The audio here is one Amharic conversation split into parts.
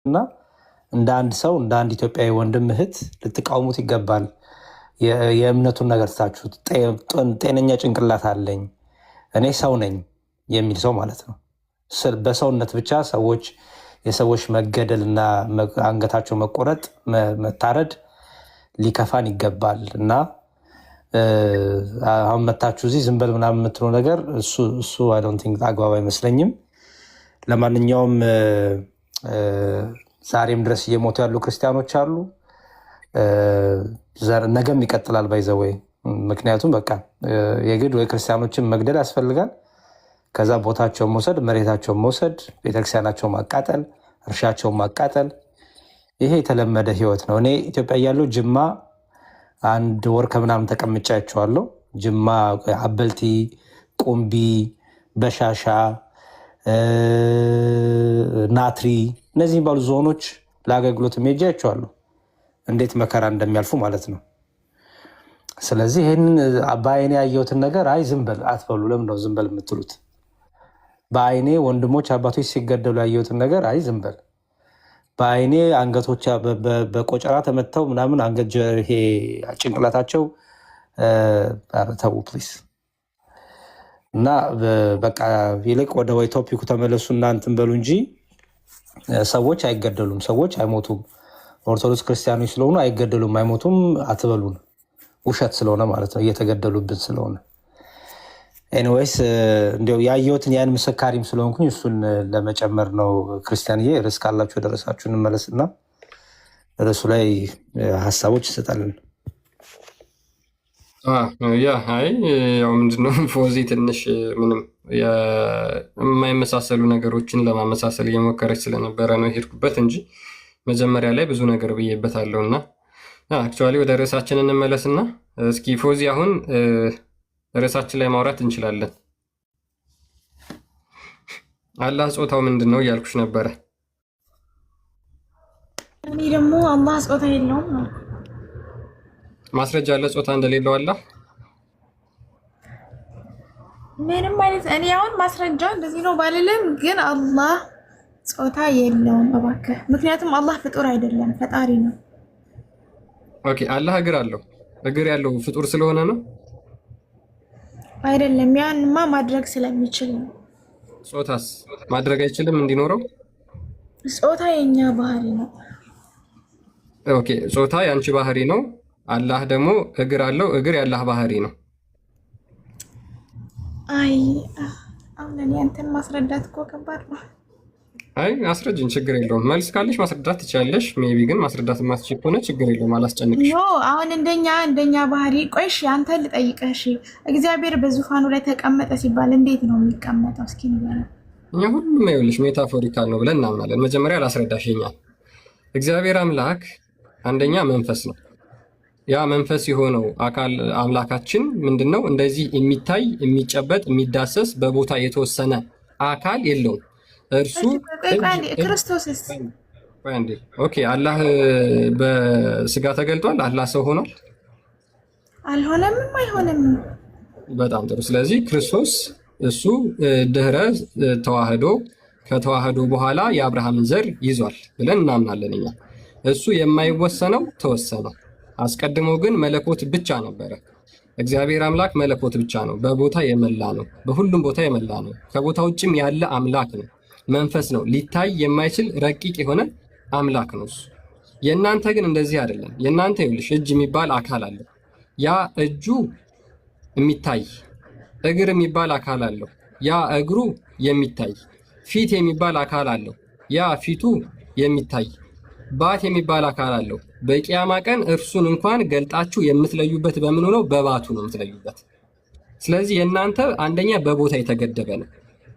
እና እንደ አንድ ሰው እንደ አንድ ኢትዮጵያዊ ወንድም እህት ልትቃውሙት ይገባል። የእምነቱን ነገር ትታችሁት ጤነኛ ጭንቅላት አለኝ እኔ ሰው ነኝ የሚል ሰው ማለት ነው። በሰውነት ብቻ የሰዎች መገደል እና አንገታቸው መቆረጥ መታረድ ሊከፋን ይገባል እና አሁን መታችሁ እዚህ ዝም በል ምናምን የምትለው ነገር እሱ አይ ዶንት ቲንክ አግባብ አይመስለኝም። ለማንኛውም ዛሬም ድረስ እየሞቱ ያሉ ክርስቲያኖች አሉ። ነገም ይቀጥላል ባይዘወይ። ምክንያቱም በቃ የግድ ወይ ክርስቲያኖችን መግደል ያስፈልጋል፣ ከዛ ቦታቸውን መውሰድ፣ መሬታቸውን መውሰድ፣ ቤተክርስቲያናቸውን ማቃጠል፣ እርሻቸውን ማቃጠል፣ ይሄ የተለመደ ህይወት ነው። እኔ ኢትዮጵያ እያለሁ ጅማ 1 ወር ከምናምን ተቀምጫቸዋለሁ። ጅማ አበልቲ፣ ቁምቢ፣ በሻሻ፣ ናትሪ እነዚህ ባሉ ዞኖች ለአገልግሎት ሄጃቸዋለሁ፣ እንዴት መከራ እንደሚያልፉ ማለት ነው። ስለዚህ ይህንን በአይኔ ያየሁትን ነገር አይ ዝም በል አትበሉ። ለምን ነው ዝም በል የምትሉት? በአይኔ ወንድሞች አባቶች ሲገደሉ ያየሁትን ነገር አይ ዝም በል። በአይኔ አንገቶች በቆጨራ ተመተው ምናምን አንገት ይሄ ጭንቅላታቸው ተው ፕሊስ። እና በቃ ይልቅ ወደ ወይ ቶፒኩ ተመለሱ እና እንትን በሉ እንጂ ሰዎች አይገደሉም፣ ሰዎች አይሞቱም። ኦርቶዶክስ ክርስቲያኖች ስለሆኑ አይገደሉም አይሞቱም አትበሉን። ውሸት ስለሆነ ማለት ነው፣ እየተገደሉብን ስለሆነ። ኤኒዌይስ እንዲያው ያየሁትን ያን ምስካሪም ስለሆንኩኝ እሱን ለመጨመር ነው። ክርስቲያንዬ ርዕስ ካላችሁ የደረሳችሁ እንመለስና ርዕሱ ላይ ሀሳቦች ይሰጣልን። ያው ምንድነው ፎዚ ትንሽ ምንም የማይመሳሰሉ ነገሮችን ለማመሳሰል እየሞከረች ስለነበረ ነው የሄድኩበት እንጂ መጀመሪያ ላይ ብዙ ነገር ብዬበታለሁ። እና አክቹዋሊ ወደ ርዕሳችን እንመለስና እስኪ ፎዚ አሁን ርዕሳችን ላይ ማውራት እንችላለን። አላህ ጾታው ምንድን ነው እያልኩሽ ነበረ። እኔ ደግሞ አላህ ጾታ የለውም ነው። ማስረጃ አለ ጾታ እንደሌለው አላህ? ምንም አይነት እኔ አሁን ማስረጃ እንደዚህ ነው ባልልም፣ ግን አላህ ጾታ የለውም እባክህ። ምክንያቱም አላህ ፍጡር አይደለም ፈጣሪ ነው። ኦኬ አላህ እግር አለው። እግር ያለው ፍጡር ስለሆነ ነው አይደለም? ያንማ ማድረግ ስለሚችል ነው። ጾታስ ማድረግ አይችልም እንዲኖረው? ጾታ የኛ ባህሪ ነው። ኦኬ ጾታ ያንቺ ባህሪ ነው። አላህ ደግሞ እግር አለው። እግር ያላህ ባህሪ ነው። አይ አሁን እኔ አንተን ማስረዳት እኮ ከባድ ነው። አይ አስረጅኝ፣ ችግር የለውም። መልስ ካለሽ ማስረዳት ትችላለሽ። ሜቢ ግን ማስረዳት የማትችል ከሆነ ችግር የለውም፣ አላስጨንቅሽ። ኖ አሁን እንደኛ ባህሪ ቆይሽ አንተን ልጠይቅህ። እሺ እግዚአብሔር በዙፋኑ ላይ ተቀመጠ ሲባል እንዴት ነው የሚቀመጠው? እስኪ ንገረኝ። እኛ ሁሉም ይኸውልሽ ሜታፎሪካል ነው ብለን እናምናለን። መጀመሪያ ላስረዳሽ። እግዚአብሔር አምላክ አንደኛ መንፈስ ነው። ያ መንፈስ የሆነው አካል አምላካችን ምንድነው? እንደዚህ የሚታይ የሚጨበጥ የሚዳሰስ በቦታ የተወሰነ አካል የለውም። እርሱ ክርስቶስስ? ኦኬ አላህ በስጋ ተገልጧል። አላህ ሰው ሆኗል? አልሆነም፣ አይሆንም። በጣም ጥሩ። ስለዚህ ክርስቶስ እሱ ድህረ ተዋህዶ ከተዋህዶ በኋላ የአብርሃምን ዘር ይዟል ብለን እናምናለን እኛ። እሱ የማይወሰነው ተወሰነ። አስቀድሞ ግን መለኮት ብቻ ነበረ። እግዚአብሔር አምላክ መለኮት ብቻ ነው። በቦታ የመላ ነው። በሁሉም ቦታ የመላ ነው። ከቦታ ውጭም ያለ አምላክ ነው። መንፈስ ነው። ሊታይ የማይችል ረቂቅ የሆነ አምላክ ነው እሱ። የእናንተ ግን እንደዚህ አይደለም። የእናንተ ይኸውልሽ እጅ የሚባል አካል አለ። ያ እጁ የሚታይ፣ እግር የሚባል አካል አለው። ያ እግሩ የሚታይ፣ ፊት የሚባል አካል አለው። ያ ፊቱ የሚታይ፣ ባት የሚባል አካል አለው። በቂያማ ቀን እርሱን እንኳን ገልጣችሁ የምትለዩበት በምኑ ነው? በባቱ ነው የምትለዩበት። ስለዚህ የእናንተ አንደኛ በቦታ የተገደበ ነው።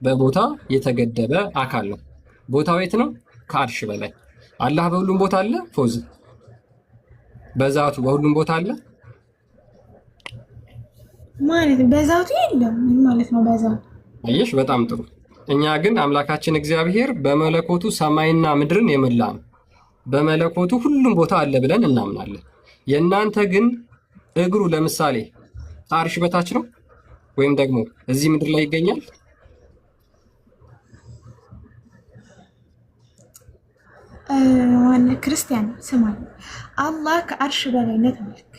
በቦታ የተገደበ አካል ነው። ቦታው የት ነው? ከአርሽ በላይ። አላህ በሁሉም ቦታ አለ። ፎዝ በዛቱ በሁሉም ቦታ አለ ማለት በዛቱ የለም ማለት ነው። በዛቱ አየሽ፣ በጣም ጥሩ። እኛ ግን አምላካችን እግዚአብሔር በመለኮቱ ሰማይና ምድርን የመላ ነው። በመለኮቱ ሁሉም ቦታ አለ ብለን እናምናለን። የእናንተ ግን እግሩ ለምሳሌ ከአርሽ በታች ነው ወይም ደግሞ እዚህ ምድር ላይ ይገኛል? ዋና ክርስቲያን ስማኝ፣ አላህ ከአርሽ በላይ ነው ተመልክ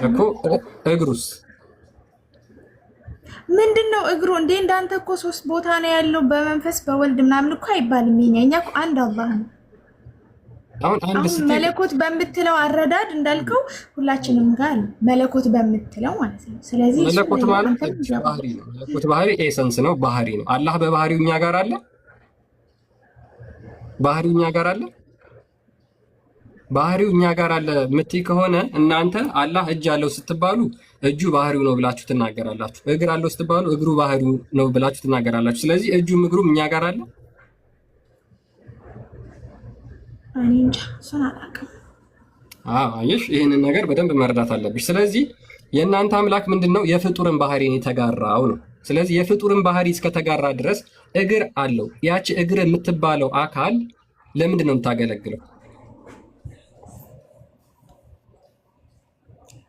እኮ እግሩስ ምንድነው? እግሩ እንዴ እንዳንተ እኮ 3 ቦታ ነው ያለው፣ በመንፈስ በወልድ ምናምን እኮ አይባልም። እኛ እኮ አንድ አላህ ነው። አሁን መለኮት በምትለው አረዳድ እንዳልከው ሁላችንም ጋር መለኮት በምትለው ማለት ነው። ስለዚህ መለኮት ማለት ባህሪ ነው። መለኮት ባህሪ ኤሰንስ ነው፣ ባህሪ ነው። አላህ በባህሪው እኛ ጋር አለ። ባህሪው እኛ ጋር አለ። ባህሪው እኛ ጋር አለ የምትይ ከሆነ እናንተ አላህ እጅ አለው ስትባሉ እጁ ባህሪው ነው ብላችሁ ትናገራላችሁ። እግር አለው ስትባሉ እግሩ ባህሪው ነው ብላችሁ ትናገራላችሁ። ስለዚህ እጁም እግሩም እኛ ጋር አለ። እኔ እንጃ ሰናላከም አየሽ፣ ይህንን ነገር በደንብ መረዳት አለብሽ። ስለዚህ የእናንተ አምላክ ምንድነው? የፍጡርን ባህሪን የተጋራው ነው። ስለዚህ የፍጡርን ባህሪ እስከተጋራ ድረስ እግር አለው። ያቺ እግር የምትባለው አካል ለምንድን ነው የምታገለግለው?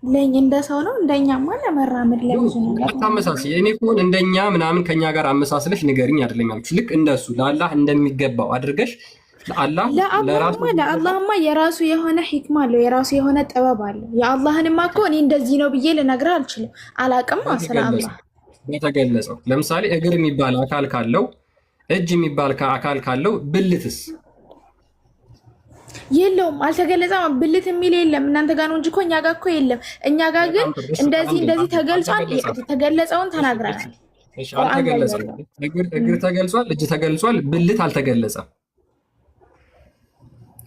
ለኝ እንደ ሰው ነው። እንደኛማ ለመራመድ ለብዙ ነገር አታመሳስይ። እኔ እኮ እንደኛ ምናምን ከኛ ጋር አመሳስለሽ ንገሪኝ አይደለም ያልኩሽ። ልክ እንደሱ ለአላህ እንደሚገባው አድርገሽ ለአላህማ የራሱ የሆነ ሂክማ አለው፣ የራሱ የሆነ ጥበብ አለው። የአላህንማ እኮ እኔ እንደዚህ ነው ብዬ ልነግርህ አልችልም፣ አላቅም። ስለአላህ በተገለጸው ለምሳሌ እግር የሚባል አካል ካለው፣ እጅ የሚባል አካል ካለው፣ ብልትስ የለውም፣ አልተገለጸም። ብልት የሚል የለም። እናንተ ጋር ነው እንጂ እኮ እኛ ጋር እኮ የለም። እኛ ጋር ግን እንደዚህ ተገልጿል። የተገለጸውን ተናግረናል። እግር ተገልጿል፣ እጅ ተገልጿል፣ ብልት አልተገለጸም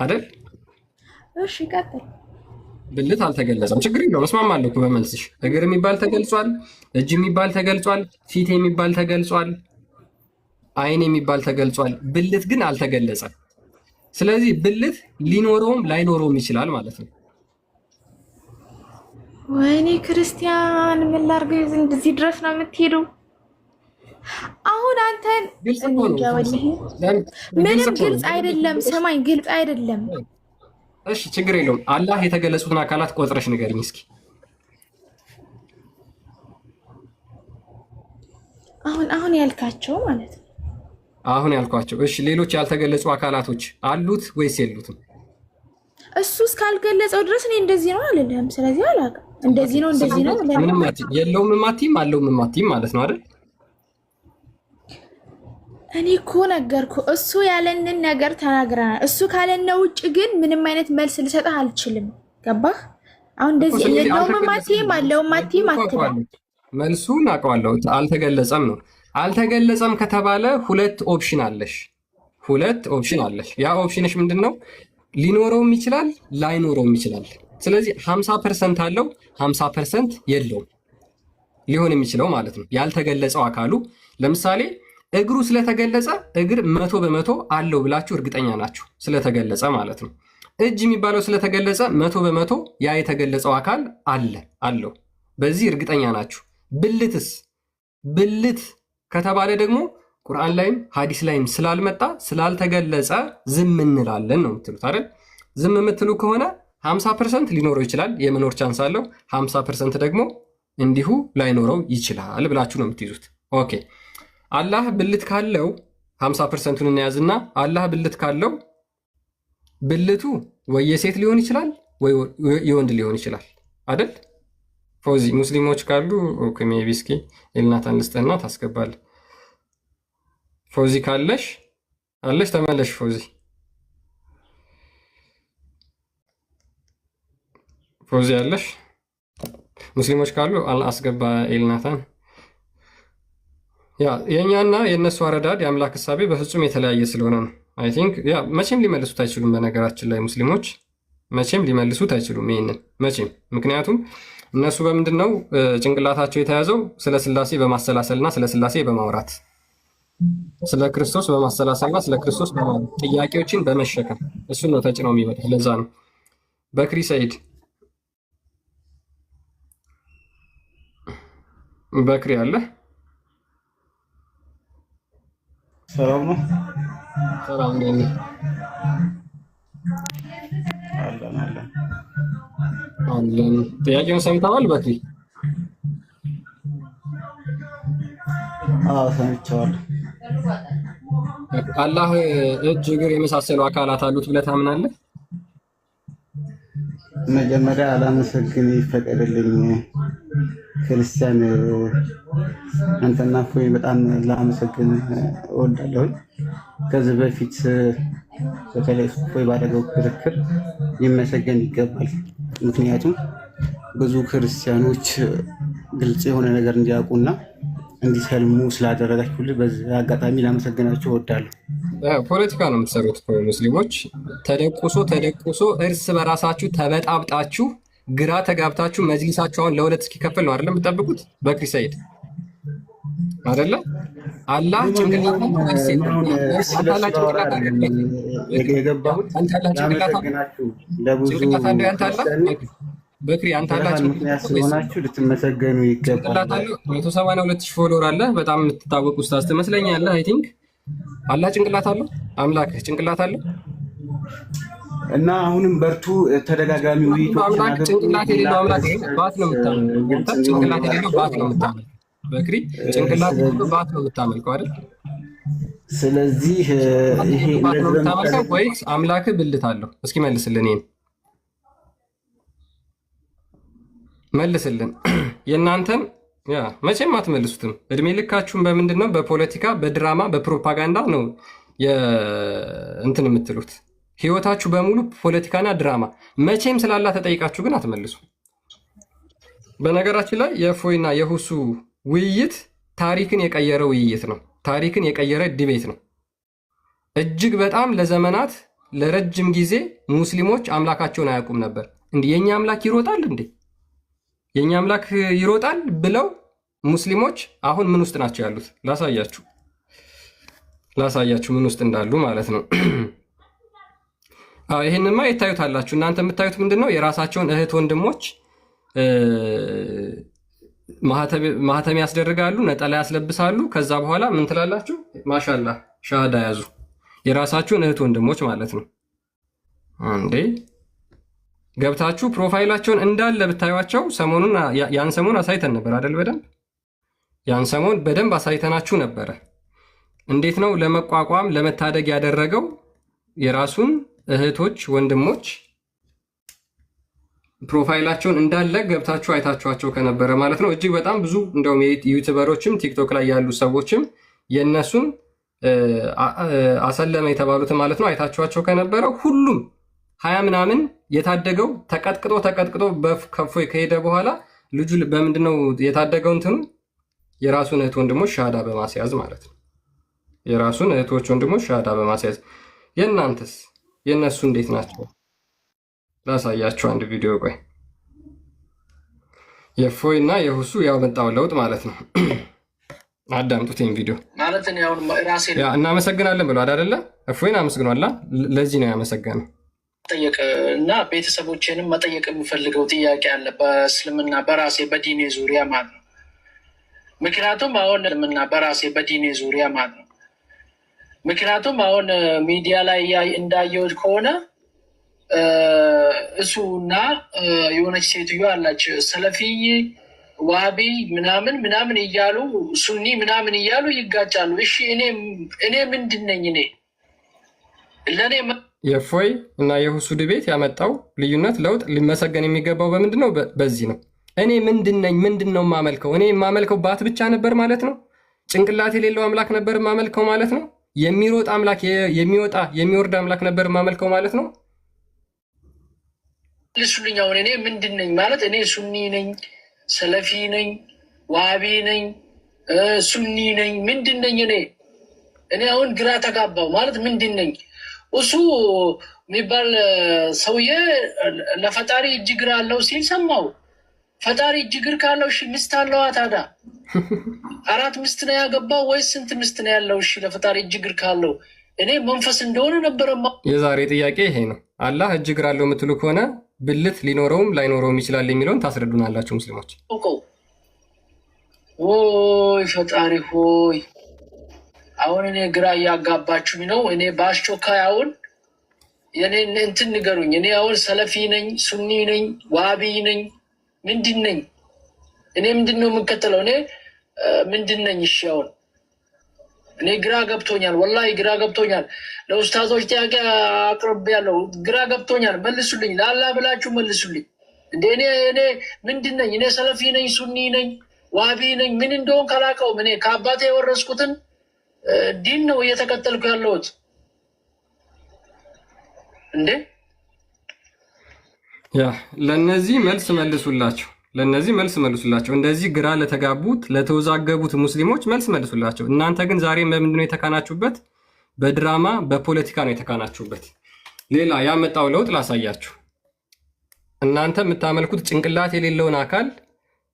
አይደል? እሺ ቀጥል። ብልት አልተገለጸም፣ ችግር የለውም፣ እስማማለሁ እኮ በመልስሽ። እግር የሚባል ተገልጿል፣ እጅ የሚባል ተገልጿል፣ ፊት የሚባል ተገልጿል፣ አይን የሚባል ተገልጿል፣ ብልት ግን አልተገለጸም። ስለዚህ ብልት ሊኖረውም ላይኖረውም ይችላል ማለት ነው። ወይኔ ክርስቲያን ምን ላድርግ? እንደዚህ ድረስ ነው የምትሄደው? አሁን አንተን ምንም ግልጽ አይደለም። ሰማኝ ግልጽ አይደለም። እሺ ችግር የለውም። አላህ የተገለጹትን አካላት ቆጥረሽ ንገሪኝ እስኪ። አሁን ያልካቸው ማለት ነው። አሁን ያልኳቸው። እሺ ሌሎች ያልተገለጹ አካላቶች አሉት ወይስ የሉትም? እሱ እስካልገለጸው ድረስ እኔ እንደዚህ ነው አልልህም። ስለዚህ አላውቅም። እንደዚህ ነው ምንም የለውም ማቲም አለውም ማቲም ማለት ነው አይደል? እኔ እኮ ነገርኩ። እሱ ያለንን ነገር ተናግረናል። እሱ ካለነ ውጭ ግን ምንም አይነት መልስ ልሰጥህ አልችልም። ገባህ? አሁን እንደዚህ የለውም ማቲም አለውም ማቲም አትበል። መልሱን አውቀዋለሁ። አልተገለጸም ነው። አልተገለጸም ከተባለ ሁለት ኦፕሽን አለሽ። ያ ኦፕሽንሽ ምንድነው? ሊኖረውም ይችላል ላይኖረውም ይችላል። ስለዚህ 50% አለው 50% የለውም ሊሆን የሚችለው ማለት ነው። ያልተገለጸው አካሉ ለምሳሌ እግሩ ስለተገለጸ እግር 100% አለው ብላችሁ እርግጠኛ ናችሁ፣ ስለተገለጸ ማለት ነው። እጅ የሚባለው ስለተገለጸ 100% ያ የተገለጸው አካል አለው፣ በዚህ እርግጠኛ ናችሁ። ብልትስ? ብልት ከተባለ ደግሞ ቁርአን ላይም ሐዲስ ላይም ስላልመጣ ስላልተገለጸ ዝም እንላለን ነው የምትሉት አይደል? ዝም የምትሉ ከሆነ 50% ሊኖረው ይችላል፣ የመኖር ቻንስ አለው። 50% ደግሞ እንዲሁ ላይኖረው ይችላል ብላችሁ ነው የምትይዙት። ኦኬ አላህ ብልት ካለው 50%ቱን እንያዝና አላህ ብልት ካለው ብልቱ ወይ የሴት ሊሆን ይችላል ወይ የወንድ ሊሆን ይችላል አይደል? ፎዚ ሙስሊሞች ካሉ ኦኬ ሜቢ እስኪ ኤልናታን ልስጥና ታስገባል። ፎዚ ካለሽ ተመለሽ። ፎዚ አለሽ? ሙስሊሞች ካሉ አስገባ ኤልናታን። ያ የኛና የነሱ አረዳድ የአምላክ ሐሳቤ በፍጹም የተለያየ ስለሆነ ነው። አይ ቲንክ ያ መቼም ሊመልሱት አይችሉም። በነገራችን ላይ ሙስሊሞች መቼም ሊመልሱት አይችሉም ይሄንን መቼም። ምክንያቱም እነሱ በምንድነው ጭንቅላታቸው የተያዘው? ስለ ስላሴ በማሰላሰልና ስለ ስላሴ በማውራት ስለ ክርስቶስ በማሰላሰልና ስለ ክርስቶስ በማውራት ጥያቄዎችን በመሸከም እሱን ነው ተጭነው የሚመጣ። ለዛ ነው በክሪ ሰይድ በክሪ አለ። ሰላም ነው። ሰላም ነው። አለን ጥያቄውን ሰምተዋል በክሪ? ሰምቼዋለሁ። አላህ እጅ እግር የመሳሰሉ አካላት አሉት ብለህ ታምናለህ? መጀመሪያ አላመሰግን ይፈቀድልኝ። ክርስቲያን አንተና እፎይ በጣም ላመሰግን እወዳለሁ። ከዚህ በፊት በተለይ እፎይ ባደረገው ክርክር ሊመሰገን ይገባል። ምክንያቱም ብዙ ክርስቲያኖች ግልጽ የሆነ ነገር እንዲያውቁና እንዲሰልሙ ስላደረጋችሁልኝ በዚህ አጋጣሚ ላመሰግናችሁ እወዳለሁ። ፖለቲካ ነው የምትሰሩት ሙስሊሞች። ተደቁሶ እርስ በራሳችሁ ተበጣብጣችሁ ግራ ተጋብታችሁ መጅሊሳችሁ አሁን ለሁለት እስኪከፍል ነው አይደለም የምትጠብቁት? በክሪ ሰይድ አይደለ? አላህ ጭንቅላት በክሪ አንተ ስለሆናችሁ ልትመሰገኑ ይገባል። 172,000 ፎሎወር አለ። በጣም የምትታወቅ ኡስታዝ ትመስለኛለህ። አይ ቲንክ አላህ ጭንቅላት አለው፣ አምላክህ ጭንቅላት አለው። እና አሁንም በርቱ። ተደጋጋሚ ውይይቶች አምላክ ጭንቅላት የሌለው አምላክ ባት ነው የምታመልከው። ጭንቅላት የሌለው ባት ነው የምታመልከው። በክሪ ጭንቅላት የሌለው ባት ነው የምታመልከው አይደል? ስለዚህ ይሄ ባት ነው የምታመልከው ወይስ አምላክህ ብልት አለው? እስኪ መልስልን፣ ይሄን መልስልን። የእናንተን መቼም አትመልሱትም። እድሜ ልካችሁን በምንድን ነው? በፖለቲካ በድራማ በፕሮፓጋንዳ ነው እንትን የምትሉት። ህይወታችሁ በሙሉ ፖለቲካና ድራማ። መቼም ስላላ ተጠይቃችሁ ግን አትመልሱ። በነገራችን ላይ የእፎይና የሁሱ ውይይት ታሪክን የቀየረ ውይይት ነው። ታሪክን የቀየረ ዲቤት ነው። እጅግ በጣም ለዘመናት ለረጅም ጊዜ ሙስሊሞች አምላካቸውን አያውቁም ነበር። እንዲህ የኛ አምላክ ይሮጣል እንዴ? የኛ አምላክ ይሮጣል ብለው ሙስሊሞች አሁን ምን ውስጥ ናቸው ያሉት? ላሳያችሁ ምን ውስጥ እንዳሉ ማለት ነው። ይህንማ የታዩታላችሁ። እናንተ የምታዩት ምንድን ነው? የራሳቸውን እህት ወንድሞች ማህተም ያስደርጋሉ፣ ነጠላ ያስለብሳሉ። ከዛ በኋላ ምን ትላላችሁ? ማሻላ ሻሃዳ ያዙ። የራሳችሁን እህት ወንድሞች ማለት ነው እንዴ። ገብታችሁ ፕሮፋይላቸውን እንዳለ ብታዩቸው ያን ሰሞን አሳይተን ነበር አይደል? ያን ሰሞን በደንብ አሳይተናችሁ ነበረ። እንዴት ነው ለመቋቋም ለመታደግ ያደረገው? የራሱን እህቶች ወንድሞች ፕሮፋይላቸውን እንዳለ ገብታችሁ አይታችኋቸው ከነበረ ማለት ነው። እጅግ በጣም ብዙ እንደውም ዩቲዩበሮችም ቲክቶክ ላይ ያሉ ሰዎችም የእነሱን አሰለመ የተባሉት ማለት ነው አይታችኋቸው ከነበረ ሁሉም 20 ምናምን የታደገው ተቀጥቅጦ ከፎይ ከሄደ በኋላ ልጁ በምንድነው የታደገው? እንትኑ የራሱን እህት ወንድሞች ሻሃዳ በማስያዝ ማለት ነው። የራሱን እህቶች ወንድሞች ሻሃዳ በማስያዝ። የእናንተስ የእነሱ እንዴት ናቸው? ላሳያችሁ አንድ ቪዲዮ። ቆይ የፎይ እና የሁሱ ያመጣው ለውጥ ማለት ነው። አዳምጡት ይህን ቪዲዮ ማለት ነው። አሁን ራሴ እናመሰግናለን ብሏል አይደለ? እፎይን አመስግኗላ። ለዚህ ነው ያመሰገነው። ጠየቅ እና ቤተሰቦችንም መጠየቅ የምፈልገው ጥያቄ አለ በእስልምና በራሴ በዲኔ ዙሪያ ማለት ነው። ምክንያቱም አሁን እስልምና በራሴ በዲኔ ዙሪያ ማለት ነው። ምክንያቱም አሁን ሚዲያ ላይ እንዳየሁት ከሆነ እሱና የሆነች ሴትዮ አላች ሰለፊይ ዋቢ ምናምን እያሉ ሱኒ ምናምን እያሉ ይጋጫሉ። እሺ እኔ ምንድን ነኝ? ለእኔ የእፎይ እና የሁሱ ዲቤት ያመጣው ልዩነት ለውጥ ሊመሰገን የሚገባው በምንድን ነው? በዚህ ነው። እኔ ምንድን ነኝ? ምንድን ነው የማመልከው? እኔ የማመልከው ባት ብቻ ነበር ማለት ነው። ጭንቅላት የሌለው አምላክ ነበር የማመልከው ማለት ነው። የሚሮጥ አምላክ የሚወጣ የሚወርድ አምላክ ነበር የማመልከው ማለት ነው። ልሱልኝ አሁን እኔ ምንድን ነኝ ማለት እኔ ሱኒ ነኝ፣ ሰለፊ ነኝ፣ ዋቢ ነኝ፣ ሱኒ ነኝ፣ ምንድን ነኝ? እኔ አሁን ግራ ተጋባው ማለት ምንድን ነኝ? እሱ የሚባል ሰውዬ ለፈጣሪ እጅ እግር አለው ሲል ሰማው። ፈጣሪ እጅ እግር ካለው እሺ ሚስት አለዋ ታዲያ? 4 ሚስት ነው ያገባው ወይስ ስንት ሚስት ነው ያለው? እሺ ለፈጣሪ እጅ እግር ካለው እኔ መንፈስ እንደሆነ ነበረማ። የዛሬ ጥያቄ ይሄ ነው። አላህ እጅ እግር አለው የምትሉ ከሆነ ብልት ሊኖረውም ላይኖረውም ይችላል የሚለውን ታስረዱናላችሁ ሙስሊሞች። ሆይ ፈጣሪ ሆይ አሁን እኔ ግራ እያጋባችሁኝ ነው። እኔ በአስቸኳይ አሁን የኔ እንትን ንገሩኝ። እኔ አሁን ሰለፊ ነኝ፣ ሱኒ ነኝ፣ ዋቢ ነኝ፣ ምንድን ነኝ? እኔ ምንድን ነው የምከተለው? እኔ ምንድን ነኝ? እሺ አሁን እኔ ግራ ገብቶኛል፣ ወላሂ ግራ ገብቶኛል። ለኡስታዞች ጥያቄ አቅርቤያለሁ፣ ግራ ገብቶኛል። መልሱልኝ፣ ለአላህ ብላችሁ መልሱልኝ። እንደ እኔ ምንድን ነኝ? እኔ ሰለፊ ነኝ፣ ሱኒ ነኝ፣ ዋቢ ነኝ፣ ምን እንደሆን ካላቀውም እኔ ከአባቴ የወረስኩትን ዲን ነው እየተከተልኩ ያለሁት። እንዴ ያ ለነዚህ መልስ መልሱላቸው፣ ለነዚህ መልስ መልሱላቸው። እንደዚህ ግራ ለተጋቡት ለተወዛገቡት ሙስሊሞች መልስ መልሱላቸው። እናንተ ግን ዛሬ በምንድነው የተካናችሁበት? በድራማ በፖለቲካ ነው የተካናችሁበት። ሌላ ያመጣው ለውጥ ላሳያችሁ። እናንተ የምታመልኩት ጭንቅላት የሌለውን አካል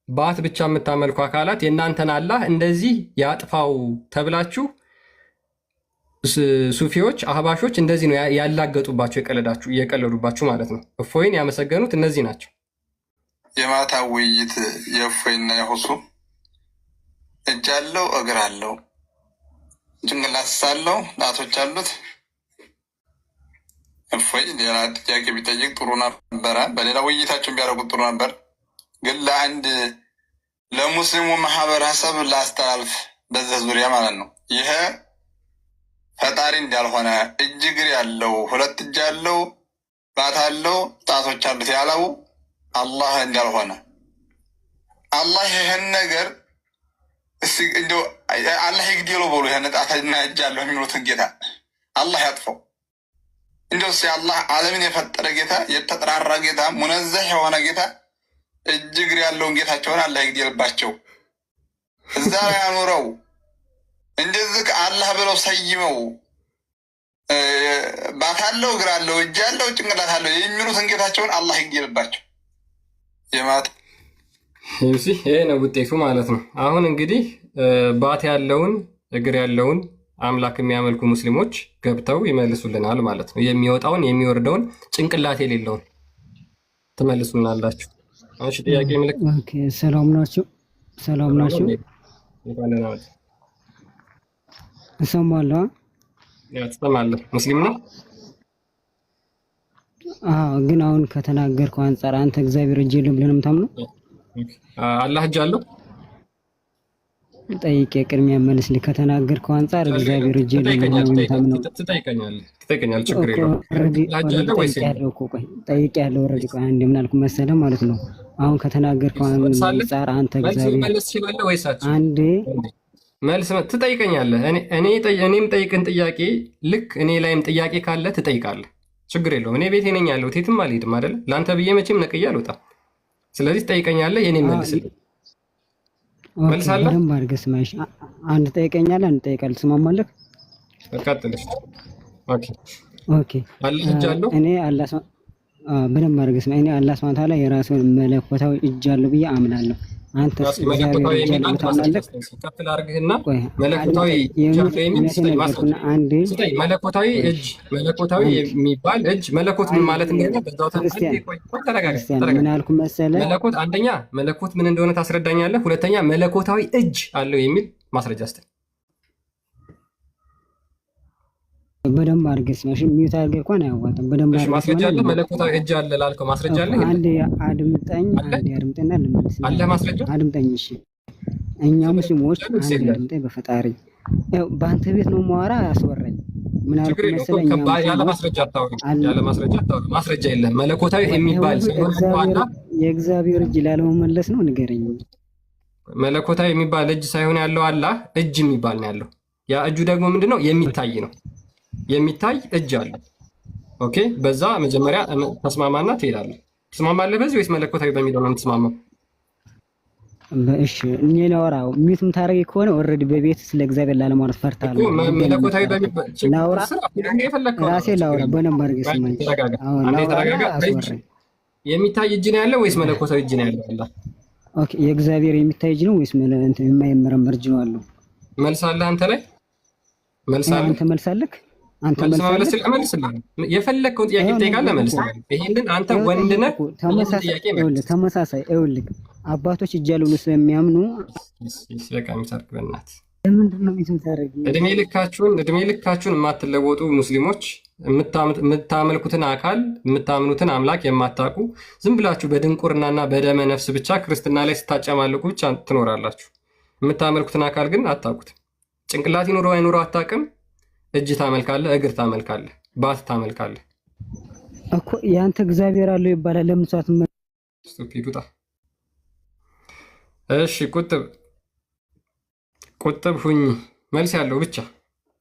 ባት ብቻ የምታመልኩ አካላት የእናንተን አላህ እንደዚህ ያጥፋው ተብላችሁ ሱፊዎች፣ አህባሾች እንደዚህ ነው ያላገጡባቸው፣ የቀለዱባችሁ ማለት ነው። እፎይን ያመሰገኑት እነዚህ ናቸው። የማታ ውይይት የእፎይና የሁሱ እጅ አለው እግር አለው ጭንቅላት ሳለው ጣቶች አሉት። እፎይ ሌላ ጥያቄ ቢጠይቅ ጥሩ ነበረ። በሌላ ውይይታቸውን ቢያደርጉት ጥሩ ነበር። ግን ለአንድ ለሙስሊሙ ማህበረሰብ ላስተላልፍ በዚህ ዙሪያ ማለት ነው። ይሄ ፈጣሪ እንዳልሆነ እጅ እግር ያለው ሁለት እጅ ያለው ባት አለው ጣቶች አሉት ያለው አላህ እንዳልሆነ አላህ ይህን ነገር እንደው አላህ ይግደለው ብሎ ይህን ጣትና እጅ አለው የሚሉትን ጌታ አላህ ያጥፈው። እንደው አላህ ዓለምን የፈጠረ ጌታ፣ የተጠራራ ጌታ፣ ሙነዘህ የሆነ ጌታ እጅ እግር ያለውን ጌታቸውን አላህ ይግደልባቸው። እዛ ላይ አኑረው እንደዚህ አላህ ብለው ሰይመው ባት አለው እግር አለው እጅ አለው ጭንቅላት አለው የሚሉትን ጌታቸውን አላህ ይግደልባቸው። ይሄ ነው ውጤቱ ማለት ነው። አሁን እንግዲህ ባት ያለውን እግር ያለውን አምላክ የሚያመልኩ ሙስሊሞች ገብተው ይመልሱልናል ማለት ነው። የሚወጣውን የሚወርደውን ጭንቅላት የሌለውን ትመልሱልናላችሁ። እሺ ጥያቄ ምልክት። ሰላም ናቸው። ሰላም ናቸው። እሰማለሁ። ትሰማለህ? ሙስሊም ነው። ግን አሁን ከተናገርከው አንጻር አንተ እግዚአብሔር እጅ የለም ብለህ ነው የምታምነው? አላህ እጅ አለው? ጠይቄ ቅድሚያ መልስልኝ። ከተናገርከው አንጻር እግዚአብሔር እጅ የለም ብለህ ነው የምታምነው? ትጠይቀኛለህ፣ ችግር የለውም። ጠይቄያለሁ። ኦልሬዲ ቆይ አንዴ ምን አልኩ መሰለህ ማለት ነው። አሁን ከተናገርከው አንጻር አንተ እግዚአብሔር መልስ ትችላለህ ወይስ አንዴ መልስ ትጠይቀኛለህ? እኔም ጠይቅን ጥያቄ ልክ እኔ ላይም ጥያቄ ካለ ትጠይቃለህ። ችግር የለውም። እኔ ቤቴ ነኝ ያለሁት የትም አልሄድም አይደል? ለአንተ ብዬ መቼም ነቅዬ አልወጣም። ስለዚህ ትጠይቀኛለህ፣ የኔም መልስልኝ። መልሳለህ? በደንብ አድርገህ ስማኝ። አንድ ትጠይቀኛለህ፣ አንድ ትጠይቃለህ። ትስማማለህ? ቀጥልሽ። ኦኬ። አላህ እጅ አለው? እኔ አላህ በደንብ አድርገህ ስማኝ። እኔ አላህ ሱብሓነሁ ወተዓላ የራሱን መለኮታዊ እጅ አለው ብዬ አምናለሁ። አንተ መለኮታዊ የሚባል ከፍል አድርግህና መለኮታዊ መለኮታዊ እጅ መለኮታዊ የሚባል እጅ መለኮት ምን ማለት እንደሆነ በዛው ምን አልኩ መሰለህ? መለኮት አንደኛ መለኮት ምን እንደሆነ ታስረዳኛለህ። ሁለተኛ መለኮታዊ እጅ አለው የሚል ማስረጃ ስጠኝ። በደንብ አድርገህ ስማሽ። ሚዩት አድርገህ እንኳን አያዋጣም። በደንብ አድርገህ ማስረጃ አለ። መለኮታዊ እጅ አለ ላልከው ማስረጃ አለ? አንዴ አድምጠኝ፣ አንዴ አድምጠና ልመልስ አለ ማስረጃ። አድምጠኝ እሺ። እኛ ሙስሊሞች አንዴ አድምጠኝ በፈጣሪ በአንተ ቤት ነው ማወራ ያስወራኝ። ምን አልኩ መሰለኝ? ያለ ማስረጃ አታውቅም። ያለ ማስረጃ አታውቅም። ማስረጃ የለም። መለኮታዊ የሚባል የእግዚአብሔር እጅ ላለመመለስ ነው ንገረኝ። መለኮታዊ የሚባል እጅ ሳይሆን ያለው አላህ እጅ የሚባል ነው ያለው። ያ እጁ ደግሞ ምንድነው? የሚታይ ነው። የሚታይ እጅ አለ። ኦኬ፣ በዛ መጀመሪያ ተስማማና ትሄዳለህ። ትስማማለህ በዚህ ወይስ መለኮታዊ በሚለው ነው የምትስማማው? እሺ እኔ ላወራ ሚቱም ታረጊ ከሆነ ኦልሬዲ በቤት ስለ እግዚአብሔር ላለማውራት ፈርታለሁ። መለኮታዊ በሚባል ላውራ ራሴ ላውራ በደንብ አድርገህ ስማኝ። የሚታይ እጅ ነው ያለው ወይስ መለኮታዊ እጅ ነው ያለው? ኦኬ፣ የእግዚአብሔር የሚታይ እጅ ነው ወይስ የማይመረመር እጅ ነው አለው? መልስ አለ አንተ ላይ? መልስ አለ? አንተ መልሳለህ? አንተ መልስልህ። የፈለግከውን ጥያቄ ትጠይቃለህ፣ መልስልህ። ይሄንን አንተ ወንድ ነህ። ተመሳሳይ ይኸውልህ አባቶች እጅ ያለው ስለሚያምኑ ለምንድን ነው የምታደርግ? እድሜ ልካችሁን የማትለወጡ ሙስሊሞች፣ የምታመልኩትን አካል የምታምኑትን አምላክ የማታውቁ ዝም ብላችሁ በድንቁርናና በደመ ነፍስ ብቻ ክርስትና ላይ ስታጨማልቁ ብቻ ትኖራላችሁ። የምታመልኩትን አካል ግን አታውቁትም። ጭንቅላት ይኑረው አይኑረው አታውቅም። እጅ ታመልካለህ፣ እግር ታመልካለህ፣ ባት ታመልካለህ እኮ ያንተ እግዚአብሔር አለው ይባላል። ለምን ሰዓት ስቱፒድ ውጣ። እሺ ቁጥብ ሁኝ። መልስ ያለው ብቻ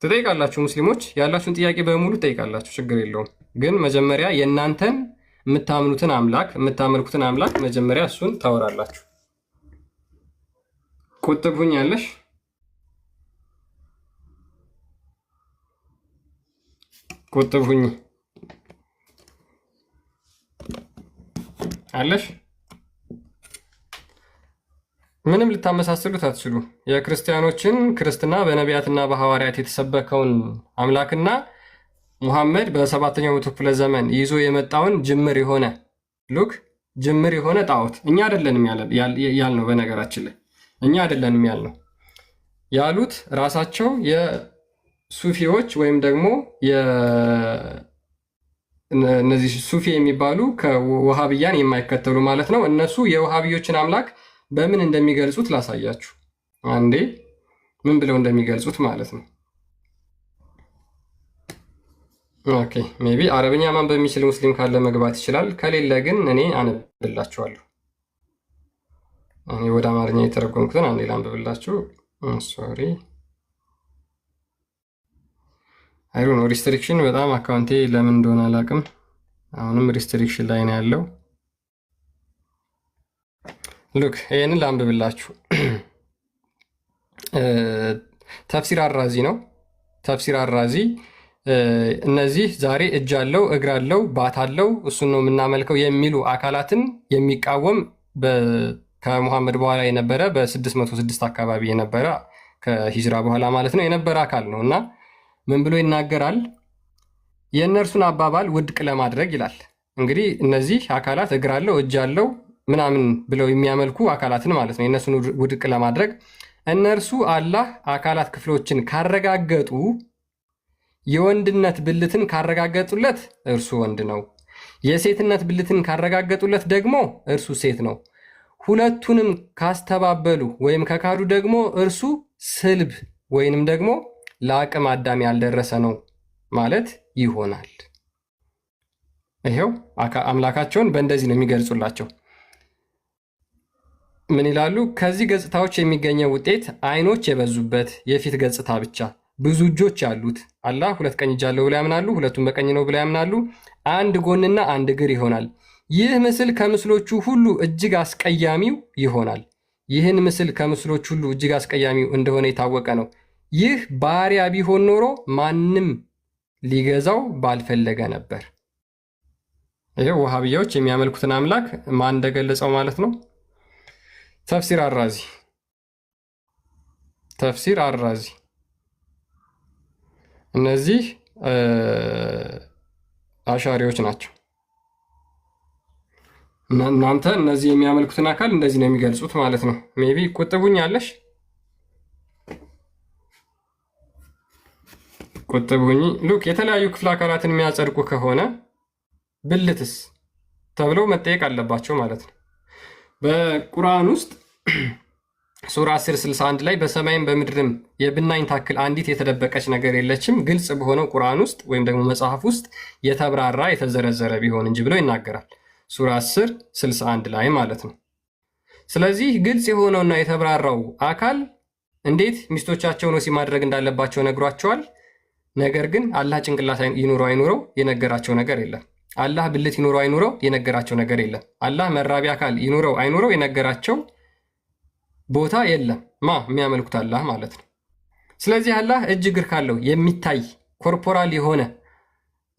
ትጠይቃላችሁ። ሙስሊሞች ያላችሁን ጥያቄ በሙሉ ትጠይቃላችሁ፣ ችግር የለውም። ግን መጀመሪያ የእናንተን የምታምኑትን አምላክ የምታመልኩትን አምላክ መጀመሪያ እሱን ታወራላችሁ። ቁጥብ ሁኝ ያለሽ ቁጥብ ሁኝ አለሽ። ምንም ልታመሳስሉት አትችሉ። የክርስቲያኖችን ክርስትና በነቢያትና በሐዋርያት የተሰበከውን አምላክና ሙሐመድ በ7ኛው መቶ ክፍለ ዘመን ይዞ የመጣውን ጅምር የሆነ ጣዖት እኛ አይደለንም ያልነው። በነገራችን ላይ እኛ አይደለንም ያልነው ያሉት ራሳቸው የሱፊዎች ወይም ደግሞ እነዚህ ሱፊ የሚባሉ ከውሃብያን የማይከተሉ ማለት ነው። እነሱ የውሃብዮችን አምላክ በምን እንደሚገልጹት ላሳያችሁ። አንዴ ምን ብለው እንደሚገልጹት ማለት ነው። ኦኬ ሜቢ አረብኛ ማንበብ የሚችል ሙስሊም ካለ መግባት ይችላል። ከሌለ ግን እኔ አነብላችኋለሁ። እኔ ወደ አማርኛ የተረጎምኩትን አንዴ ላንብብላችሁ። ሶሪ አይሩ ነው ሪስትሪክሽን በጣም አካውንቴ ለምን እንደሆነ አላውቅም። አሁንም ሪስትሪክሽን ላይ ነው ያለው። ሉክ ይሄንን ላንብብላችሁ። ተፍሲር አራዚ ነው። ተፍሲር አራዚ እነዚህ ዛሬ እጅ አለው እግር አለው ባት አለው እሱን ነው የምናመልከው የሚሉ አካላትን የሚቃወም ከሙሐመድ በኋላ የነበረ በ606 አካባቢ የነበረ ከሂጅራ በኋላ ማለት ነው የነበረ አካል ነው እና ምን ብሎ ይናገራል? የእነርሱን አባባል ውድቅ ለማድረግ ይላል። እንግዲህ እነዚህ አካላት እግር አለው እጅ አለው ምናምን ብለው የሚያመልኩ አካላትን ማለት ነው የእነሱን ውድቅ ለማድረግ እነርሱ አላህ አካላት ክፍሎችን ካረጋገጡ የወንድነት ብልትን ካረጋገጡለት እርሱ ወንድ ነው፣ የሴትነት ብልትን ካረጋገጡለት ደግሞ እርሱ ሴት ነው። ሁለቱንም ካስተባበሉ ወይም ከካዱ ደግሞ እርሱ ስልብ ወይንም ደግሞ ለአቅም አዳም ያልደረሰ ነው ማለት ይሆናል። ይሄው አምላካቸውን በእንደዚህ ነው የሚገልጹላቸው። ምን ይላሉ? ከዚህ ገጽታዎች የሚገኘው ውጤት አይኖች የበዙበት የፊት ገጽታ ብቻ፣ ብዙ እጆች ያሉት አላህ ሁለት ቀኝ እጅ አለው ብለው ያምናሉ። ሁለቱም በቀኝ ነው ብለው ያምናሉ። አንድ ጎንና አንድ እግር ይሆናል። ይህ ምስል ከምስሎቹ ሁሉ እጅግ አስቀያሚው ይሆናል። ይህን ምስል ከምስሎች ሁሉ እጅግ አስቀያሚው እንደሆነ የታወቀ ነው። ይህ ባሪያ ቢሆን ኖሮ ማንም ሊገዛው ባልፈለገ ነበር። ይሄው ወሃቢያዎች የሚያመልኩትን አምላክ ማን እንደገለጸው ማለት ነው። ተፍሲር አራዚ እነዚህ አሻሪዎች ናቸው። እናንተ እነዚህ የሚያመልኩትን አካል እንደዚህ ነው የሚገልጹት ማለት ነው። ሜቢ ቁጥቡኝ አለሽ ቁጥቡኝ ሉክ የተለያዩ ክፍለ አካላትን የሚያጸድቁ ከሆነ ብልትስ ተብለው መጠየቅ አለባቸው ማለት ነው። በቁርአን ውስጥ ሱራ 10:61 ላይ በሰማይም በምድርም የብናኝ ታክል አንዲት የተደበቀች ነገር የለችም፣ ግልጽ በሆነው ቁርአን ውስጥ ወይም ደግሞ መጽሐፍ ውስጥ የተብራራ የተዘረዘረ ቢሆን እንጂ ብሎ ይናገራል። ሱራ 10:61 ላይ ማለት ነው። ስለዚህ ግልጽ የሆነውና የተብራራው አካል እንዴት ሚስቶቻቸውን ወሲብ ማድረግ እንዳለባቸው ነግሯቸዋል። ነገር ግን አላህ ጭንቅላት ይኑረው አይኑረው የነገራቸው ነገር የለም። አላህ ብልት ይኑረው አይኑረው የነገራቸው ነገር የለም። አላህ መራቢያ አካል ይኑረው አይኑረው የነገራቸው ቦታ የለም። የሚያመልኩት አላህ ማለት ነው። ስለዚህ አላህ እጅ እግር ካለው የሚታይ ኮርፖራል የሆነ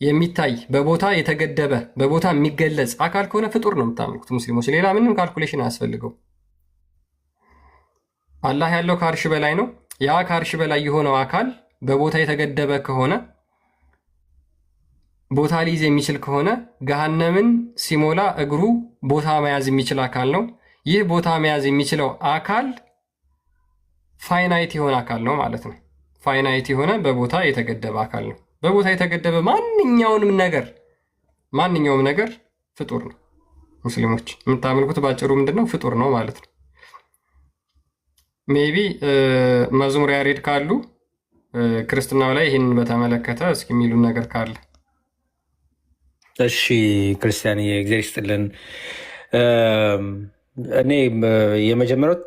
የሚታይ በቦታ የተገደበ በቦታ የሚገለጽ አካል ከሆነ ፍጡር ነው የምታመልኩት ሙስሊሞች። ሌላ ምንም ካልኩሌሽን አያስፈልገው። አላህ ያለው ከአርሽ በላይ ነው። ያ ከአርሽ በላይ የሆነው አካል በቦታ የተገደበ ከሆነ ቦታ ሊይዝ የሚችል ከሆነ ገሃነምን ሲሞላ እግሩ ቦታ መያዝ የሚችል አካል ነው። ይህ ቦታ መያዝ የሚችለው አካል ፋይናይት የሆነ አካል ነው ማለት ነው። ፋይናይት የሆነ በቦታ የተገደበ አካል ነው። በቦታ የተገደበ ማንኛውም ነገር ፍጡር ነው። ሙስሊሞች የምታመልኩት ባጭሩ ምንድነው? ፍጡር ነው ማለት ነው። ሜቢ መዝሙር ያሬድ ካሉ ክርስትናው ላይ ይህንን በተመለከተ እስኪ የሚሉን ነገር ካለ። እሺ ክርስቲያን እግዚአብሔር ይስጥልን። እኔ የመጀመሪያው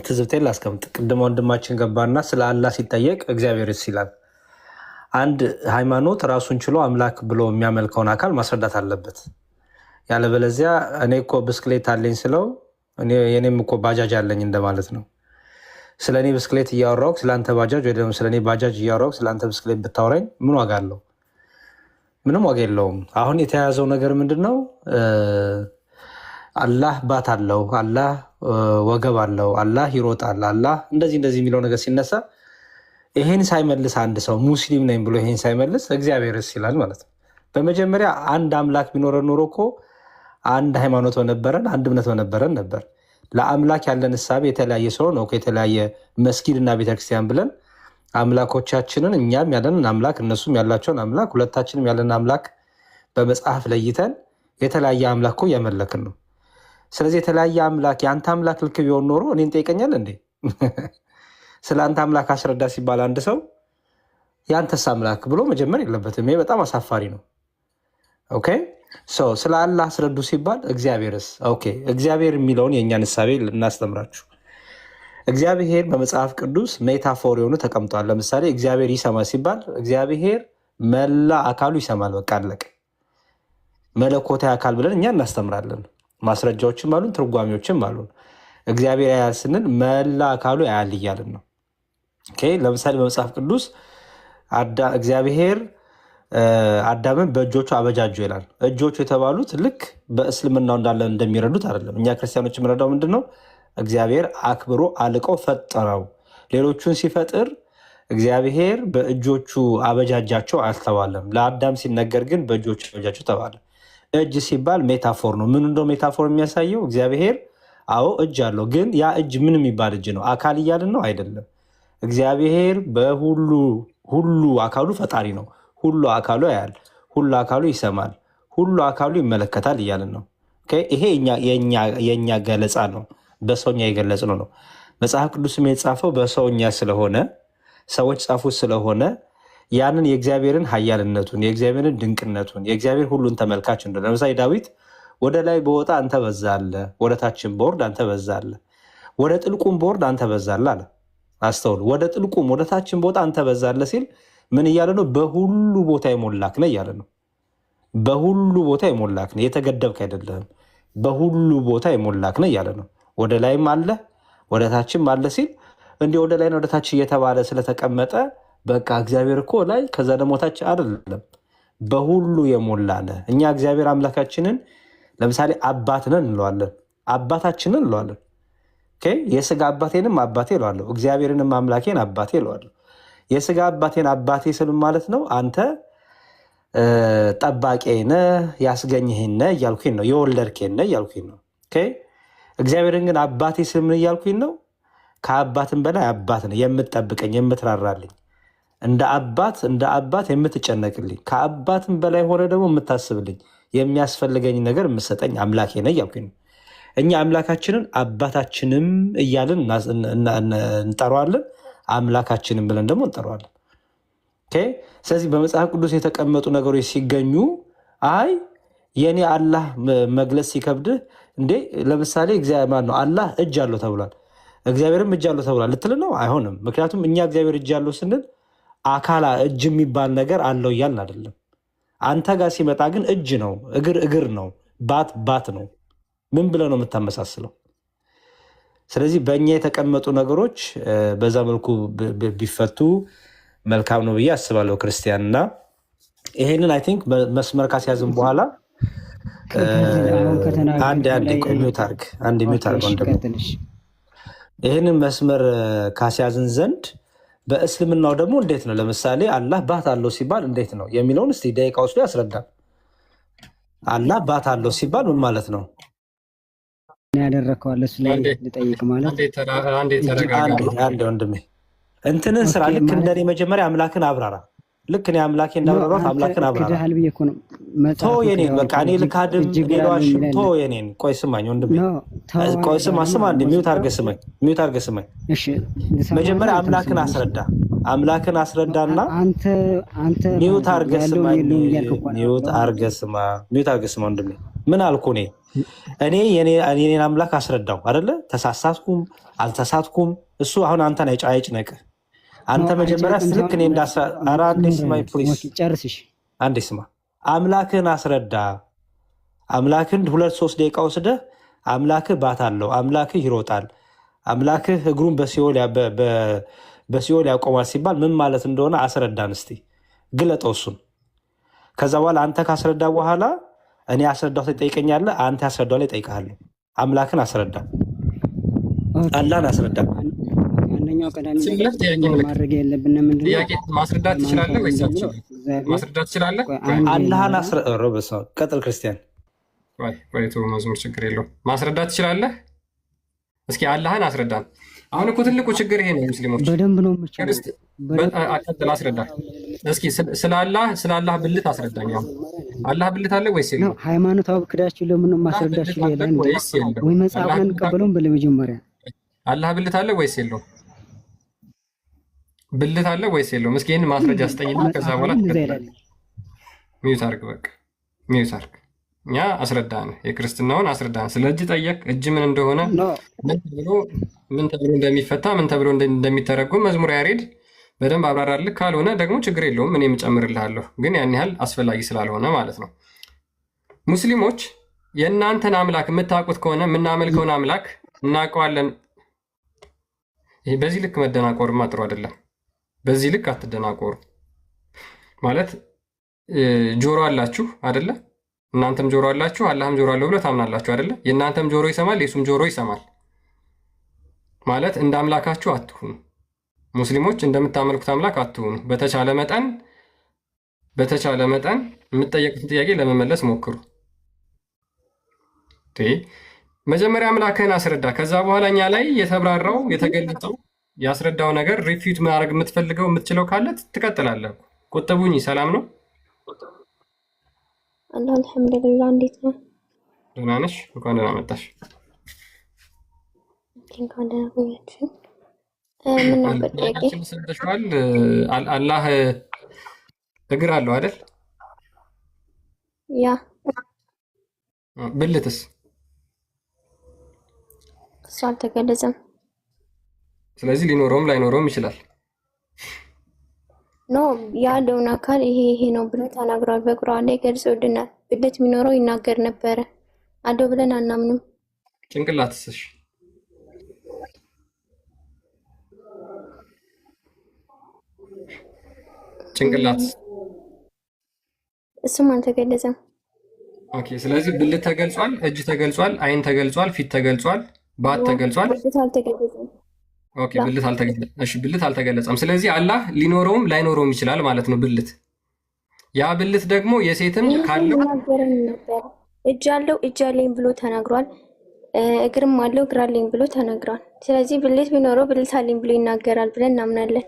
ትዝብቴን ላስቀምጥ። ቅድመ ወንድማችን ገባና ስለ አላህ ሲጠየቅ እግዚአብሔርስ ይላል። አንድ ሃይማኖት ራሱን ችሎ አምላክ ብሎ የሚያመልከውን አካል ማስረዳት አለበት። ያለበለዚያ እኔ እኮ ብስክሌት አለኝ ስለው የኔም እኮ ባጃጅ አለኝ እንደማለት ነው። ስለ እኔ ብስክሌት እያወራሁ ስለአንተ ባጃጅ ወይ ደግሞ ስለ እኔ ባጃጅ እያወራሁ ስለአንተ ብስክሌት ብታወራኝ ምን ዋጋ አለው? ምንም ዋጋ የለውም። አሁን የተያያዘው ነገር ምንድን ነው? አላህ ባት አለው፣ አላህ ወገብ አለው፣ አላህ ይሮጣል፣ አላህ እንደዚህ የሚለው ነገር ሲነሳ ይሄን ሳይመልስ አንድ ሰው ሙስሊም ነኝ ብሎ ይሄን ሳይመልስ እግዚአብሔርስ ይላል ማለት ነው። በመጀመሪያ አንድ አምላክ ቢኖረን ኖሮ እኮ አንድ ሃይማኖት በነበረን፣ አንድ እምነት በነበረን ነበር። ለአምላክ ያለን እሳቤ የተለያየ ስለሆነ የተለያየ መስጊድና ቤተክርስቲያን ብለን አምላኮቻችንን እኛም ያለንን አምላክ እነሱም ያላቸውን አምላክ ሁለታችንም ያለን አምላክ በመጽሐፍ ለይተን የተለያየ አምላክ እኮ እያመለክን ነው። ስለዚህ የተለያየ አምላክ የአንተ አምላክ ልክ ቢሆን ኖሮ እኔን ጠይቀኛል እንዴ? ስለ አንተ አምላክ አስረዳ ሲባል አንድ ሰው የአንተስ አምላክ ብሎ መጀመር የለበትም። ይሄ በጣም አሳፋሪ ነው። ኦኬ ስለ አላህ አስረዱ ሲባል እግዚአብሔርስ? ኦኬ እግዚአብሔር የሚለውን የእኛን እሳቤ እናስተምራችሁ። እግዚአብሔር በመጽሐፍ ቅዱስ ሜታፎር የሆኑ ተቀምጧል። ለምሳሌ እግዚአብሔር ይሰማ ሲባል እግዚአብሔር መላ አካሉ ይሰማል። በቃ አለቀ። መለኮታዊ አካል ብለን እኛ እናስተምራለን። ማስረጃዎችም አሉን፣ ትርጓሜዎችም አሉን። እግዚአብሔር ያያል ስንል መላ አካሉ ያያል እያልን ነው። ለምሳሌ በመጽሐፍ ቅዱስ እግዚአብሔር አዳምን በእጆቹ አበጃጁ ይላል። እጆቹ የተባሉት ልክ በእስልምናው እንዳለ እንደሚረዱት አይደለም። እኛ ክርስቲያኖች የምንረዳው ምንድን ነው? እግዚአብሔር አክብሮ አልቆ ፈጠረው። ሌሎቹን ሲፈጥር እግዚአብሔር በእጆቹ አበጃጃቸው አልተባለም። ለአዳም ሲነገር ግን በእጆቹ አበጃቸው ተባለ። እጅ ሲባል ሜታፎር ነው። ምን እንደው ሜታፎር የሚያሳየው እግዚአብሔር አዎ እጅ አለው፣ ግን ያ እጅ ምን የሚባል እጅ ነው? አካል እያልን ነው አይደለም። እግዚአብሔር ሁሉ አካሉ ፈጣሪ ነው። ሁሉ አካሉ ያያል፣ ሁሉ አካሉ ይሰማል፣ ሁሉ አካሉ ይመለከታል እያልን ነው። ይሄ የእኛ ገለጻ ነው። በሰውኛ የገለጽ ነው። መጽሐፍ ቅዱስም የተጻፈው በሰውኛ ስለሆነ ሰዎች ጻፉት ስለሆነ ያንን የእግዚአብሔርን ኃያልነቱን የእግዚአብሔርን ድንቅነቱን የእግዚአብሔር ሁሉን ተመልካች እንደ ለምሳሌ ዳዊት ወደ ላይ በወጣ አንተ በዛለ፣ ወደ ታችን በወርድ አንተ በዛለ፣ ወደ ጥልቁም በወርድ አንተ በዛለ አለ። አስተውሉ። ወደ ጥልቁም ወደ ታችን በወጣ አንተ በዛለ ሲል ምን እያለ ነው? በሁሉ ቦታ የሞላክ ነህ እያለ ነው። በሁሉ ቦታ የሞላክ ነህ፣ የተገደብክ አይደለህም። በሁሉ ቦታ የሞላክ ነህ እያለ ነው። ወደ ላይም አለ ወደ ታችም አለ ሲል እንዲህ ወደ ላይ ወደ ታች እየተባለ ስለተቀመጠ በቃ እግዚአብሔር እኮ ላይ ከዛ ደግሞ ታች አይደለም፣ በሁሉ የሞላ ነህ። እኛ እግዚአብሔር አምላካችንን ለምሳሌ አባት ነን እንለዋለን፣ አባታችንን እንለዋለን። የስጋ አባቴንም አባቴ እለዋለሁ፣ እግዚአብሔርንም አምላኬን አባቴ እለዋለሁ። የስጋ አባቴን አባቴ ስልም ማለት ነው አንተ ጠባቂ ነህ፣ ያስገኝህን ነህ እያልኩኝ ነው፣ የወለድኬን ነህ እያልኩኝ ነው። እግዚአብሔርን ግን አባቴ ስል ምን እያልኩኝ ነው? ከአባትም በላይ አባት ነህ፣ የምትጠብቀኝ፣ የምትራራልኝ፣ እንደ አባት የምትጨነቅልኝ፣ ከአባትም በላይ ሆነ ደግሞ የምታስብልኝ፣ የሚያስፈልገኝ ነገር የምትሰጠኝ አምላኬ ነህ እያልኩኝ ነው። እኛ አምላካችንን አባታችንም እያልን እንጠራዋለን፣ አምላካችንም ብለን ደግሞ እንጠራዋለን። ስለዚህ በመጽሐፍ ቅዱስ የተቀመጡ ነገሮች ሲገኙ አይ የኔ አላህ መግለጽ ሲከብድህ እንዴ ለምሳሌ ነው አላህ እጅ አለው ተብሏል፣ እግዚአብሔርም እጅ አለው ተብሏል ልትል ነው? አይሆንም። ምክንያቱም እኛ እግዚአብሔር እጅ አለው ስንል አካላ እጅ የሚባል ነገር አለው እያልን አይደለም። አንተ ጋር ሲመጣ ግን እጅ ነው፣ እግር ነው፣ ባት ነው። ምን ብለህ ነው የምታመሳስለው? ስለዚህ በእኛ የተቀመጡ ነገሮች በዛ መልኩ ቢፈቱ መልካም ነው ብዬ አስባለሁ። ክርስቲያንና ይሄንን አይ ቲንክ መስመር ካስያዝም በኋላ አንድ ሚዩት አድርግ ይህንን መስመር ካስያዝን ዘንድ በእስልምናው ደግሞ እንዴት ነው? ለምሳሌ አላህ ባት አለው ሲባል እንዴት ነው የሚለውን እስቲ ደቂቃ ውስጥ ያስረዳል። አላህ ባት አለው ሲባል ምን ማለት ነው? ያደረከዋል እሱ ላይ ልጠይቅ ማለት አንድ ወንድሜ እንትንን ስራ ልክ እንደኔ መጀመሪያ አምላክን አብራራ። ልክ እኔ አምላኬ እንዳብራራት አምላክን አብራራ። ቶ የኔን በቃ እኔ ልካድም ሌላዋሽ ቶ የኔን ቆይ ስማኝ ወንድሜ ቆይ ስማ እንደ ሚዩት አድርገህ ስማኝ መጀመሪያ አምላክን አስረዳ። አምላክን አስረዳና አንተ ሚውት አድርገህ ስማኝ። ሚውት አድርገህ ስማ ወንድሜ። ምን አልኩ እኔ የኔን አምላክ አስረዳው አይደለ? ተሳሳትኩም አልተሳትኩም እሱ አሁን አንተን አይጭነቅህ። አንተ መጀመሪያ ስልክ እኔ አንዴ ስማኝ ፕሊዝ፣ አንዴ ስማ። አምላክህን አስረዳ። አምላክን 2-3 ደቂቃ ወስደህ አምላክህ ባት አለው፣ አምላክህ ይሮጣል፣ አምላክህ እግሩን በሲኦል ያቆማል ሲባል ምን ማለት እንደሆነ አስረዳን እስቲ፣ ግለጠው እሱን። ከዛ በኋላ አንተ ካስረዳ በኋላ እኔ አስረዳው ትጠይቀኛለህ፣ አንተ ያስረዳው ላይ እጠይቅሃለሁ። አምላክን አስረዳ፣ አላህን አስረዳ። አንደኛው ቀዳሚ ማድረግ ያለብን ምንድን ነው? ማስረዳት ትችላለህ ወይስ አትችልም? ማስረዳት ትችላለህ? አላህን አስረዳ። ቀጥል ክርስቲያን። ወይ ተው መዝሙር ችግር የለውም። ማስረዳት ትችላለህ? እስኪ አላህን አስረዳን። አሁን እኮ ትልቁ ችግር ይሄ ነው። ሙስሊሞች በደንብ ነው አቀጥል፣ አስረዳ እስኪ። ስለ አላህ ብልት አስረዳኝ። አላህ ብልት አለ ወይስ የለም? ሃይማኖታዊ ክዳችሁ ለምን ማስረዳችሁ? ወይ መጽሐፍን ቀበሉን በለመጀመሪያ አላህ ብልት አለ ወይስ የለው? ብልት አለ ወይስ የለውም? እስኪ ይህን ማስረጃ ስጠኝና ከዛ በኋላ ሚዩት አድርግ። በቃ ሚዩት አድርግ። እኛ አስረዳን፣ የክርስትናውን አስረዳን። ስለ እጅ ጠየቅ። እጅ ምን እንደሆነ ምን ተብሎ እንደሚፈታ ምን ተብሎ እንደሚተረጎም መዝሙረ ያሬድ በደንብ አብራራልህ። ካልሆነ ደግሞ ችግር የለውም እኔም እጨምርልሃለሁ፣ ግን ያን ያህል አስፈላጊ ስላልሆነ ማለት ነው። ሙስሊሞች የእናንተን አምላክ የምታውቁት ከሆነ የምናመልከውን አምላክ እናውቀዋለን። ይህ በዚህ ልክ መደናቆርማ ጥሩ አይደለም። በዚህ ልክ አትደናቆሩ። ማለት ጆሮ አላችሁ አይደለ? እናንተም ጆሮ አላችሁ፣ አላህም ጆሮ አለው ብሎ ታምናላችሁ አይደለ? የእናንተም ጆሮ ይሰማል፣ የሱም ጆሮ ይሰማል። ማለት እንደ አምላካችሁ አትሁኑ። ሙስሊሞች እንደምታመልኩት አምላክ አትሁኑ። በተቻለ መጠን የምትጠየቁትን ጥያቄ ለመመለስ ሞክሩ። መጀመሪያ አምላክህን አስረዳ። ከዛ በኋላ እኛ ላይ የተብራራው የተገለጸው ያስረዳው ነገር ሪፊዩት ማድረግ የምትፈልገው የምትችለው ካለ ትቀጥላለህ። ቁጥቡኝ ሰላም ነው? አልሐምዱሊላህ። እንዴት ነው? ደህና ነሽ? እንኳን ደህና መጣሽ። እንኳን ደህና ቆያችሁ። ምን ነበር ጥያቄ? ሰምተሽዋል? አላህ እግር አለው አይደል? ያ ብልትስ? እሱ አልተገለጸም። ስለዚህ ሊኖረውም ላይኖረውም ይችላል። ኖ ያለውን አካል ይሄ ነው ብሎ ተናግሯል። በቁርአን ላይ ገልጾልናል። ብልት የሚኖረው ይናገር ነበረ። አለው ብለን አናምንም። ጭንቅላትስ? ጭንቅላትስ? እሱም አልተገለጸም። ኦኬ። ስለዚህ ብልት ተገልጿል፣ እጅ ተገልጿል፣ አይን ተገልጿል፣ ፊት ተገልጿል፣ ባት ተገልጿል። ብልት አልተገለጸም። ኦኬ። ብልት አልተገለጸም። እሺ፣ ብልት አልተገለጸም። ስለዚህ አላህ ሊኖረውም ላይኖረውም ይችላል ማለት ነው። ብልት ያ ብልት ደግሞ የሴትም ካለው እጅ አለው እጅ አለኝ ብሎ ተናግሯል። እግርም አለው እግር አለኝ ብሎ ተናግሯል። ስለዚህ ብልት ቢኖረው ብልት አለኝ ብሎ ይናገራል ብለን እናምናለን።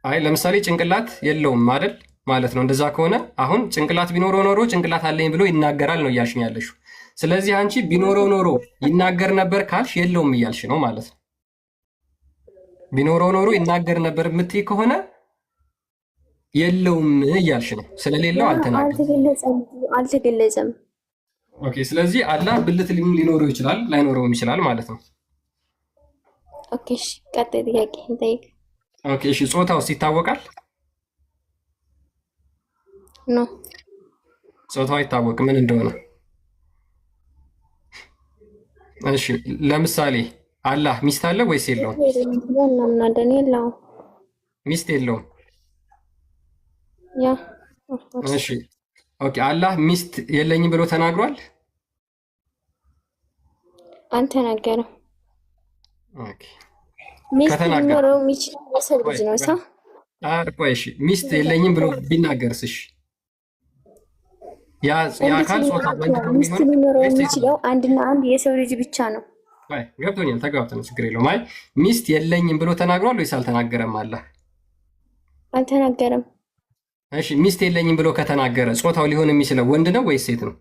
አይ ለምሳሌ ጭንቅላት የለውም አይደል ማለት ነው። እንደዛ ከሆነ አሁን ጭንቅላት ቢኖረው ኖሮ ጭንቅላት አለኝ ብሎ ይናገራል ነው እያልሽ ያለሽው። ስለዚህ አንቺ ቢኖረው ኖሮ ይናገር ነበር ካልሽ የለውም እያልሽ ነው ማለት ነው። ቢኖረው ኖሮ ይናገር ነበር የምትይ ከሆነ የለውም እያልሽ ነው። ስለሌለው አልተገለጸም። ኦኬ። ስለዚህ አላህ ብልት ሊኖረው ይችላል ላይኖረውም ይችላል ማለት ነው። ኦኬ። እሺ፣ ቀጣይ ጥያቄ እንጠይቅ። ኦኬ። እሺ፣ ጾታውስ ይታወቃል? ኖ፣ ጾታው አይታወቅም ምን እንደሆነ። እሺ፣ ለምሳሌ አላህ ሚስት አለ ወይስ የለውም? እናምናለን። የለውም። ሚስት የለውም። ያ እሺ፣ ኦኬ። አላህ ሚስት የለኝም ብሎ ተናግሯል? አልተናገረም። ኦኬ። ሚስት ሊኖረው የሚችለው የሰው ልጅ ነው። ቆይ እሺ፣ ሚስት የለኝም ብሎ ቢናገርስ? እሺ፣ ያ አካል ጾታ ሚስት ሊኖረው የሚችለው አንድና አንድ የሰው ልጅ ብቻ ነው። ገብቶኛል። ተጋብተን ችግር የለውም። አይ ሚስት የለኝም ብሎ ተናግሯል ወይስ አልተናገረም? አላህ አልተናገረም። እሺ፣ ሚስት የለኝም ብሎ ከተናገረ ጾታው ሊሆን የሚችለው ወንድ ነው ወይስ ሴት ነው?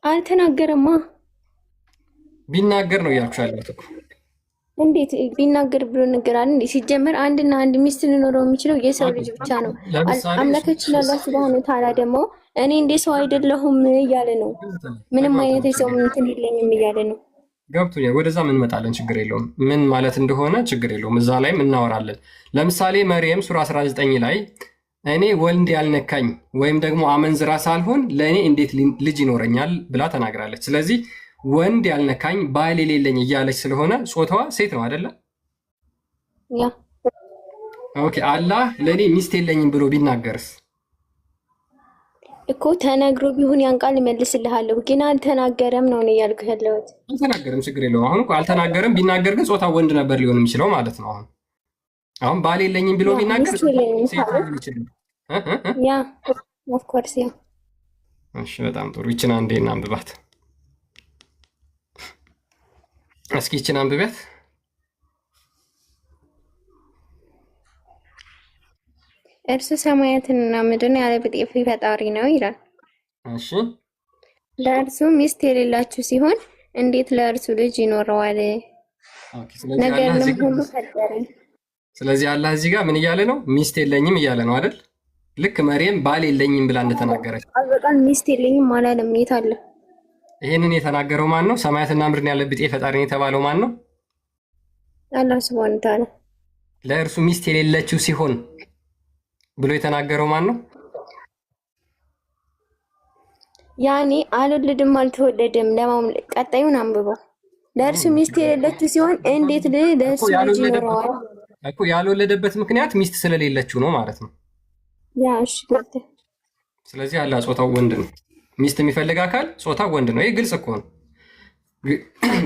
አልተናገረማ። ቢናገር ነው እያልኩሽ ያለሁት እኮ። እንዴት ቢናገር ብሎ ነገራል እንዴ? ሲጀመር አንድና አንድ ሚስት ሊኖረው የሚችለው የሰው ልጅ ብቻ ነው። አምላካችን አላህ ሱብሃነሁ ወተዓላ ደግሞ እኔ እንደ ሰው አይደለሁም እያለ ነው። ምንም አይነት የሰው እንትን የለኝም እያለ ነው። ገብቶኛል። ወደዛ ምን መጣለን፣ ችግር የለውም። ምን ማለት እንደሆነ ችግር የለውም። እዛ ላይም እናወራለን። ለምሳሌ መርየም ሱራ 19 ላይ እኔ ወንድ ያልነካኝ ወይም ደግሞ አመንዝራ ሳልሆን ለእኔ እንዴት ልጅ ይኖረኛል ብላ ተናግራለች። ስለዚህ ወንድ ያልነካኝ ባል የሌለኝ እያለች ስለሆነ ጾታዋ ሴት ነው አይደለ? ያ ኦኬ። አላህ ለእኔ ሚስት የለኝም ብሎ ቢናገርስ? እኮ ተነግሮ ቢሆን ያን ቃል እመልስልሃለሁ፣ ግን አልተናገረም ነው እያልኩ ያለሁት። አልተናገረም፣ ችግር የለውም። አሁን እኮ አልተናገረም። ቢናገር ግን ጾታው ወንድ ነበር ሊሆን የሚችለው ማለት ነው። አሁን ባል የለኝም ብሎ ቢናገር ያ ኦፍኮርስ ያ። እሺ፣ በጣም ጥሩ። ይችን አንዴ እናንብባት እስኪ። ይችን አንብቢያት። እርሱ ሰማያትንና ምድርን ያለ ብጤ ፈጣሪ ነው ይላል። እሺ፣ ለእርሱ ሚስት የሌላችሁ ሲሆን እንዴት ለእርሱ ልጅ ይኖረዋል? ነገርንም ሁሉ ፈጠረ። ስለዚህ አላህ እዚህ ጋር ምን እያለ ነው? ሚስት የለኝም እያለ ነው አይደል? ልክ መርየም ባል የለኝም ብላ እንደተናገረች አልበቃል። ሚስት የለኝም አላለም። የት አለ? ይህንን የተናገረው ማን ነው? ሰማያትና ምድርን ያለ ብጤ ፈጣሪ የተባለው ማን ነው? አላህ ሱብሃነሁ ወተዓላ። ለእርሱ ሚስት የሌለችው ሲሆን ብሎ የተናገረው ማን ነው? ያኔ አልወለድም አልተወለደም ለማምለክ። ቀጣዩን አንብበው። ለእርሱ ሚስት የሌለችው ሲሆን እንዴት ለእርሱ ልጅ ይኖረዋል? እኮ ያልወለደበት ምክንያት ሚስት ስለሌለችው ነው ማለት ነው። ያ እሺ፣ ስለዚህ አላህ ጾታው ወንድ ነው። ሚስት የሚፈልግ አካል ጾታው ወንድ ነው። ይህ ግልጽ እኮ ነው፣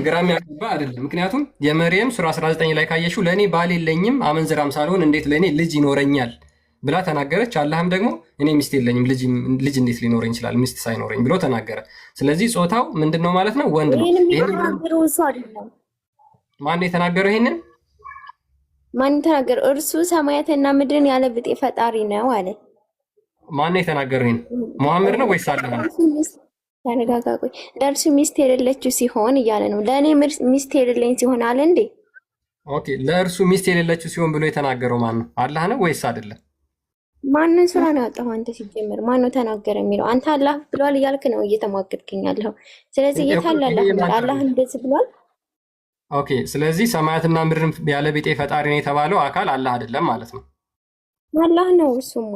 ግራ የሚያጋባ አይደለም። ምክንያቱም የመርየም ሱራ 19 ላይ ካየሽው ለእኔ ባል የለኝም አመንዝራም ሳልሆን እንዴት ለእኔ ልጅ ይኖረኛል ብላ ተናገረች። አላህም ደግሞ እኔ ሚስት የለኝም ልጅ እንዴት ሊኖረኝ ይችላል ሚስት ሳይኖረኝ ብሎ ተናገረ። ስለዚህ ጾታው ምንድን ነው ማለት ነው? ወንድ ነው። ማን የተናገረው ይሄንን? ማን ተናገረ? እርሱ ሰማያትና ምድርን ያለ ብጤ ፈጣሪ ነው አለ። ማን የተናገረው ይሄን? መሐመድ ነው ወይስ አላህ ነው? ተረጋጋቆይ። ለእርሱ ሚስት የሌለችው ሲሆን እያለ ነው። ለእኔ ሚስት የሌለኝ ሲሆን አለ እንዴ? ኦኬ። ለእርሱ ሚስት የሌለችው ሲሆን ብሎ የተናገረው ማን ነው? አላህ ነው ወይስ አይደለም? ማንን ስራ ነው ያወጣው? አንተ ሲጀምር ማን ነው ተናገረ የሚለው? አንተ አላህ ብሏል እያልክ ነው እየተሟገድከኝ ያለው። ስለዚህ የታለ አላህ እንደዚህ ብሏል? ኦኬ። ስለዚህ ሰማያትና ምድርን ያለ ቢጤ ፈጣሪ ነው የተባለው አካል አላህ አይደለም ማለት ነው። አላህ ነው እሱማ።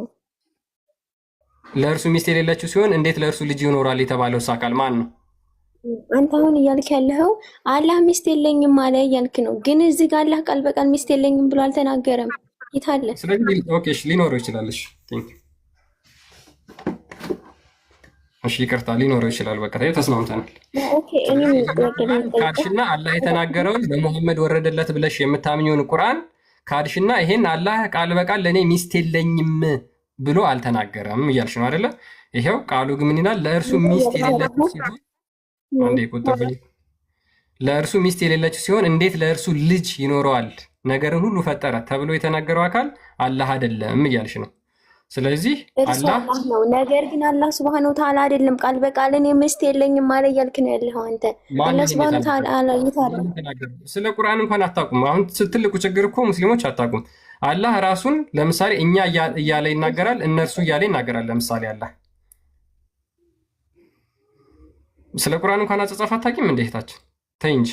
ለእርሱ ሚስት የሌለችው ሲሆን እንዴት ለእርሱ ልጅ ይኖራል የተባለው አካል ማን ነው? አንተ አሁን እያልክ ያለኸው አላህ ሚስት የለኝም አለ እያልክ ነው። ግን እዚህ ጋር አላህ ቃል በቃል ሚስት የለኝም ብሎ አልተናገረም። ይታለ። ስለዚህ ኦኬ፣ እሺ ሊኖረው ይችላል። እሺ ቲንክ እሺ፣ ይቅርታ ሊኖረው ይችላል። በቃ ተስማምተናል። ኦኬ። እኔ ካድሽና አላህ የተናገረውን ለሙሐመድ ወረደለት ብለሽ የምታምኚውን ቁርአን ካድሽና ይሄን አላህ ቃል በቃል ለእኔ ሚስት የለኝም ብሎ አልተናገረም እያልሽ ነው አይደለ? ይሄው ቃሉ ግን ምን ይላል? ለእርሱ ሚስት የሌለችው ሲሆን አንዴ ቁጥብኝ። ለእርሱ ሚስት የሌለችው ሲሆን እንዴት ለእርሱ ልጅ ይኖረዋል? ነገርን ሁሉ ፈጠረ ተብሎ የተናገረው አካል አላህ አይደለም እያልሽ ነው። ስለዚህ አላህ ነው። ነገር ግን አላህ ሱብሃነሁ ወተዓላ አይደለም ቃል በቃል እኔ ሚስት የለኝም ማለት እያልክ ነው ያለኸው አንተ። አላህ ሱብሃነሁ ወተዓላ ይታለ። ስለ ቁርአን እንኳን አታውቁም። አሁን ትልቁ ችግር እኮ ሙስሊሞች አታውቁም። አላህ ራሱን ለምሳሌ እኛ እያለ ይናገራል፣ እነርሱ እያለ ይናገራል። ለምሳሌ አላህ ስለ ቁርአን እንኳን አጻጻፍ አታውቂም እንዴ እህታችን? ተይ እንጂ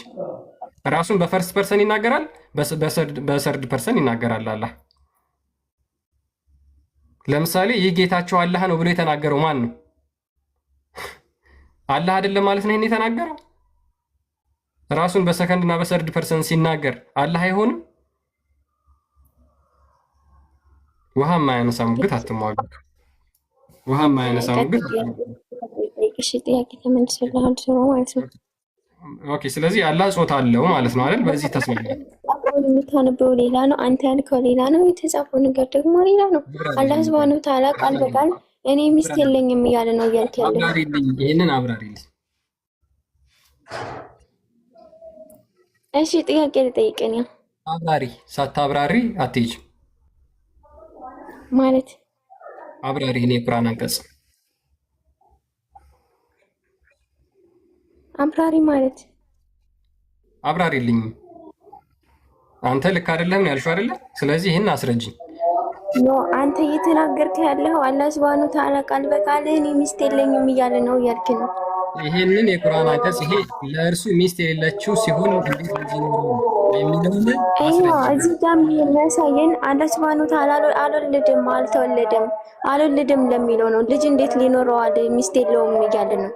ራሱን በፈርስት ፐርሰን ይናገራል፣ በሰርድ ፐርሰን ይናገራል። አላህ ለምሳሌ ይህ ጌታቸው አላህ ነው ብሎ የተናገረው ማን ነው? አላህ አይደለም ማለት ነው። ይሄን የተናገረው ራሱን በሰከንድ እና በሰርድ ፐርሰን ሲናገር አላህ አይሆንም? ውሃ ማያነሳ ሙግት አትሟገቱ። ውሃ ማያነሳ ሙግት እሺ፣ ጥያቄ ተመልሶልሃል ማለት ነው። ኦኬ። ስለዚህ አላህ ጾታ አለው ማለት ነው አይደል? በዚህ ተስማምተናል። የምታነበው ሌላ ነው፣ አንተ ያልከው ሌላ ነው፣ የተጻፈው ነገር ደግሞ ሌላ ነው። አላህ ሱብሃነሁ ወተዓላ ቃል በቃል እኔ ሚስት የለኝም እያለ ነው እያልክ ያለው። ይሄንን አብራሪልኝ። እሺ፣ ጥያቄ ልጠይቅኝ። አብራሪ። ሳታብራሪ አትሄጂም ማለት አብራሪ። እኔ ቁርአን አንቀጽ አብራሪ ማለት አብራሪልኝ። አንተ ልክ አይደለም ነው ያልሽው አይደለ? ስለዚህ ይህን አስረጅኝ። ኖ አንተ እየተናገርክ ያለው አላህ ሱብሃነሁ ወተዓላ ቃል በቃል እኔ ሚስት የለኝም እያለ ነው እያልክ ነው። ይሄንን የቁርአን አንቀጽ ይሄ ለእርሱ ሚስት የሌለችው ሲሆን እንዴት ልጅ ይኖረው የሚለውን እዚህ ጋር የሚያሳየን አላህ ሱብሃነሁ ወተዓላ አልወለደም ለሚለው ነው። ልጅ እንዴት ሊኖረዋል ሚስት የለውም እያለ ነው።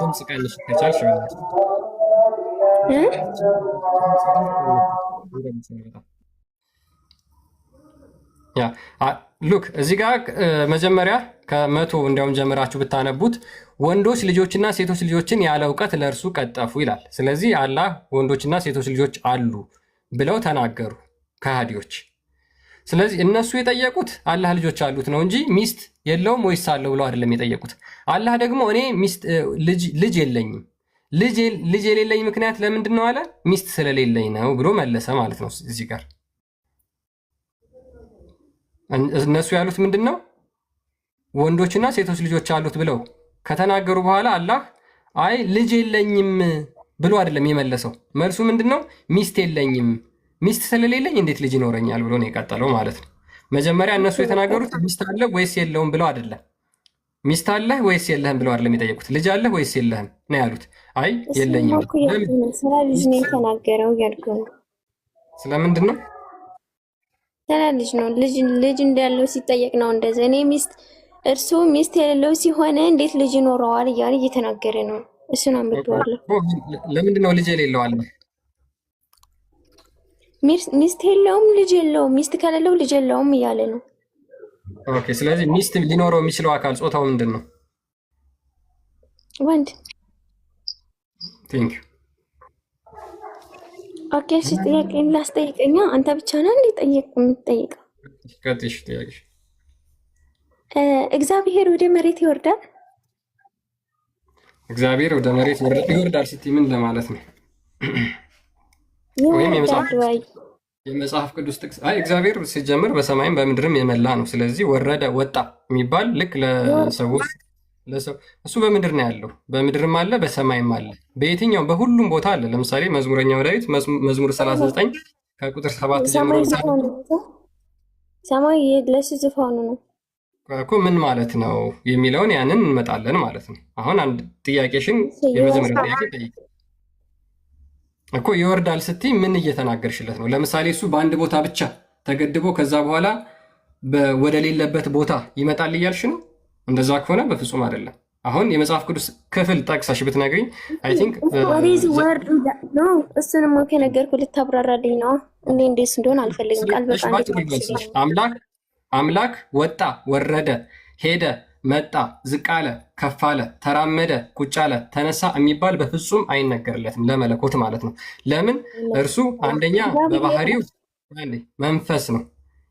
ድምፅ ቀንሽ ከቻልሽ ሉክ እዚህ ጋር መጀመሪያ ከ100 እንዲያውም ጀምራችሁ ብታነቡት ወንዶች ልጆችና ሴቶች ልጆችን ያለ እውቀት ለእርሱ ቀጠፉ ይላል። ስለዚህ አላህ ወንዶችና ሴቶች ልጆች አሉ ብለው ተናገሩ ከሃዲዎች። ስለዚህ እነሱ የጠየቁት አላህ ልጆች አሉት ነው እንጂ ሚስት የለውም ወይስ አለው ብለው አይደለም የጠየቁት። አላህ ደግሞ እኔ ልጅ የለኝም፣ ልጅ የሌለኝ ምክንያት ለምንድን ነው አለ? ሚስት ስለሌለኝ ነው ብሎ መለሰ ማለት ነው። እዚህ ጋር እነሱ ያሉት ምንድን ነው? ወንዶችና ሴቶች ልጆች አሉት ብለው ከተናገሩ በኋላ አላህ አይ ልጅ የለኝም ብሎ አይደለም የመለሰው። መልሱ ምንድን ነው? ሚስት የለኝም፣ ሚስት ስለሌለኝ እንዴት ልጅ ይኖረኛል ብሎ ነው የቀጠለው ማለት ነው። መጀመሪያ እነሱ የተናገሩት ሚስት አለ ወይስ የለውም ብለው አይደለም። ሚስት አለህ ወይስ የለህም ብለው አይደለም የጠየቁት። ልጅ አለህ ወይስ የለህም ነው ያሉት። አይ የለኝም። ስለ ልጅ ነው የተናገረው እያልኩ ነው። ስለምንድን ነው? ስለ ልጅ ነው። ልጅ እንዳለው ሲጠየቅ ነው እንደዚህ። እኔ እርሱ ሚስት የሌለው ሲሆን እንዴት ልጅ ይኖረዋል እያለ እየተናገረ ነው። እሱን አንብቤዋለሁ። ለምንድን ነው ልጅ የሌለው አለ? ሚስት የለውም ልጅ የለውም፣ ሚስት ከሌለው ልጅ የለውም እያለ ነው። ኦኬ። ስለዚህ ሚስት ሊኖረው የሚችለው አካል ጾታው ምንድን ነው? ወንድ። ቴንክ ዩ። ኦኬ። እሺ ጥያቄ ላስጠይቀኛ። አንተ ብቻ ነህ እንዴ የምትጠይቀው? ቀጥሽ ጥያቄሽ። እግዚአብሔር ወደ መሬት ይወርዳል? እግዚአብሔር ወደ መሬት ይወርዳል ስትይ ምን ለማለት ነው? ወይም የመጽሐፍ ቅዱስ ጥቅስ አይ እግዚአብሔር ሲጀምር በሰማይም በምድርም የመላ ነው። ስለዚህ ወረደ ወጣ የሚባል ልክ ለሰዎች እሱ በምድር ነው ያለው፣ በምድርም አለ በሰማይም አለ። በየትኛው በሁሉም ቦታ አለ። ለምሳሌ መዝሙረኛው ዳዊት መዝሙር 39 ከቁጥር 7 ጀምሮ ሰማይ ለሱ ዙፋኑ ነው እኮ ምን ማለት ነው የሚለውን ያንን እንመጣለን ማለት ነው። አሁን አንድ ጥያቄሽን የመጀመሪያ ጥያቄ ጠይቅ እኮ ይወርዳል ስትይ ምን እየተናገርሽለት ነው? ለምሳሌ እሱ በአንድ ቦታ ብቻ ተገድቦ ከዛ በኋላ ወደ ሌለበት ቦታ ይመጣል እያልሽ ነው? እንደዛ ከሆነ በፍጹም አይደለም። አሁን የመጽሐፍ ቅዱስ ክፍል ጠቅሰሽ ብትነግሪኝ አይ ቲንክ እሱንም ከነገርኩህ ልታብራራልኝ ነው። እንዴት እንደሆነ አልፈልግም። ቃል በቃል አምላክ ወጣ፣ ወረደ፣ ሄደ፣ መጣ፣ ዝቅ አለ፣ ከፍ አለ፣ ተራመደ፣ ቁጭ አለ፣ ተነሳ የሚባል በፍጹም አይነገርለትም ለመለኮት ማለት ነው። ለምን? እርሱ አንደኛ በባህሪው መንፈስ ነው።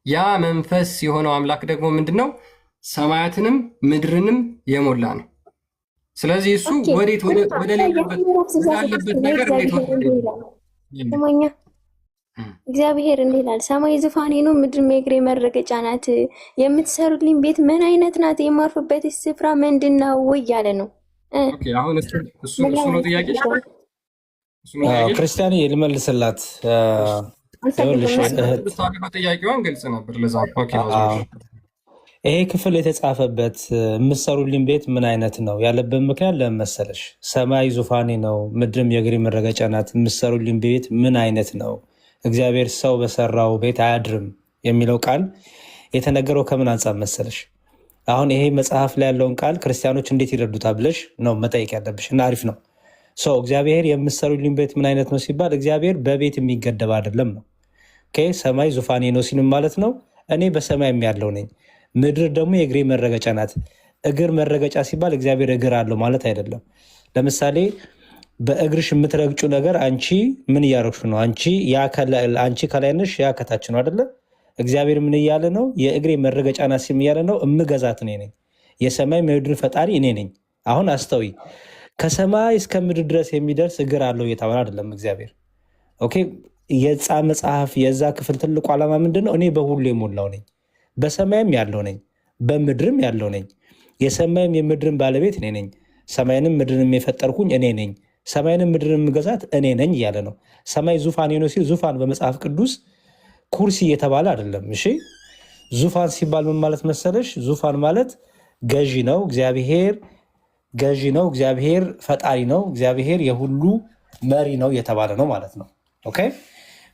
ያ መንፈስ የሆነው አምላክ ደግሞ ምንድን ነው? ሰማያትንም ምድርንም የሞላ ነው። ስለዚህ እሱ ወዴት ወደ ሌለበት ወዳለበት ነገር እንዴት ወደ እግዚአብሔር እንዲህ ይላል፣ ሰማይ ዙፋኔ ነው፣ ምድር የእግሬ መረገጫ ናት። የምትሰሩልኝ ቤት ምን አይነት ናት? የማርፉበት ስፍራ ምንድን ነው እያለ ነው። አሁን እሱ ነው ጥያቄ። ክርስቲያን ልመልስላት። ጥያቄዋን ግልጽ ነበር። ለዛ ይሄ ክፍል የተጻፈበት የምትሰሩልኝ ቤት ምን አይነት ነው ያለበት ምክንያት ለምን መሰለሽ? ሰማይ ዙፋኔ ነው፣ ምድርም የእግሬ መረገጫ ናት። የምትሰሩልኝ ቤት ምን አይነት ነው? እግዚአብሔር ሰው በሰራው ቤት አያድርም የሚለው ቃል የተነገረው ከምን አንጻር መሰለሽ? አሁን ይሄ መጽሐፍ ላይ ያለውን ቃል ክርስቲያኖች እንዴት ይረዱታል ብለሽ ነው መጠየቅ ያለብሽ። እና አሪፍ ነው። ሰው እግዚአብሔር የምትሰሩልኝ ቤት ምን አይነት ነው ሲባል እግዚአብሔር በቤት የሚገደብ አይደለም ነው። ሰማይ ዙፋኔ ነው ሲልም ማለት ነው እኔ በሰማይ ያለው ነኝ፣ ምድር ደግሞ የእግሬ መረገጫ ናት። እግር መረገጫ ሲባል እግዚአብሔር እግር አለው ማለት አይደለም። ለምሳሌ በእግርሽ የምትረግጩ ነገር አንቺ ምን እያረግሹ ነው? አንቺ ከላይ ነሽ፣ ያ ከታች ነው አይደለ? እግዚአብሔር ምን እያለ ነው? የእግሬ መረገጫ ናት ሲል እያለ ነው እምገዛት እኔ ነኝ፣ የሰማይ ምድር ፈጣሪ እኔ ነኝ። አሁን አስተዊ ከሰማይ እስከ ምድር ድረስ የሚደርስ እግር አለው እየተባለ አይደለም እግዚአብሔር። ኦኬ የዛ መጽሐፍ የዛ ክፍል ትልቁ ዓላማ ምንድን ነው? እኔ በሁሉ የሞላው ነኝ፣ በሰማይም ያለው ነኝ፣ በምድርም ያለው ነኝ፣ የሰማይም የምድርን ባለቤት እኔ ነኝ። ሰማይንም ምድርንም የፈጠርኩኝ እኔ ነኝ፣ ሰማይንም ምድርንም ገዛት እኔ ነኝ እያለ ነው። ሰማይ ዙፋኔ ነው ሲል ዙፋን በመጽሐፍ ቅዱስ ኩርሲ እየተባለ አይደለም። እሺ ዙፋን ሲባል ምን ማለት መሰለሽ? ዙፋን ማለት ገዢ ነው፣ እግዚአብሔር ገዢ ነው፣ እግዚአብሔር ፈጣሪ ነው፣ እግዚአብሔር የሁሉ መሪ ነው የተባለ ነው ማለት ነው። ኦኬ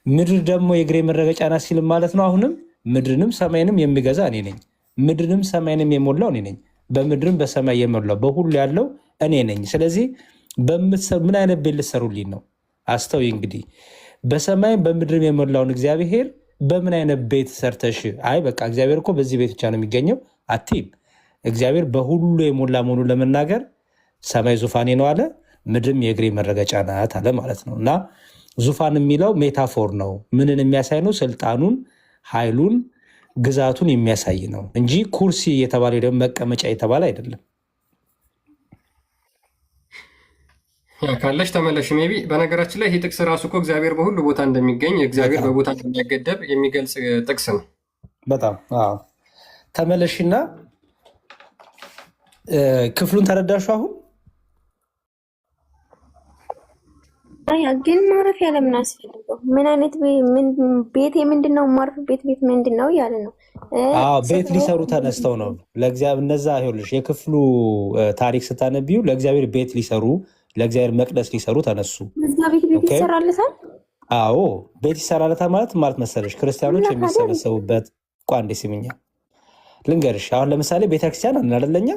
ምድር ደግሞ የእግሬ መረገጫ ናት ሲል ማለት ነው። አሁንም ምድርንም ሰማይንም የሚገዛ እኔ ነኝ፣ ምድርንም ሰማይንም የሞላው እኔ ነኝ፣ በምድርም በሰማይ የሞላው በሁሉ ያለው እኔ ነኝ። ስለዚህ ምን አይነት ቤት ልትሰሩልኝ ነው? አስተውይ እንግዲህ በሰማይም በምድርም የሞላውን እግዚአብሔር በምን አይነት ቤት ሰርተሽ አይ በቃ እግዚአብሔር እኮ በዚህ ቤት ብቻ ነው የሚገኘው አትይም። እግዚአብሔር በሁሉ የሞላ መሆኑን ለመናገር ሰማይ ዙፋኔ ነው አለ፣ ምድርም የእግሬ መረገጫ ናት አለ ማለት ነው። እና ዙፋን የሚለው ሜታፎር ነው። ምንን የሚያሳይ ነው? ስልጣኑን፣ ኃይሉን፣ ግዛቱን የሚያሳይ ነው እንጂ ኩርሲ የተባለ ደግሞ መቀመጫ የተባለ አይደለም። ካለሽ ተመለሽ። ሜይ ቢ በነገራችን ላይ ይህ ጥቅስ ራሱ እኮ እግዚአብሔር በሁሉ ቦታ እንደሚገኝ እግዚአብሔር በቦታ እንደማይገደብ የሚገልጽ ጥቅስ ነው። በጣም ተመለሽና ክፍሉን ተረዳሹ። አሁን ግን ማረፊያ ለምን አስፈልገው? ምን አይነት ቤት ምንድን ነው? ማረፍ ቤት ምንድን ነው እያለ ነው። ቤት ሊሰሩ ተነስተው ነው ለእግዚአብሔር። እነዛ ይኸውልሽ የክፍሉ ታሪክ ስታነቢው ለእግዚአብሔር ቤት ሊሰሩ ለእግዚአብሔር መቅደስ ሊሰሩ ተነሱ። ቤት ይሰራለታል። አዎ ቤት ይሰራለታል ማለት መሰለሽ ክርስቲያኖች የሚሰበሰቡበት። ቋንዴ ስምኛ ልንገርሽ። አሁን ለምሳሌ ቤተክርስቲያን አናደለኛ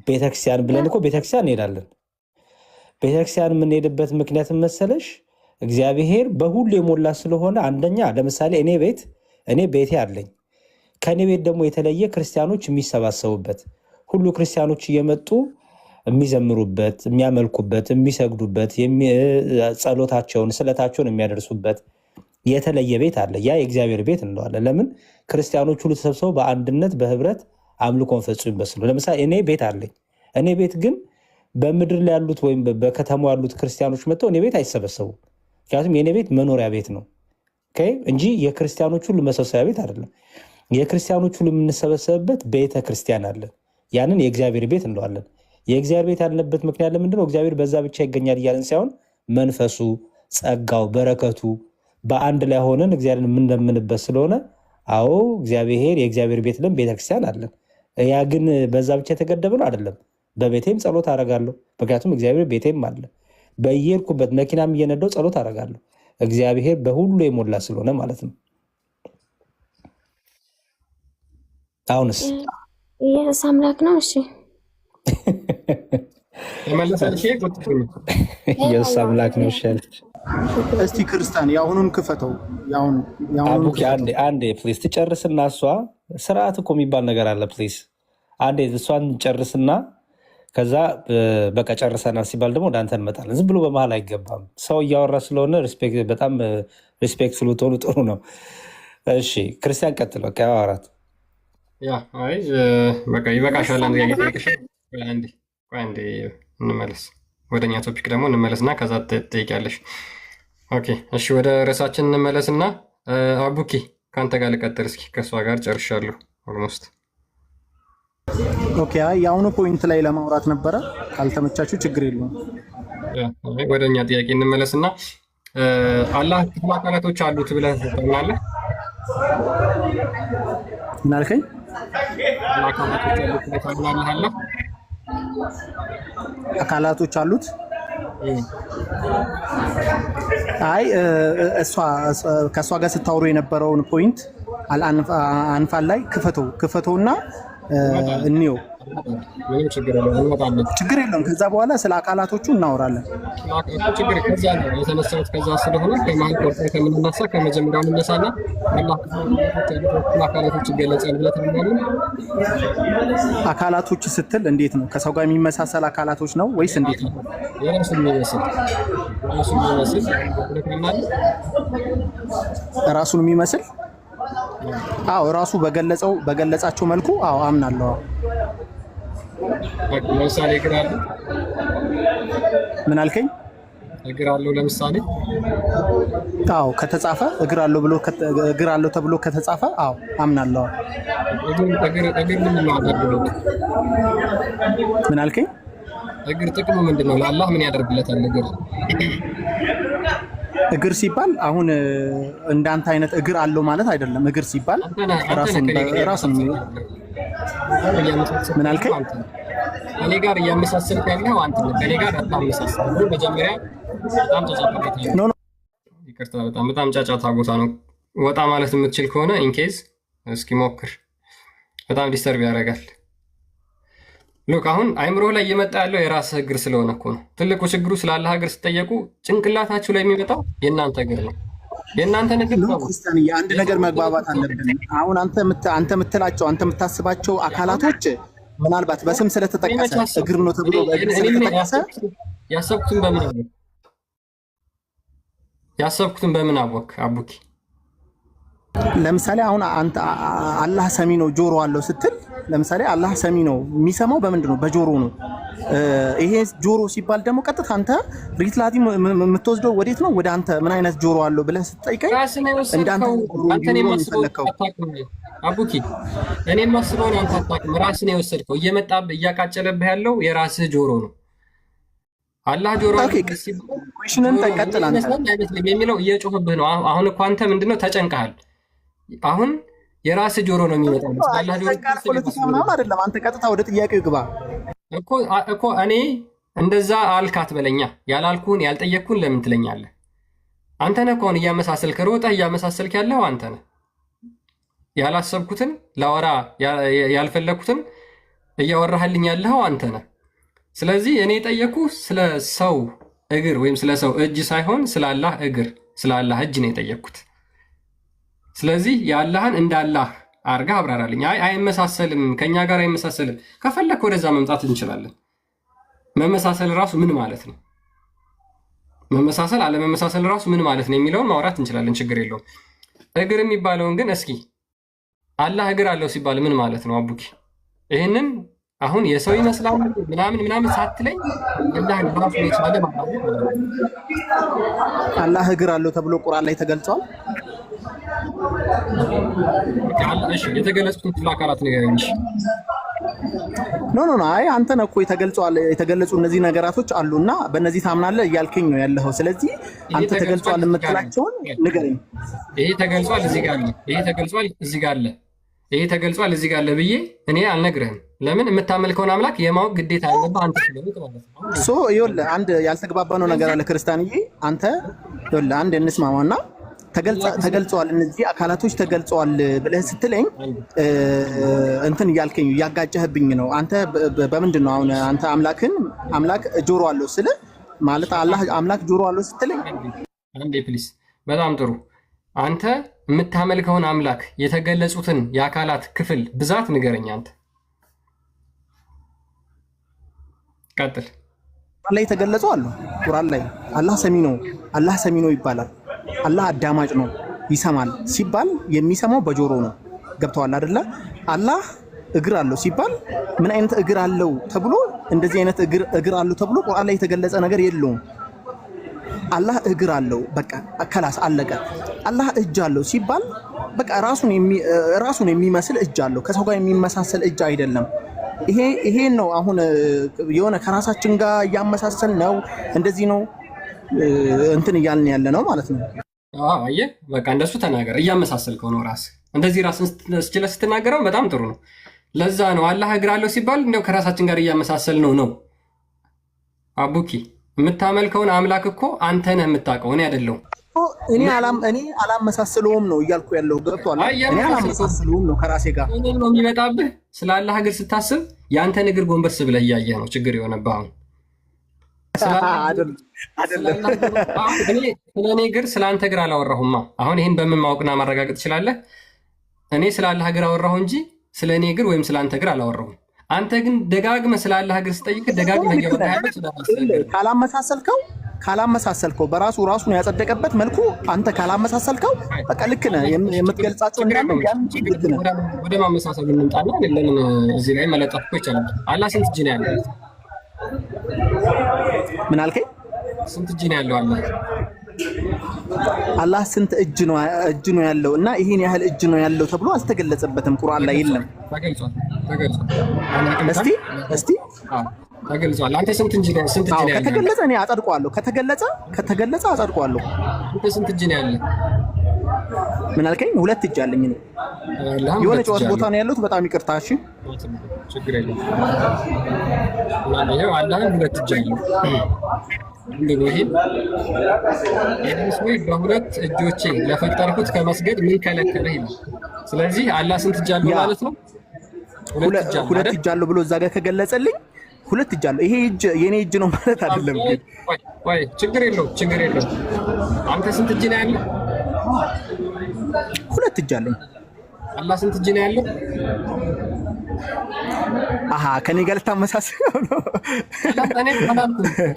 ቤተክርስቲያን ብለን እኮ ቤተክርስቲያን እንሄዳለን። ቤተክርስቲያን የምንሄድበት ምክንያት መሰለሽ እግዚአብሔር በሁሉ የሞላ ስለሆነ። አንደኛ ለምሳሌ እኔ ቤቴ አለኝ። ከእኔ ቤት ደግሞ የተለየ ክርስቲያኖች የሚሰባሰቡበት ሁሉ ክርስቲያኖች እየመጡ የሚዘምሩበት፣ የሚያመልኩበት፣ የሚሰግዱበት፣ ጸሎታቸውን ስለታቸውን የሚያደርሱበት የተለየ ቤት አለ። ያ የእግዚአብሔር ቤት እንለዋለን። ለምን? ክርስቲያኖች ሁሉ ተሰብስበው በአንድነት በህብረት አምልኮን ፈጽሙበት ነው። ለምሳሌ እኔ ቤት አለኝ። እኔ ቤት ግን በምድር ላይ ያሉት ወይም በከተማው ያሉት ክርስቲያኖች መጥተው እኔ ቤት አይሰበሰቡም። ምክንያቱም የእኔ ቤት መኖሪያ ቤት ነው እንጂ የክርስቲያኖች ሁሉ መሰብሰቢያ ቤት አይደለም። የክርስቲያኖች ሁሉ የምንሰበሰብበት ቤተ ክርስቲያን አለን። ያንን የእግዚአብሔር ቤት እንለዋለን። የእግዚአብሔር ቤት ያለበት ምክንያት ለምንድነው? እግዚአብሔር በዛ ብቻ ይገኛል እያለን ሳይሆን መንፈሱ፣ ጸጋው፣ በረከቱ በአንድ ላይ ሆነን እግዚአብሔርን የምንለምንበት ስለሆነ አዎ እግዚአብሔር የእግዚአብሔር ቤት ለም ቤተክርስቲያን አለን። ያ ግን በዛ ብቻ የተገደበ ነው አይደለም። በቤቴም ጸሎት አደርጋለሁ፣ ምክንያቱም እግዚአብሔር ቤቴም አለ። በየሄድኩበት መኪናም እየነዳው ጸሎት አደርጋለሁ፣ እግዚአብሔር በሁሉ የሞላ ስለሆነ ማለት ነው። አሁንስ ኢየሱስ አምላክ ነው። እሺ ኢየሱስ አምላክ ነው። እስቲ ክርስቲያን የአሁኑን ክፈተው። አንዴ ፕሊዝ ትጨርስና እሷ ስርዓት እኮ የሚባል ነገር አለ። ፕሊዝ አንዴ እሷን ጨርስና ከዛ በቃ ጨርሰናል ሲባል ደግሞ ወደ አንተ እንመጣለን። ዝም ብሎ በመሀል አይገባም። ሰው እያወራ ስለሆነ በጣም ሪስፔክት ስለሆኑ ጥሩ ነው። እሺ ክርስቲያን ቀጥል። በቃ ያወራት በቃ ይበቃሻል። አንዴ እንመለስ፣ ወደኛ ቶፒክ ደግሞ እንመለስና ከዛ ትጠይቂያለሽ። ኦኬ እሺ፣ ወደ ርዕሳችን እንመለስና አቡኪ ከአንተ ጋር ልቀጥል። እስኪ ከእሷ ጋር ጨርሻለሁ ኦልሞስት። ኦኬ የአሁኑ ፖይንት ላይ ለማውራት ነበረ። ካልተመቻችሁ ችግር የለውም። ወደ እኛ ጥያቄ እንመለስና አላህ ክፍል አካላቶች አሉት ብለህ ታምናለህ? ምን አልከኝ? አካላቶች አሉት? አይ ከእሷ ጋር ስታወሩ የነበረውን ፖይንት አንፋል ላይ ክፈተውና እንየው። ችግር የለውም። ከዛ በኋላ ስለ አካላቶቹ እናወራለን። የተነሳሁት ከዛ ስለሆነ ከመሀል ቆርጠን ከምንነሳ ከመጀመሪያው እንነሳና አካላቶች ይገለጻል ብለህ ታምናለህ? አካላቶች ስትል እንዴት ነው? ከሰው ጋር የሚመሳሰል አካላቶች ነው ወይስ እንዴት ነው? የራሱን የሚመስል ራሱን የሚመስል አዎ፣ ራሱ በገለጻቸው መልኩ አዎ አምናለሁ። ለምሳሌ እግር አለው። ምን አልከኝ? እግር አለው ለምሳሌ። አዎ ከተጻፈ እግር አለው ተብሎ ከተጻፈ አዎ አምናለሁ። እግር ምን ማለት ነው? ምን አልከኝ? እግር ጥቅሙ ምንድነው? ለአላህ ምን ያደርግለታል? እግር ሲባል አሁን እንዳንተ አይነት እግር አለው ማለት አይደለም። እግር ሲባል ራሱን ምን አልከኝ? እኔ ጋር እያመሳሰልክ ያለው አንተ ነህ። ከኔ ጋር አታመሳሰል። መጀመሪያ በጣም ጫጫታ ይቅርታ፣ በጣም ጫጫታ ቦታ ነው። ወጣ ማለት የምትችል ከሆነ ኢንኬዝ እስኪ ሞክር። በጣም ዲስተርብ ያደርጋል። ሉክ አሁን አይምሮ ላይ እየመጣ ያለው የራስህ እግር ስለሆነ እኮ ነው። ትልቁ ችግሩ ስላላህ እግር ስትጠየቁ ጭንቅላታችሁ ላይ የሚመጣው የእናንተ እግር ነው። የእናንተ እግር ነው። አንድ ነገር መግባባት አለብን። አሁን አንተ የምትላቸው አንተ የምታስባቸው አካላቶች ምናልባት በስም ስለተጠቀሰ እግር ነው ተብሎ በእግር ስለተጠቀሰ ያሰብኩትን በምን አወቅ አቡኪ? ለምሳሌ አሁን አንተ አላህ ሰሚ ነው ጆሮ አለው ስትል፣ ለምሳሌ አላህ ሰሚ ነው የሚሰማው በምንድን ነው? በጆሮ ነው። ይሄ ጆሮ ሲባል ደግሞ ቀጥታ አንተ ሪትላቲ የምትወስደው ወዴት ነው? ወደ አንተ ምን አይነት ጆሮ አለው ብለህ ስትጠይቀኝ እንዳንተ አቡኪ እኔ ማስበውን አንተ አታውቅም። ራስን የወሰድከው እየመጣብህ እያቃጨለብህ ያለው የራስህ ጆሮ ነው። አላህ ጆሮ ኩሽንን ተቀጥል አንተ የሚለው እየጮህብህ ነው። አሁን እኮ አንተ ምንድነው ተጨንቀሃል። አሁን የራስህ ጆሮ ነው የሚመጣው። አላህ ጆሮ አይደለም። አንተ ቀጥታ ወደ ጥያቄው ግባ እኮ እኔ እንደዛ አልካት በለኛ። ያላልኩህን ያልጠየቅኩህን ለምን ትለኛለህ? አንተ ነህ እኮ አሁን እያመሳሰልክ ሮጠህ እያመሳሰልክ ያለው አንተ ነህ። ያላሰብኩትን ላወራ ያልፈለግኩትን እያወራህልኝ ያለኸው አንተ ነህ። ስለዚህ እኔ የጠየኩህ ስለ ሰው እግር ወይም ስለ ሰው እጅ ሳይሆን ስለ አላህ እግር፣ ስለ አላህ እጅ ነው የጠየኩት። ስለዚህ የአላህን እንዳላህ አርጋ አብራራልኝ። አይመሳሰልም፣ ከኛ ጋር አይመሳሰልም። ከፈለክ ወደዛ መምጣት እንችላለን። መመሳሰል ራሱ ምን ማለት ነው? መመሳሰል አለመመሳሰል ራሱ ምን ማለት ነው የሚለውን ማውራት እንችላለን። ችግር የለውም። እግር የሚባለውን ግን እስኪ አላህ እግር አለው ሲባል ምን ማለት ነው አቡኪ? ይህንን አሁን የሰው ይመስላል ምናምን ሳትለኝ አላህ ራሱ የቻለ ማለት ነው። አላህ እግር አለው ተብሎ ቁርአን ላይ ተገልጿል። እሺ የተገለጹትን አካላት ንገረኝ። ኖ አይ አንተ ነህ እኮ የተገለጹ እነዚህ ነገራቶች አሉና በእነዚህ ታምናለህ እያልከኝ ነው ያለኸው። ስለዚህ አንተ ተገልጿል የምትላቸውን ንገረኝ። ይሄ ተገልጿል እዚህ ጋር አለ፣ ይሄ ተገልጿል እዚህ ጋር አለ፣ ይሄ ተገልጿል እዚህ ጋር አለ ብዬ እኔ አልነግርህም። ለምን? የምታመልከውን አምላክ የማወቅ ግዴታ ያለብህ አንተ ስለሆንክ ማለት ነው። ይኸውልህ አንድ ያልተግባባነው ነገር አለ ክርስቲያንዬ። አንተ ይኸውልህ አንድ እንስማማና ተገልጸዋል እነዚህ አካላቶች ተገልጸዋል ብለህ ስትለኝ እንትን እያልከኝ እያጋጨህብኝ ነው። አንተ በምንድን ነው አሁን አንተ አምላክ ጆሮ አለው ስለ ማለት አላህ አምላክ ጆሮ አለው ስትለኝ አንዴ ፕሊስ። በጣም ጥሩ። አንተ የምታመልከውን አምላክ የተገለጹትን የአካላት ክፍል ብዛት ንገረኝ። አንተ ቀጥል። ቁርአን ላይ የተገለጹ አሉ። ቁርአን ላይ አላህ ሰሚ ነው ይባላል። አላህ አዳማጭ ነው ይሰማል ሲባል የሚሰማው በጆሮ ነው። ገብተዋል አይደለ? አላህ እግር አለው ሲባል ምን አይነት እግር አለው ተብሎ እንደዚህ አይነት እግር አለው ተብሎ ቁርአን ላይ የተገለጸ ነገር የለውም። አላህ እግር አለው በቃ ከላስ አለቀ። አላህ እጅ አለው ሲባል በቃ ራሱን የሚመስል እጅ አለው፣ ከሰው ጋር የሚመሳሰል እጅ አይደለም። ይሄ ነው አሁን የሆነ ከራሳችን ጋር እያመሳሰል ነው እንደዚህ ነው እንትን እያልን ያለ ነው ማለት ነው። አየህ በቃ እንደሱ ተናገር። እያመሳሰልከው ነው ራስህ። እንደዚህ ራስን ስትችለህ ስትናገረው በጣም ጥሩ ነው። ለዛ ነው አላህ እግር አለው ሲባል እንደው ከራሳችን ጋር እያመሳሰል ነው። አቡኪ የምታመልከውን አምላክ እኮ አንተ ነህ የምታውቀው፣ እኔ አይደለሁም። እኔ አላመሳስለውም ነው እያልኩ ያለው። ገብቶሃል? እኔ አላመሳስለውም ነው ከራሴ ጋር ነው የሚመጣብህ። ስለ አላህ እግር ስታስብ የአንተን እግር ጎንበስ ብለህ እያየህ ነው ችግር የሆነብህ አሁን። ስለ እኔ እግር ስለ አንተ እግር አላወራሁማ። አሁን ይህን በምን ማወቅና ማረጋገጥ ትችላለህ? እኔ ስለ አላህ እግር አወራሁ እንጂ ስለ እኔ እግር ወይም ስለ አንተ እግር አላወራሁም። አንተ ግን ደጋግመህ ስለ አላህ እግር ስጠይቅ ደጋግመህ ካላመሳሰልከው ራሱን ያጸደቀበት መልኩ አንተ ካላመሳሰልከው በቃ ልክ ነህ። የምትገልጻቸው ወደ ማመሳሰሉ እንምጣና ለምን እዚህ ላይ መለጠፍ እኮ ይቻላል። አላህ ስንት እጅ ነው ያለው? ምን አልከኝ? ስንት እጅ ነው ያለው አላህ? አላህ ስንት እጅ ነው ያለው እና ይሄን ያህል እጅ ነው ያለው ተብሎ አልተገለጸበትም። ቁርአን ላይ የለም። ተገልጿል። ተገልጿል። አንተ ስንት እጅ ነው? ስንት እጅ ነው ያለው? ከተገለጸ እኔ አጸድቀዋለሁ። ከተገለጸ አጸድቀዋለሁ። አንተ ስንት እጅ ነው ያለው? ምን አልከኝ? 2 እጅ አለኝ እኔ። የሆነ ጨዋታ ቦታ ነው ያለሁት። በጣም ይቅርታ። እሺ ችግር የለም። ይሄው አላህ 2 እጅ አለው። እንደው ይሄ በሁለት እጆቼ ለፈጠርኩት ከመስገድ ምን ከለከለህ ይላል። ስለዚህ አላህ ስንት እጅ አለው ማለት ነው? 2 እጅ አለው ብሎ እዛ ጋር ከገለጸልኝ 2 እጅ አለው። ይሄ እጅ የኔ እጅ ነው ማለት አይደለም። ወይ ችግር የለውም፣ ችግር የለውም። አንተ ስንት እጅ ነው ያለው? 2 እጅ አለኝ። አላህ ስንት እጅ ነው ያለው? አሃ ከኔ ጋር ልታመሳስለው ነው። እኔ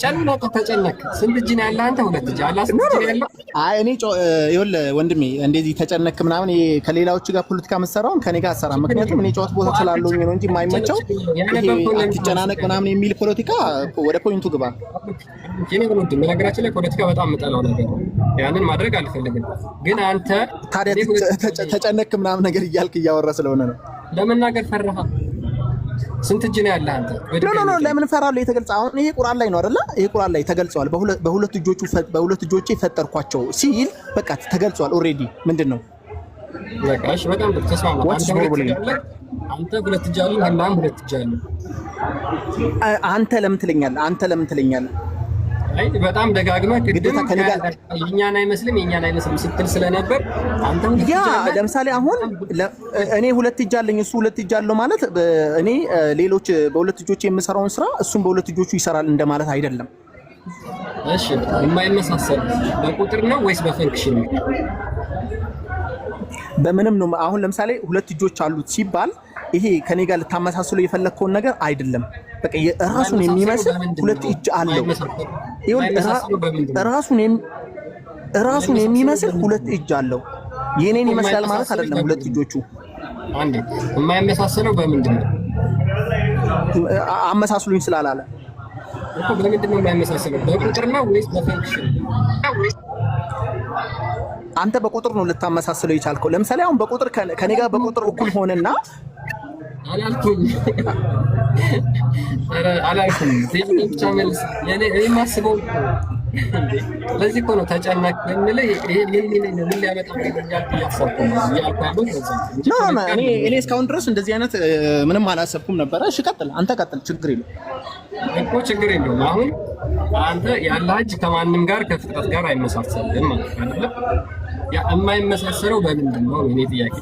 ጨነቀ ተጨነቅ። ስንት እጅ ነው ያለው አንተ? 2 እጅ። አላህ ስንት እጅ ነው ያለው? አይ እኔ ይኸውልህ ወንድሜ እንደዚህ ተጨነቅ ምናምን ከሌላዎቹ ጋር ፖለቲካ መሰራውን ከኔ ጋር አሰራ። ምክንያቱም እኔ ጨዋታ ቦታ ስላለኝ ነው እንጂ የማይመቸው ይሄ አትጨናነቅ ምናምን የሚል ፖለቲካ ወደ ፖይንቱ ግባ። እኔ ወንድም በነገራችን ላይ ፖለቲካ በጣም የምጠላው ነገር ነው። ያንን ማድረግ አልፈልግም። ግን አንተ ታዲያ ተጨነቅ ምናምን ነገር እያልክ እያወራ ስለሆነ ነው። ለመናገር ፈራህ? ስንት እጅ ነው ያለህ አንተ? ኖ ለምን ፈራለሁ? የተገልጸ አሁን ይሄ ቁርአን ላይ ነው አይደለ? ይሄ ቁርአን ላይ ተገልጿል። በሁለት እጆቼ ፈጠርኳቸው ሲል በቃ ተገልጿል ኦልሬዲ። ምንድነው በቃ እሺ፣ በጣም ተስማማ። አንተ 2 እጅ አለህ፣ አላህም 2 እጅ አለው። አንተ ለምን ትለኛለህ? አይ በጣም ደጋግመህ ግዴታ ከኔ ጋር የኛን አይመስልም ስትል ስለነበር አንተ ያ ለምሳሌ አሁን እኔ 2 እጅ አለኝ እሱ 2 እጅ አለው ማለት እኔ ሌሎች በ2 እጆች የምሰራውን ስራ እሱም በ2 እጆቹ ይሰራል እንደማለት አይደለም። እሺ የማይመሳሰል በቁጥር ነው ወይስ በፈንክሽን ነው? በምንም ነው። አሁን ለምሳሌ 2 እጆች አሉት ሲባል ይሄ ከኔ ጋር ልታመሳስሉ የፈለግከውን ነገር አይደለም። በቃ ራሱን የሚመስል 2 እጅ አለው። ራሱን የሚመስል 2 እጅ አለው። የኔን ይመስላል ማለት አይደለም። 2 እጆቹ አንዴ የማይመሳሰለው በምንድን ነው? አመሳስሉኝ ስላላለ እኮ በምንድን ነው የማይመሳሰለው? በቁጥር ነው ወይስ በፈንክሽን? አንተ በቁጥር ነው ልታመሳስለው የቻልከው። ለምሳሌ አሁን በቁጥር ከኔ ጋር በቁጥር እኩል ሆነና አላልኩም። ብቻ መልስ የኔ የማስበው ለዚህ እኮ ነው ተጨናቅ የምልህ። ምን ሊያመጣ እኔ እስካሁን ድረስ እንደዚህ አይነት ምንም አላሰብኩም ነበረ። እሺ ቀጥል፣ አንተ ቀጥል፣ ችግር የለውም እኮ ችግር የለውም። አሁን አንተ ያለህ እጅ ከማንም ጋር ከፍጥረት ጋር አይመሳሰልም ማለት አይደለ? ያ የማይመሳሰለው በምንድን ነው? እኔ ጥያቄ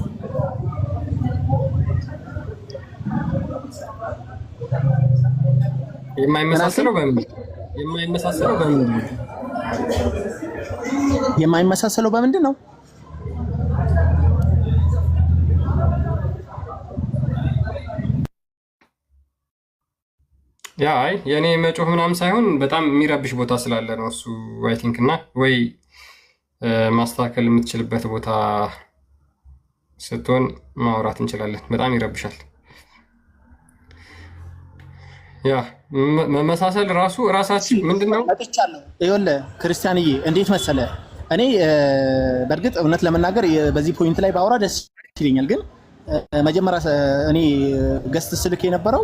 የማይመሳሰለው በምንድን ነው? የማይመሳሰለው በምንድን ነው? ያ አይ የኔ መጮህ ምናምን ሳይሆን በጣም የሚረብሽ ቦታ ስላለ ነው እሱ። አይ ቲንክ እና ወይ ማስተካከል የምትችልበት ቦታ ስትሆን ማውራት እንችላለን። በጣም ይረብሻል። ያ መመሳሰል ራሳችን ምንድነው? ይኸውልህ ክርስቲያንዬ እንዴት መሰለ፣ እኔ በእርግጥ እውነት ለመናገር በዚህ ፖይንት ላይ ባወራ ደስ ይለኛል። ግን መጀመሪያ እኔ ገስት ስልክ የነበረው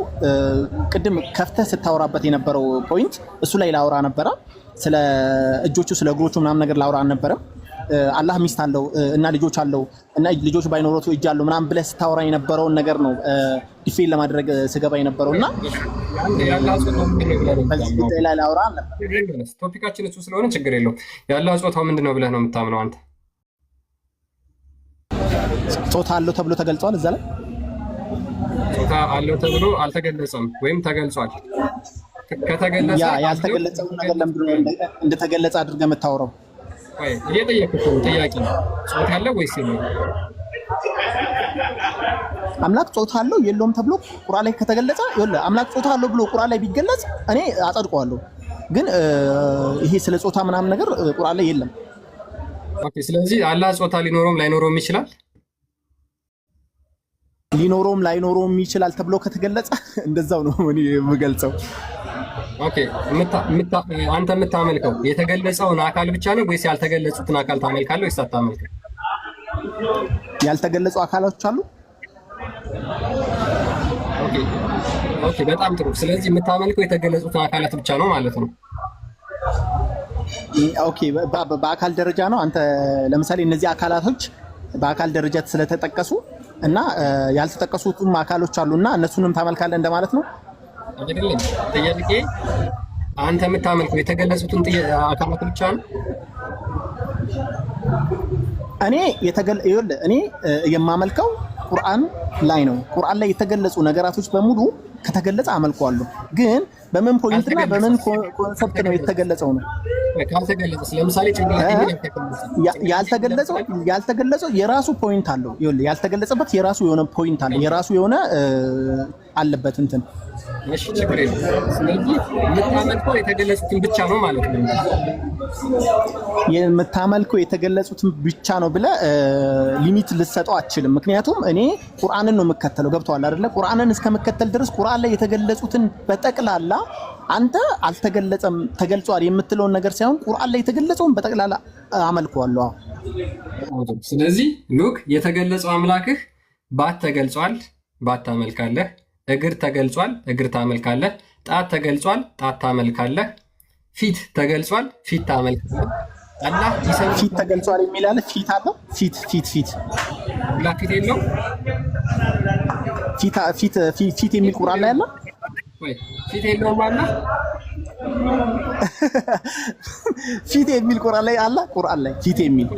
ቅድም ከፍተህ ስታወራበት የነበረው ፖይንት እሱ ላይ ላውራ ነበረ። ስለ እጆቹ ስለ እግሮቹ ምናምን ነገር ላውራ አልነበረም። አላህ ሚስት አለው እና ልጆች አለው እና ልጆች ባይኖሩት እጅ አለው ምናምን ብለህ ስታወራ የነበረውን ነገር ነው ዲፌን ለማድረግ ስገባ የነበረውና በዚህ ላይ ላውራ ነበር። ቶፒካችን እሱ ስለሆነ ችግር የለውም። ያላህ ጾታው ምንድነው ብለህ ነው የምታምነው አንተ? ጾታ አለው ተብሎ ተገልጿል። እዛ ላይ ጾታ አለው ተብሎ አልተገለጸም ወይም ተገልጿል። ከተገለጸ ያልተገለጸው ነገር ለምንድን ነው እንደተገለጸ አድርገህ የምታወራው? እየጠየኩት ነው ጥያቄ። ጾታ አለው ወይስ የለውም? አምላክ ጾታ አለው የለውም ተብሎ ቁርአን ላይ ከተገለጸ ይኸውልህ፣ አምላክ ጾታ አለው ብሎ ቁርአን ላይ ቢገለጽ እኔ አጸድቀዋለሁ። ግን ይሄ ስለ ጾታ ምናምን ነገር ቁርአን ላይ የለም። ኦኬ። ስለዚህ አላህ ጾታ ሊኖረውም ላይኖረውም ይችላል። ሊኖረውም ላይኖረውም ይችላል ተብሎ ከተገለጸ እንደዛው ነው እኔ የምገልጸው። ኦኬ። አንተ የምታመልከው የተገለጸውን አካል ብቻ ነው ወይስ ያልተገለጹትን አካል ታመልካለህ ወይስ አታመልክም? ያልተገለጹ አካሎች አሉ። ኦኬ። ኦኬ በጣም ጥሩ። ስለዚህ የምታመልከው የተገለጹትን አካላት ብቻ ነው ማለት ነው። ኦኬ በአካል ደረጃ ነው። አንተ ለምሳሌ እነዚህ አካላቶች በአካል ደረጃ ስለተጠቀሱ እና ያልተጠቀሱትም አካሎች አሉና እነሱንም ታመልካለህ እንደማለት ነው አይደለም? ጥያቄ አንተ የምታመልከው የተገለጹትን አካላት ብቻ ነው? እኔ የማመልከው ቁርአን ላይ ነው። ቁርአን ላይ የተገለጹ ነገራቶች በሙሉ ከተገለጸ አመልከዋለሁ። ግን በምን ፖይንት እና በምን ኮንሰፕት ነው የተገለጸው ነው? ለምሳሌ ያልተገለጸው የራሱ ፖይንት አለው። ያልተገለጸበት የራሱ የሆነ ፖይንት አለው። የራሱ የሆነ አለበት እንትን። እሺ ችግር የለም። ስለዚህ የምታመልከው የተገለጹትን ብቻ ነው ማለት ነው። የምታመልከው የተገለጹትን ብቻ ነው ብለህ ሊሚት ልትሰጠው አትችልም። ምክንያቱም እኔ ቁርአንን ነው የምከተለው። ገብቶሃል አይደለ? ቁርአንን እስከመከተል ድረስ ቁርአን ላይ የተገለጹትን በጠቅላላ አንተ አልተገለጸም ተገልጿል የምትለውን ነገር ሳይሆን ቁርአን ላይ የተገለጸውን በጠቅላላ አመልከዋለሁ። ስለዚህ ሉክ የተገለጸው አምላክህ ባት ተገልጿል፣ ባት ታመልካለህ። እግር ተገልጿል፣ እግር ታመልካለህ። ጣት ተገልጿል፣ ጣት ታመልካለህ። ፊት ተገልጿል፣ ፊት ታመልካለህ። አላህ ይሰማል። ፊት ተገልጿል የሚል አለ። ፊት አለው። ፊት አላህ ፊት የለው። ፊት የሚል ቁርአን ላይ አለ ወይ? ፊት የለውም አለ። ፊት የሚል ቁርአን ላይ አለ። ቁርአን ላይ ፊት የሚል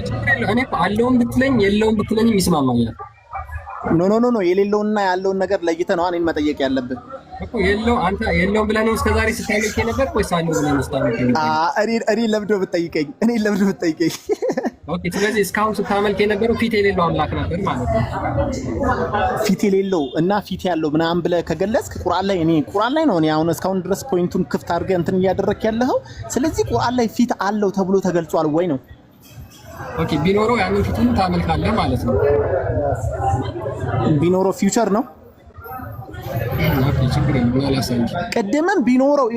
እኔ አለውም ብትለኝ የለውም ብትለኝ ይስማማኛል። ኖ የሌለውና ያለውን ነገር ለይተህ ነው እኔን መጠየቅ ያለብህ እኮ። አንተ የለውም ብለህ ነው እስከዛሬ ስታመልክ የነበር ወይስ አለው ብለህ ነው ስታመልክ የነበር? እኔ ለምዶ ብትጠይቀኝ ኦኬ። ስለዚህ እስካሁን ስታመልክ የነበረው ፊት የሌለው አምላክ ነበር ማለት ነው። ፊት የሌለው እና ፊት ያለው ምናምን ብለህ ከገለጽክ ቁርአን ላይ ነው እኔ አሁን እስካሁን ድረስ ፖይንቱን ክፍት አድርገህ እንትን እያደረክ ያለኸው። ስለዚህ ቁርአን ላይ ፊት አለው ተብሎ ተገልጿል ወይ ነው? ኦኬ። ቢኖረው ያንን ፊቱን ታመልካለህ ማለት ነው። ቢኖረው ፊውቸር ነው። ኦኬ ችግር የለም። ቅድምም ቢኖረው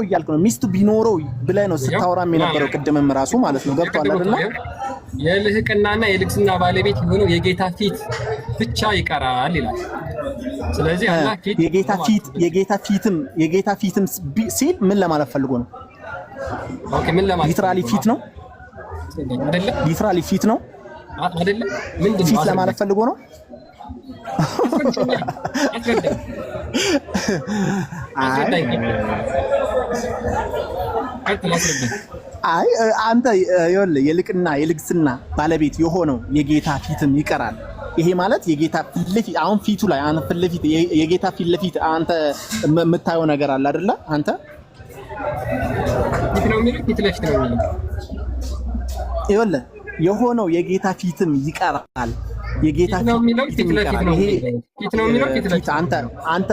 እያልክ ነው። ሚስቱ ቢኖረው ብለህ ነው ስታወራም የነበረው ቅድምም ራሱ ማለት ነው። ገብቶሃል አይደል? የልህቅናና የልግስና ባለቤት የሆነው የጌታ ፊት ብቻ ይቀራል ይላል። ስለዚህ አላህ ፊት የጌታ ፊትም ሲል ምን ለማለት ፈልጎ ነው? ኦኬ ምን ለማለት ሊትራሊ ፊት ነው አይደለም? ሊትራሊ ፊት ነው አይደለም? ምንድነው ፊት ለማለት ፈልጎ ነው? አይ አንተ የልቅና የልግስና ባለቤት የሆነው የጌታ ፊትም ይቀራል። ይሄ ማለት የጌታ ፊት ለፊት አሁን ፊቱ ላይ አንተ ፊት ለፊት የጌታ ፊት ለፊት አንተ የምታየው ነገር አለ አይደለ? አንተ ፊት ነው የሚለው ፊት ለፊት ነው የሚለው የሆነው የጌታ ፊትም ይቀራል። የጌታ ፊት ነው የሚለው ፊት ለፊት ነው። ይሄ ፊት ነው የሚለው ፊት ለፊት አንተ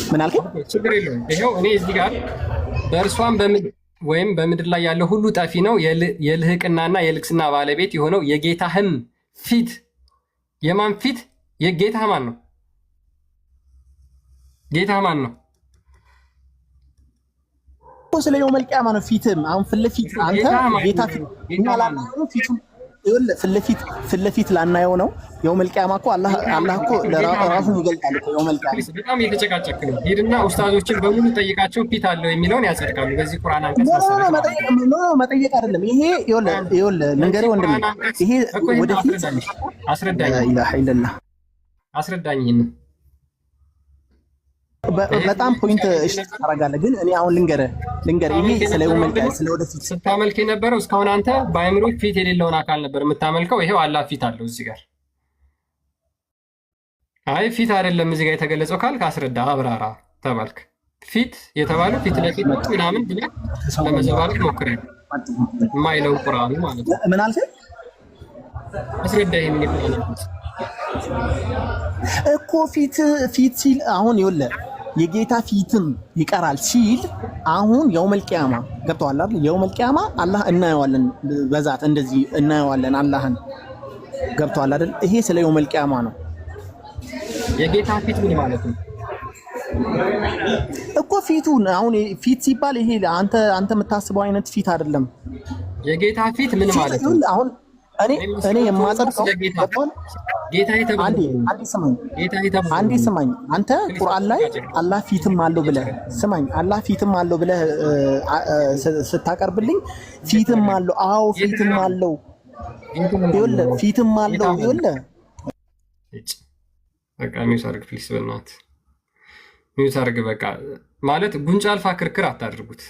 ምን አልከኝ? ችግር የለውም። ይኸው እኔ እዚህ ጋር በእርሷም በምድር ላይ ያለው ሁሉ ጠፊ ነው። የልህቅናና የልግስና ባለቤት የሆነው የጌታህም ፊት የማን ፊት? የጌታ ማን ነው? ጌታ ማን ነው? ስለ የውመል ቂያማ ነው። ፊትም አሁን ፊት ለፊት አንተ ጌታ ፊት ፊት ለፊት ላናየው ነው። የውመል ቂያማ እኮ አላህ እኮ ለራሱ ይገልጣል እኮ የውመል ቂያማ። በጣም እየተጨቃጨክ ነው። ሄድና ኡስታዞችን በሙሉ ጠይቃቸው ፊት አለው የሚለውን ያጸድቃሉ። በዚህ ቁርአን አንቀጽ መጠየቅ አይደለም ይሄ። ይኸውልህ ልንገርህ ወንድሜ፣ ይሄ ወደፊት አስረዳኝ። ኢላሀ ኢለላህ አስረዳኝ። በጣም ፖይንት እሺ ታደርጋለህ። ግን እኔ አሁን ልንገርህ ይሄ ስለ የውመል ቂያማ ስለ ወደፊት ስታመልክ የነበረው እስካሁን አንተ በአእምሮ ፊት የሌለውን አካል ነበር የምታመልከው። ይሄው አላህ ፊት አለው እዚህ ጋር። አይ ፊት አይደለም እዚህ ጋር የተገለጸው ካልክ አስረዳ፣ አብራራ ተባልክ። ፊት የተባለው ፊት ለፊት ምናምን ብለህ ለመዘባረቅ ሞክረህ የማይለው ቁርአኑ ማለት ነው። ምን አልከኝ? አስረዳ። ይሄን እኮ ፊት ሲል አሁን ይኸውልህ የጌታ ፊትም ይቀራል ሲል አሁን የውመል ቂያማ ገብቶሃል አይደል? የውመል ቂያማ አላህ እናየዋለን፣ በዛት እንደዚህ እናየዋለን አላህን። ገብቶሃል አይደል? ይሄ ስለ የውመል ቂያማ ነው። የጌታ ፊት ምን ማለት ነው እኮ? ፊቱን አሁን ፊት ሲባል ይሄ አንተ የምታስበው አይነት ፊት አይደለም። የጌታ ፊት ምን ማለት ነው? አሁን እኔ የማጸድቀው አንዴ ስማኝ። አንተ ቁርአን ላይ አላህ ፊትም አለው ብለህ ስማኝ፣ አላህ ፊትም አለው ብለህ ስታቀርብልኝ ፊትም አለው። አዎ ፊትም አለው። ይኸውልህ ፊትም አለው። ይኸውልህ በቃ ሚውት አድርግ ፕሊስ፣ በእናትህ ሚውት አድርግ። በቃ ማለት ጉንጫ አልፋ ክርክር አታድርጉት።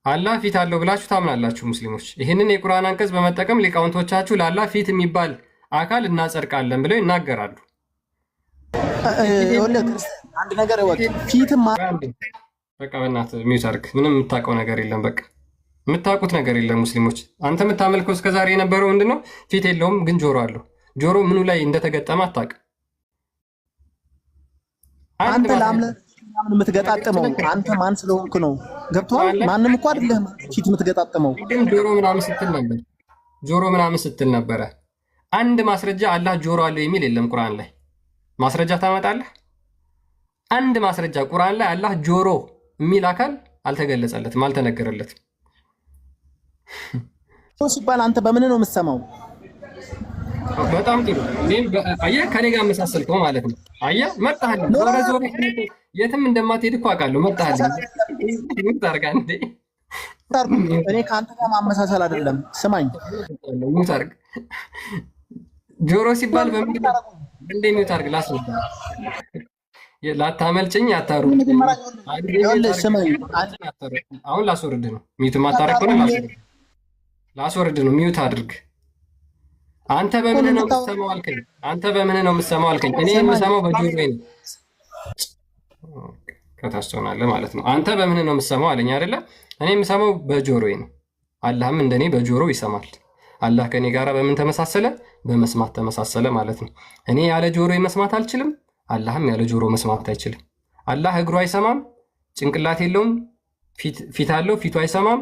አላህ ፊት አለው ብላችሁ ታምናላችሁ ሙስሊሞች። ይህንን የቁርአን አንቀጽ በመጠቀም ሊቃውንቶቻችሁ ለአላህ ፊት የሚባል አካል እናጸድቃለን ብለው ይናገራሉ። አንድ ነገር ወቅ ፊትም በቃ በእናትህ ሚውት አድርግ። ምንም የምታውቀው ነገር የለም። በቃ የምታውቁት ነገር የለም ሙስሊሞች። አንተ የምታመልከው እስከዛሬ የነበረው ምንድነው? ፊት የለውም ግን ጆሮ አለው። ጆሮ ምኑ ላይ እንደተገጠመ አታውቅም። አንተ ለአምላክ የምትገጣጥመው አንተ ማን ስለሆንክ ነው? ገብቶሃል? ማንም እኮ አይደለም ፊት የምትገጣጥመው። ግን ጆሮ ምናምን ስትል ነበረ። አንድ ማስረጃ አላህ ጆሮ አለው የሚል የለም ቁርአን ላይ። ማስረጃ ታመጣለህ? አንድ ማስረጃ ቁርአን ላይ አላህ ጆሮ የሚል አካል አልተገለጸለትም፣ አልተነገረለትም። ሲባል አንተ በምን ነው የምትሰማው? በጣም ጥሩ። አየህ ከኔ ጋር መሳሰልከው ማለት ነው። አየህ መጣህልኝ። ዞረ የትም እንደማትሄድ እኮ አውቃለሁ። መጣህልኝ። ታርጋ እንዴ እኔ ከአንተ ጋር ማመሳሰል አይደለም። ስማኝ ሙታርግ ጆሮ ሲባል በምንድን ነው እንደ ሚውታርግ ላስወርድ ላታመልጭኝ አታሩ አሁን ላስወርድ ነው። ሚውት ማታረግ ከሆነ ላስወርድ ነው። ሚውት አድርግ። አንተ በምን ነው የምትሰማው አልከኝ? እኔ የምሰማው በጆሮዬ ነው። ከታስተውናለህ ማለት ነው። አንተ በምን ነው የምትሰማው አለኝ አይደለ? እኔ የምሰማው በጆሮዬ ነው። አላህም እንደኔ በጆሮ ይሰማል። አላህ ከኔ ጋር በምን ተመሳሰለ? በመስማት ተመሳሰለ ማለት ነው። እኔ ያለ ጆሮ መስማት አልችልም፣ አላህም ያለ ጆሮ መስማት አይችልም። አላህ እግሩ አይሰማም፣ ጭንቅላት የለውም። ፊት አለው፣ ፊቱ አይሰማም።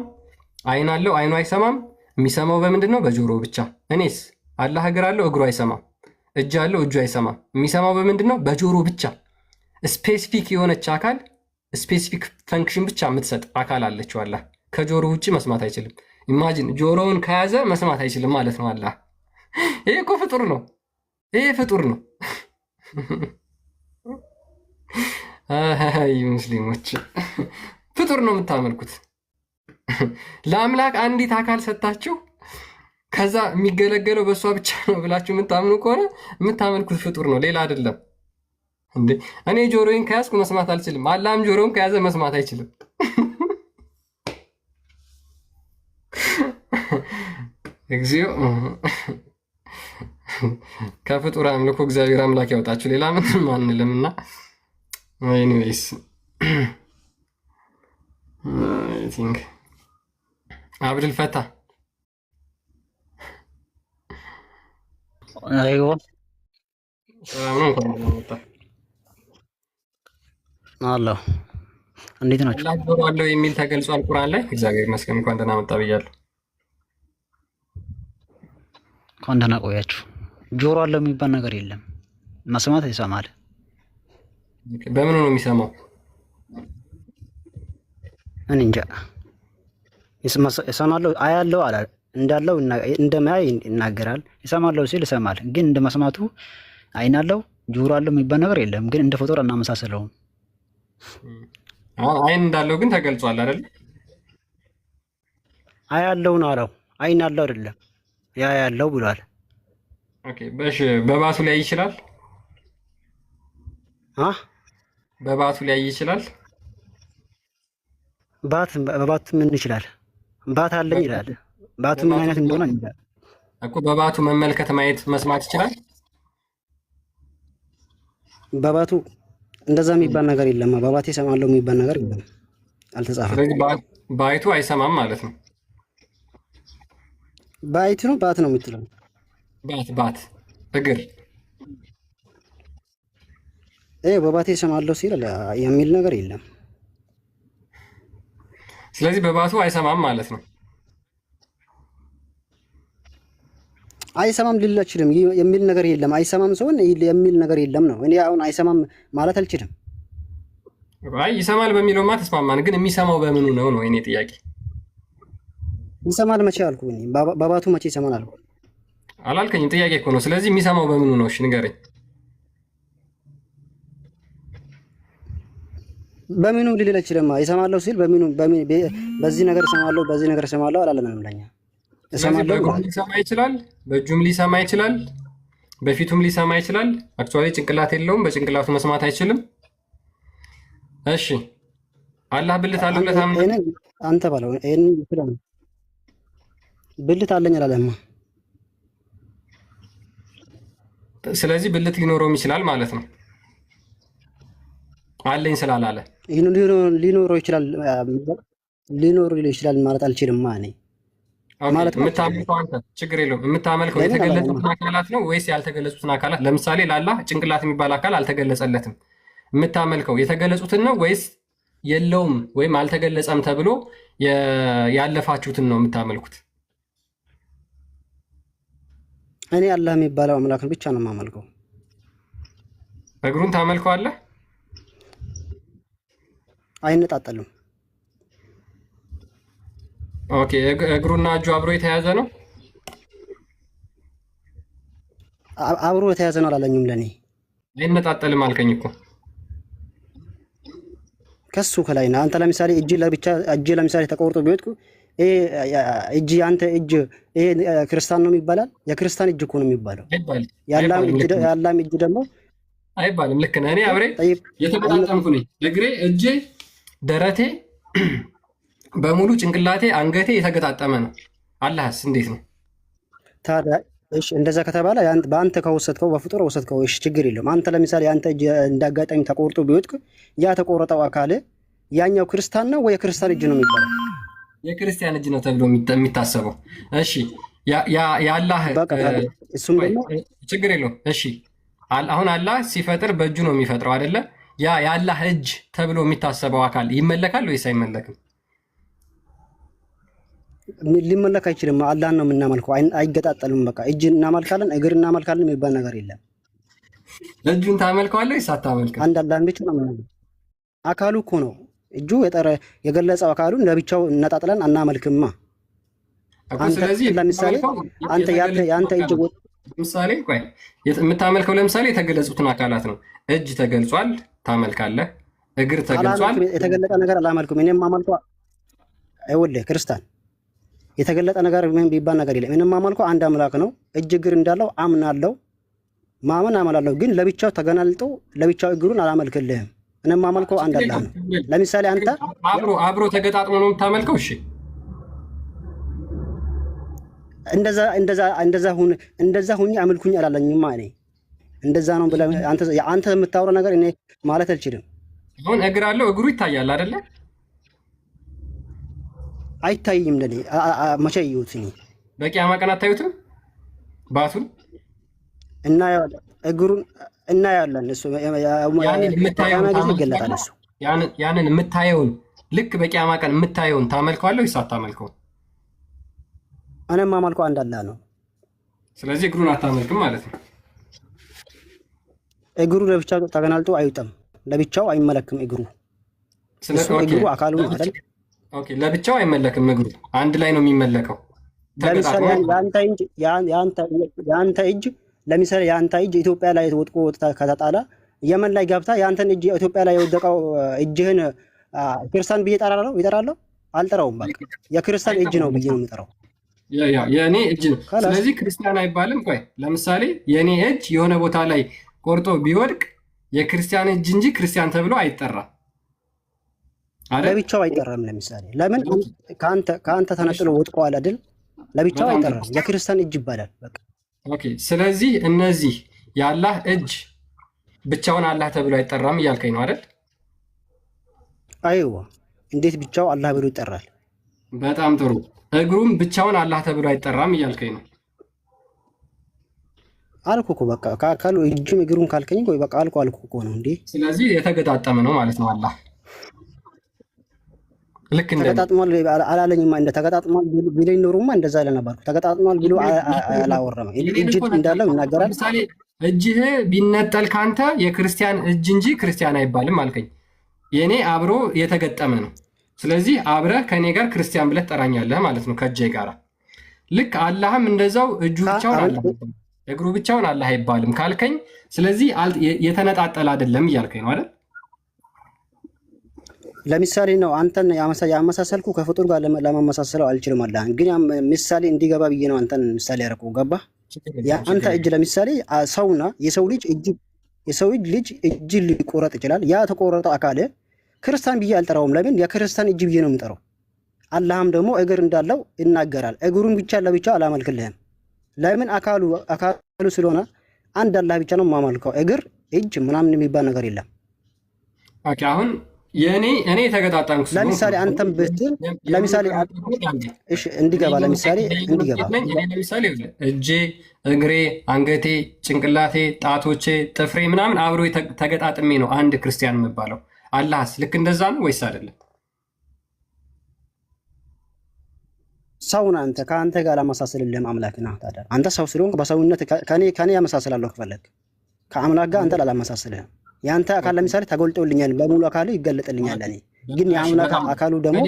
አይን አለው፣ አይኑ አይሰማም። የሚሰማው በምንድን ነው? በጆሮ ብቻ። እኔስ አላህ እግር አለው፣ እግሩ አይሰማም። እጅ አለው፣ እጁ አይሰማም። የሚሰማው በምንድን ነው? በጆሮ ብቻ። ስፔሲፊክ የሆነች አካል ስፔሲፊክ ፈንክሽን ብቻ የምትሰጥ አካል አለችው አላህ። ከጆሮ ውጭ መስማት አይችልም። ኢማጂን ጆሮውን ከያዘ መስማት አይችልም ማለት ነው አላህ። ይሄ እኮ ፍጡር ነው። አይ ሙስሊሞች ፍጡር ነው የምታመልኩት። ለአምላክ አንዲት አካል ሰጣችሁ ከዛ የሚገለገለው በእሷ ብቻ ነው ብላችሁ የምታምኑ ከሆነ የምታመልኩት ፍጡር ነው፣ ሌላ አይደለም። እንዴ እኔ ጆሮዬን ከያዝኩ መስማት አልችልም፣ አላህም ጆሮውን ከያዘ መስማት አይችልም። እግዚኦ ከፍጡር አምልኮ እግዚአብሔር አምላክ ያወጣችሁ። ሌላ ምንም አንልምና ኤኒዌይስ አይ ቲንክ አብዱል ፈታ አይዎ ሰላም ነው። እንኳን መጣ አላህ እንዴት ናችሁ? አላህ ጆሮ አለው የሚል ተገልጿል ቁርአን ላይ። እግዚአብሔር ይመስገን። እንኳን ደህና መጣ ብያለሁ። እንኳን ደህና ቆያችሁ። ጆሮ አለው የሚባል ነገር የለም። መስማት ይሰማል። በምን ነው የሚሰማው? እኔ እንጃ። ይሰማለው አያለው አላ እንዳለው እንደማያይ ይናገራል። ይሰማለው ሲል ይሰማል፣ ግን እንደ መስማቱ አይን አለው ጆሮ አለው የሚባል ነገር የለም። ግን እንደ ፍጡር እናመሳሰለው። አይን እንዳለው ግን ተገልጿል አይደል? አያለው ነው አለው። አይን አለው አይደለም ያ ያለው ብሏል። ኦኬ በሽ በባቱ ላይ ይችላል። በባቱ ላይ ይችላል። በባቱ ምን ይችላል? ባት አለኝ ይላል። ባቱ ምን አይነት እንደሆነ ይላል እኮ። በባቱ መመልከት፣ ማየት፣ መስማት ይችላል። በባቱ እንደዛ የሚባል ነገር የለም። በባቴ እሰማለሁ የሚባል ነገር የለም፣ አልተጻፈም። ስለዚህ ባይቱ አይሰማም ማለት ነው። ባይት ነው ባት ነው የምትለው? ባት እግር በባቴ እሰማለሁ ሲል የሚል ነገር የለም። ስለዚህ በባቱ አይሰማም ማለት ነው። አይሰማም ሊል አይችልም የሚል ነገር የለም። አይሰማም ሰውን የሚል ነገር የለም ነው። እኔ አሁን አይሰማም ማለት አልችልም። አይ ይሰማል በሚለውማ ተስማማን፣ ግን የሚሰማው በምኑ ነው ነው የኔ ጥያቄ። ይሰማል መቼ አልኩ? በባቱ መቼ ይሰማል አልኩ? አላልከኝም። ጥያቄ እኮ ነው። ስለዚህ የሚሰማው በምኑ ነው? እሺ ንገረኝ። በምኑ ሊል ይችላል? ይሰማለሁ ሲል በምኑ በዚህ ነገር እሰማለሁ በዚህ ነገር እሰማለሁ አላለንም ለኛ። እሰማለሁ ሊሰማ ይችላል፣ በእጁም ሊሰማ ይችላል፣ በፊቱም ሊሰማ ይችላል። አክቹዋሊ ጭንቅላት የለውም፣ በጭንቅላቱ መስማት አይችልም። እሺ አላህ ብልት አለው ለታምን አንተ ባለው ይሄን ይችላል። ብልት አለኝ አላለማ። ስለዚህ ብልት ሊኖረውም ይችላል ማለት ነው። አለኝ ስላላለ ሊኖረው ይችላል ማለት አልችልም ማለት ማለት የምታመልከው አንተ ችግር የለውም። የምታመልከው የተገለጹትን አካላት ነው ወይስ ያልተገለጹትን አካላት? ለምሳሌ ለአላህ ጭንቅላት የሚባል አካል አልተገለጸለትም። የምታመልከው የተገለጹትን ነው ወይስ የለውም ወይም አልተገለጸም ተብሎ ያለፋችሁትን ነው የምታመልኩት? እኔ አላህ የሚባለው አምላክን ብቻ ነው የማመልከው። እግሩን ታመልከዋለህ? አይነጣጠልም። ኦኬ እግሩና እጁ አብሮ የተያዘ ነው? አብሮ የተያዘ ነው አላለኝም። ለኔ አይነጣጠልም አልከኝ እኮ። ከሱ ከላይ ነው። አንተ ለምሳሌ እጅ ለብቻ እጅ ለምሳሌ ተቆርጦ ቢወድቁ እጅ አንተ እጅ ይሄ ክርስቲያን ነው ይባላል? የክርስቲያን እጅ እኮ ነው የሚባለው። ያላም እጅ ደግሞ አይባልም። ልክ ነህ። እኔ አብሬ የተመጣጠምኩ ነኝ። እግሬ፣ እጄ፣ ደረቴ በሙሉ ጭንቅላቴ፣ አንገቴ የተገጣጠመ ነው። አላህስ እንዴት ነው ታዲያ? እሺ እንደዛ ከተባለ በአንተ ከወሰድከው በፍጡር ወሰድከው፣ እሺ ችግር የለውም። አንተ ለምሳሌ አንተ እጅ እንዳጋጣሚ ተቆርጦ ቢወድቅ ያ ተቆረጠው አካል ያኛው ክርስቲያን ነው ወይ የክርስቲያን እጅ ነው የሚባለው? የክርስቲያን እጅ ነው ተብሎ የሚታሰበው። እሺ የአላህ እሱም ደግሞ ችግር የለውም። እሺ አሁን አላህ ሲፈጥር በእጁ ነው የሚፈጥረው አይደለ? ያ የአላህ እጅ ተብሎ የሚታሰበው አካል ይመለካል ወይስ አይመለክም? ሊመለክ አይችልም። አላህን ነው የምናመልከው። አይገጣጠልም። በቃ እጅ እናመልካለን፣ እግር እናመልካለን የሚባል ነገር የለም። እጁን ታመልከዋለህ ወይስ አታመልክም? አንድ አላህን ብቻ ነው የምናመልከው። አካሉ እኮ ነው እጁ የገለጸው አካሉን ለብቻው እናጣጥለን አናመልክማ። ስለዚህ ለምሳሌ አንተ ያንተ እጅ ለምሳሌ ቆይ የምታመልከው ለምሳሌ የተገለጹትን አካላት ነው። እጅ ተገልጿል፣ ታመልካለህ። እግር ተገልጿል፣ የተገለጠ ነገር አላመልኩም። እኔም ማመልከው አይወልህ ክርስቲያን የተገለጠ ነገር ምን ቢባል ነገር የለም። እኔም ማመልከው አንድ አምላክ ነው። እጅ እግር እንዳለው አምናለሁ፣ ማመን አመላለሁ። ግን ለብቻው ተገናልጦ ለብቻው እግሩን አላመልክልህም። እኔም ማመልከው አንድ አላህ ነው። ለምሳሌ አንተ አብሮ ተገጣጥሞ ነው የምታመልከው። እሺ እንደዛ ሁኝ አምልኩኝ አላለኝማ። እኔ እንደዛ ነው ብለህ አንተ የምታወራው ነገር እኔ ማለት አልችልም። አሁን እግር አለው፣ እግሩ ይታያል አይደለ? አይታይም። ለኔ መቼ ይዩት እኔ በቂያማ ቀን አታዩትም? ባቱን እና እግሩን እናያለን። እሱ ይገለጣል። እሱ ያንን የምታየውን ልክ በቂያማ ቀን የምታየውን ታመልከዋለህ ወይስ አታመልከውም? እኔም ማመልከው አንድ አላህ ነው። ስለዚህ እግሩን አታመልክም ማለት ነው። እግሩ ለብቻ ተገናልጦ አይውጣም፣ ለብቻው አይመለክም። እግሩ እግሩ አካሉ ነው አይደል? ኦኬ ለብቻው አይመለክም። እግሩ አንድ ላይ ነው የሚመለከው። ለምሳሌ ያንተ እጅ ለምሳሌ ያንተ እጅ ኢትዮጵያ ላይ ወድቆ ከተጣላ የመን ላይ ገብታ ያንተን እጅ ኢትዮጵያ ላይ የወደቀው እጅህን ክርስቲያን ብዬ እጠራለሁ? አልጠራውም። በቃ የክርስቲያን እጅ ነው ብዬ ነው የምጠራው። የእኔ እጅ ነው። ስለዚህ ክርስቲያን አይባልም። ቆይ ለምሳሌ የእኔ እጅ የሆነ ቦታ ላይ ቆርጦ ቢወድቅ የክርስቲያን እጅ እንጂ ክርስቲያን ተብሎ አይጠራም። ለብቻው አይጠራም። ለምሳሌ ለምን ከአንተ ተነጥሎ ወድቀዋል አይደል? ለብቻው አይጠራም። የክርስቲያን እጅ ይባላል። በቃ ኦኬ። ስለዚህ እነዚህ የአላህ እጅ ብቻውን አላህ ተብሎ አይጠራም እያልከኝ ነው አይደል? አይዋ እንዴት ብቻው አላህ ብሎ ይጠራል? በጣም ጥሩ። እግሩም ብቻውን አላህ ተብሎ አይጠራም እያልከኝ ነው አልኩ እኮ። በቃ ካሉ እጅም እግሩን ካልከኝ ቆይ በቃ አልኩ እኮ ነው እንዴ። ስለዚህ የተገጣጠመ ነው ማለት ነው አላህ። ልክ እንደ ተገጣጥሟል አላለኝማ። እንደ ተገጣጥሟል ቢለኝ ኖሩማ እንደዛ ለነበርኩ። ተገጣጥሟል ብሎ አላወራም። እጅ እንዳለው ይናገራል። ለምሳሌ እጅህ ቢነጠል ካንተ የክርስቲያን እጅ እንጂ ክርስቲያን አይባልም አልከኝ። የኔ አብሮ የተገጠመ ነው። ስለዚህ አብረህ ከኔ ጋር ክርስቲያን ብለህ ትጠራኛለህ ማለት ነው ከእጄ ጋር። ልክ አላህም እንደዛው እጁ ብቻውን አላህ አይባልም፣ እግሩ ብቻውን አላህ አይባልም ካልከኝ፣ ስለዚህ የተነጣጠለ አይደለም እያልከኝ ነው አይደል? ለምሳሌ ነው አንተን ያመሳሰልኩ ከፍጡር ጋር ለማመሳሰለው አልችልም። አላህ ግን ምሳሌ እንዲገባ ብዬ ነው አንተን ምሳሌ ያደረኩ። ገባ? አንተ እጅ ለምሳሌ ሰውና የሰው ልጅ እጅ ሊቆረጥ ይችላል። ያ ተቆረጠ አካል ክርስቲያን ብዬ አልጠራውም። ለምን? የክርስቲያን እጅ ብዬ ነው የምጠራው። አላህም ደግሞ እግር እንዳለው ይናገራል። እግሩን ብቻ ለብቻ አላመልክልህም። ለምን? አካሉ ስለሆነ አንድ አላህ ብቻ ነው የማመልከው። እግር እጅ ምናምን የሚባል ነገር የለም። ኦኬ አሁን እኔ የተገጣጣምኩ ለምሳሌ አንተም ብትል ለምሳሌ እሺ እንዲገባ ለምሳሌ እጄ፣ እግሬ፣ አንገቴ፣ ጭንቅላቴ፣ ጣቶቼ፣ ጥፍሬ ምናምን አብሮ ተገጣጥሜ ነው አንድ ክርስቲያን የምባለው። አላህስ ልክ እንደዛ ነው ወይስ አይደለም? ሰውን አንተ ከአንተ ጋር ላመሳሰልልህም አምላክ ነህ። ታዲያ አንተ ሰው ስለሆንክ በሰውነት ከኔ ያመሳስላለሁ ከፈለግ ከአምላክ ጋር አንተ ላላመሳስልህም። የአንተ አካል ለምሳሌ ተጎልጦልኛል፣ በሙሉ አካሉ ይገለጥልኛል። ግን የአምላክ አካሉ ደግሞ